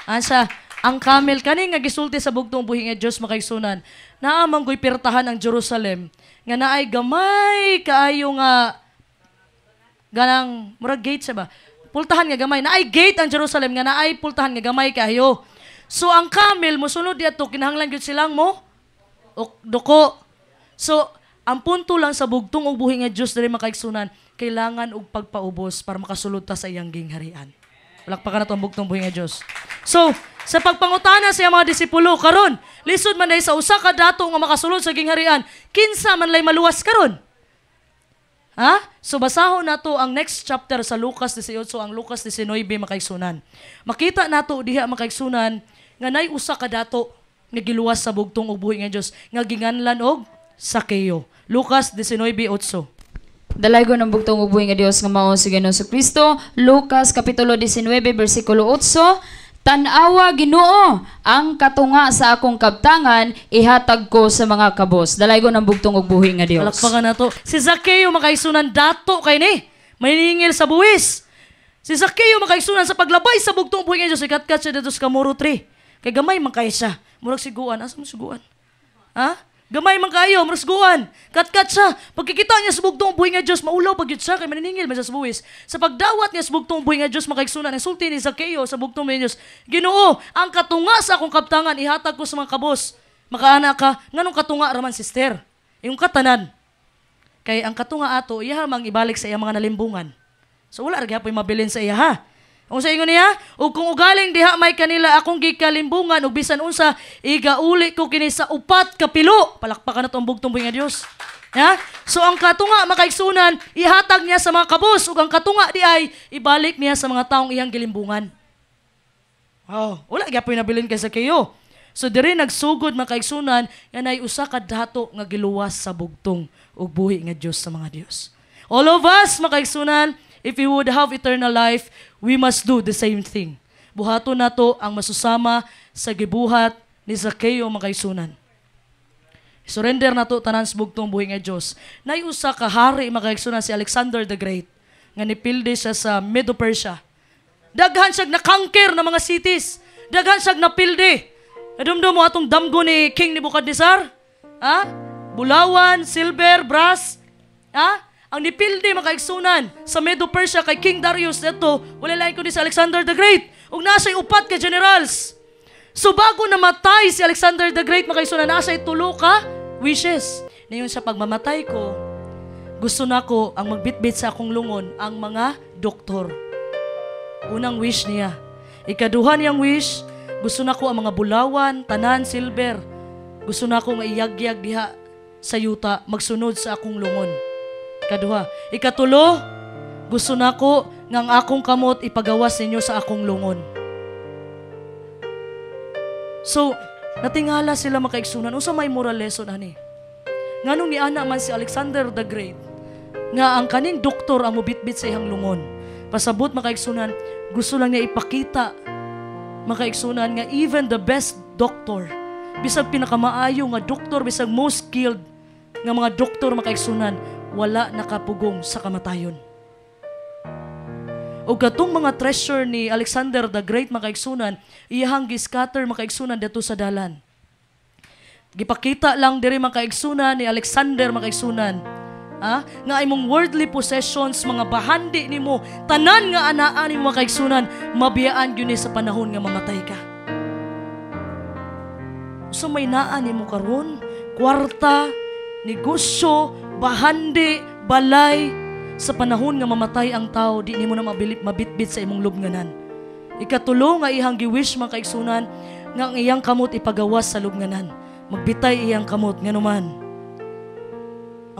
Asa, ang camel kani nga gisulti sa bugtong buhi nga Dios makaigsunan. Naamang ko'y pirtahan ang Jerusalem nga naay gamay kaayo nga ganang murag gate siya ba? Pultahan nga gamay. Naay gate ang Jerusalem nga naay pultahan nga gamay kaayo. So ang camel mosunod diadto kinahanglan gyud silang mo duko. So ang punto lang sa bugtong ug buhi nga Dios diri makaigsunan, kailangan og pagpaubos para makasulod ta sa iyang gingharian. Palakpakan nato ang bugtong buhi nga Dios. So, sa pagpangutana sa mga disipulo karon, lisod man day sa usa ka dato nga makasulod sa gingharian, kinsa man lay maluwas karon? Ha? So basahon nato ang next chapter sa Lucas 18, ang Lucas 19 makaigsunan. Makita nato diha makaigsunan nga nay usa ka dato nga giluwas sa bugtong ug buhi nga Dios nga ginganlan og Sakeo. Lucas 19:8. Dalaygon ang bugtong ug buhi nga Dios nga mao si Ginoong Kristo. Lucas kapitulo 19 bersikulo 8. Tan-awa Ginoo, ang katunga sa akong kabtangan ihatag ko sa mga kabos. Dalaygon ang bugtong ug buhi nga Dios. Palakpakan nato. Si Zakeo makaigsunan dato kay ni. Maningil sa buwis. Si Zakeo makaigsunan sa paglabay sa bugtong buhi nga Dios. Ikatkat siya dito sa kamuro 3. Kay gamay man kay siya. Murag siguan. Asa mo siguan? Ha? Gamay man kayo, murag siguan. Katkat siya. Pagkikita niya sa bugtong buhi nga Dios, maulaw pag yun siya kay maniningil man siya sa buwis. Sa pagdawat niya sa bugtong buhi nga Dios makaigsunan ang sulti ni Zakeo sa bugtong buhi nga Dios. Ginoo, ang katunga sa akong kabtangan ihatag ko sa mga kabos. Makaana ka, nganong katunga raman sister? Yung katanan. Kay ang katunga ato, iya mang ibalik sa iya mga nalimbungan. So wala ra gyapon mabilin sa iya ha. Kung sa ingon niya, ug kung ugaling diha may kanila akong gikalimbungan ug bisan unsa igauli ko kini sa upat ka pilo. Palakpakan nato ang bugtong buhi nga Dios. Ha? So ang katunga makaigsunan, ihatag niya sa mga kabos ug ang katunga di ay ibalik niya sa mga taong iyang gilimbungan. Oh, wala gyapon nabilin kay Zakeo. So diri nagsugod makaigsunan yanay usa ka dato nga giluwas sa bugtong ug buhi nga Dios sa mga Dios. All of us makaigsunan, if we would have eternal life, we must do the same thing. Buhaton nato ang masusama sa gibuhat ni Zakeo makaigsunan. Surrender nato tanan sa bugtong buhi nga Dios. Nay usa ka hari makaigsunan si Alexander the Great nga nipilde siya sa Medo-Persia. Daghan siya nakangker na mga cities. Daghan siya napilde. Nadumdum mo atong damgo ni King Nebuchadnezzar? Ha? Bulawan, silver, brass. Ha? Ang nipilde makaigsunan sa Medo-Persia kay King Darius dito, wala lain kundi si Alexander the Great. Ug nasa'y upat ka generals. So bago namatay si Alexander the Great makaigsunan, nasa'y tulo ka wishes. Ngayon sa pagmamatay ko, gusto nako ang magbitbit sa akong lungon ang mga doktor. Unang wish niya. Ikaduha niyang wish, gusto nako ang mga bulawan, tanan, silver. Gusto nako nga iyagyag diha sa yuta magsunod sa akong lungon. Kaduha. Ikatulo, gusto nako nga ang akong kamot ipagawas ninyo sa akong lungon. So, natingala sila makaigsunan. Unsa may moral lesson ani? Nganong niana man si Alexander the Great nga ang kaning doktor ang mobitbit sa iyang lungon. Pasabot makaigsunan, gusto lang niya ipakita makaigsunan nga even the best doctor, bisag pinakamaayo nga doktor, bisag most skilled nga mga doktor makaigsunan, wala nakapugong sa kamatayon. O katong mga treasure ni Alexander the Great makaigsunan, iyahang gi-scatter makaigsunan dito sa dalan. Gipakita lang diri makaigsunan ni Alexander makaigsunan, nga imong worldly possessions, mga bahandi nimo, tanan nga anaan nimo makaigsunan, mabiyaan gyud ni sa panahon nga mamatay ka. So may naan nimo karon, kwarta, negosyo, bahandi, balay, sa panahon nga mamatay ang tao, di nimo na mabitbit sa imong lubnganan. Ikatulo nga ihang giwish makaigsunan nga ang iyang kamot ipagawas sa lubnganan. Magbitay iyang kamot nganuman.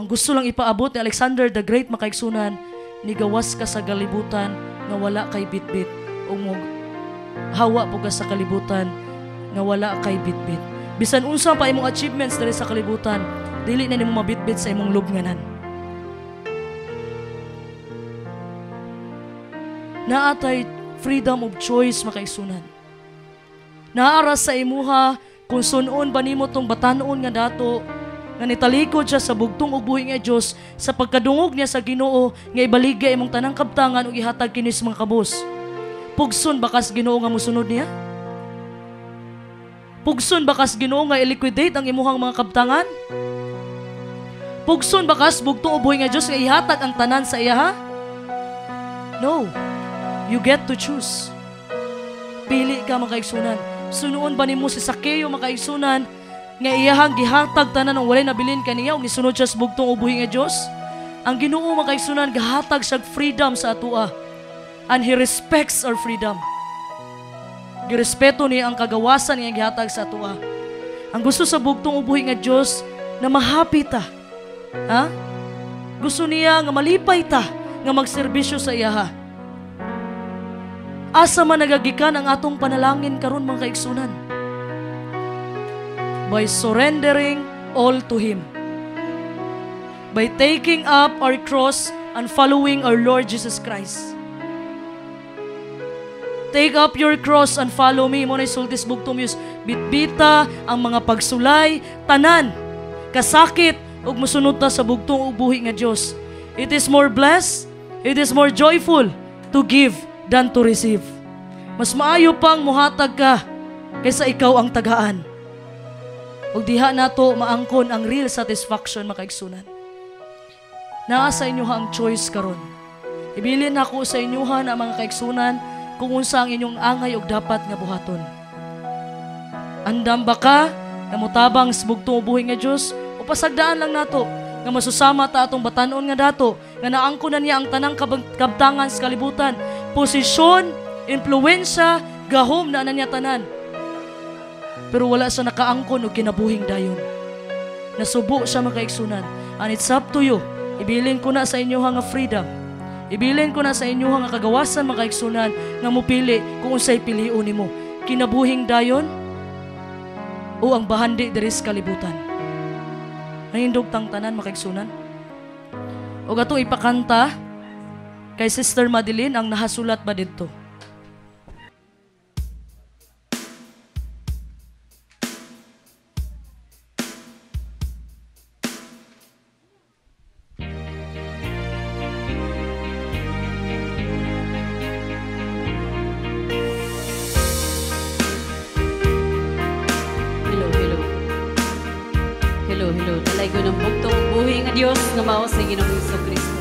Ang gusto lang ipaabot ni Alexander the Great makaigsunan, nigawas ka sa kalibutan nga wala kay bitbit o hawa po ka sa kalibutan nga wala kay bitbit. Bisan unsa pa imong achievements diri sa kalibutan, dili na nimo mabitbit sa imong lubnganan. Naatay freedom of choice makaigsunan. Naara sa imuha kung sunon ba nimo tong batanon nga dato nga nitalikod siya sa bugtong ug buhi nga Dios sa pagkadungog niya sa Ginoo nga ibaligya imong tanang kabtangan ug ihatag kini sa mga kabus. Pugson bakas Ginoo nga mosunod niya? Pugson bakas Ginoo nga i-liquidate ang imuhang mga kabtangan? Pugson bakas bugtong ug buhi nga Dios nga ihatag ang tanan sa iya ha? No. You get to choose. Pili ka makaigsunan. Sunuon ba nimo si Sakeo makaigsunan nga iyahang gihatag tanan ng walay nabilin kaniya ug nisunod siya sa bugtong ug buhi nga Dios? Ang Ginoo makaigsunan gahatag siya freedom sa atoa. And He respects our freedom. Girespeto niya ang kagawasan niya gihatag sa atoa. Ang gusto sa bugtong ug buhi nga Dios na mahappy ta. Ha? Gusto niya nga malipay ta nga magserbisyo sa iya ha. Asa man nagagikan ang atong panalangin karon mga kaigsunan? By surrendering all to Him. By taking up our cross and following our Lord Jesus Christ. Take up your cross and follow me. Mo na isultis bugtong yus. Bitbita ang mga pagsulay, tanan, kasakit, ug musunod ta sa bugtong ug buhi nga Dios. It is more blessed, it is more joyful to give than to receive. Mas maayo pang muhatag ka kaysa ikaw ang tagaan. Ug diha nato maangkon ang real satisfaction makaigsunan. Naa sa inyo ang choice karon. Ibilin nako sa inyo na mga kaigsunan kung unsa ang inyong angay ug dapat nga buhaton. Andam ba ka nga motabang sa bugtong buhi nga Dios o pasagdaan lang nato nga masusama ta atong batan-on nga dato nga naangkonan niya ang tanang kabtangan sa kalibutan, posisyon, impluwensya, gahom na niya tanan. Pero wala sa nakaangkon og kinabuhing dayon. Nasubo siya makaigsunan. And it's up to you. Ibilin ko na sa inyo nga freedom. Ibilin ko na sa inyo nga kagawasan makaigsunan nga mupili kung unsay piliun nimo. Kinabuhing dayon o ang bahandi diri sa kalibutan. Nahindog tang tanan makaigsunan. O gatong ipakanta kay Sister Madeline ang nahasulat ba didto. Hello. Talay ko ng bugtong buhi nga Dios nga mao sa Ginoong Hesukristo.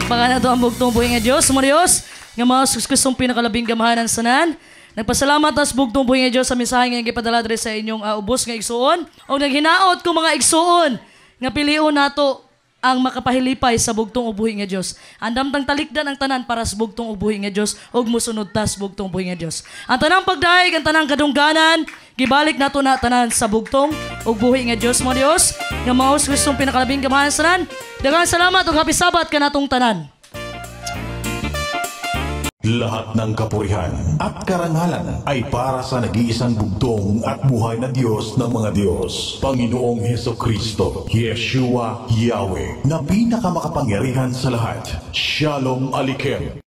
Palakpakan na ito ang bugtong buhay nga Diyos. Mga Diyos, nga mga Kristong pinakalabing gamahan ng sanan. Nagpasalamat as bugtong buhay nga Diyos sa mensahe nga ipadala diri sa inyong ubos nga igsuon. O naghinaot ko mga igsuon nga pilion nato ang makapahilipay sa bugtong ubuhi nga Diyos. Andam tang talikdan ang tanan para sa bugtong ubuhi nga Diyos ug musunod tas bugtong ubuhi nga Diyos. Ang tanang pagdaig, ang tanang kadungganan, gibalik nato na tanan sa bugtong ubuhi nga Diyos. Mga Diyos, nga mga Kristong pinakalabing gamahan sa tanan. Daghang salamat ug happy Sabat kanatong tanan. Lahat ng kapurihan at karangalan ay para sa nag-iisang bugtong at buhay na Diyos ng mga Diyos, Panginoong Hesukristo, Yeshua Yahweh, na pinakamakapangyarihan sa lahat. Shalom Aleichem.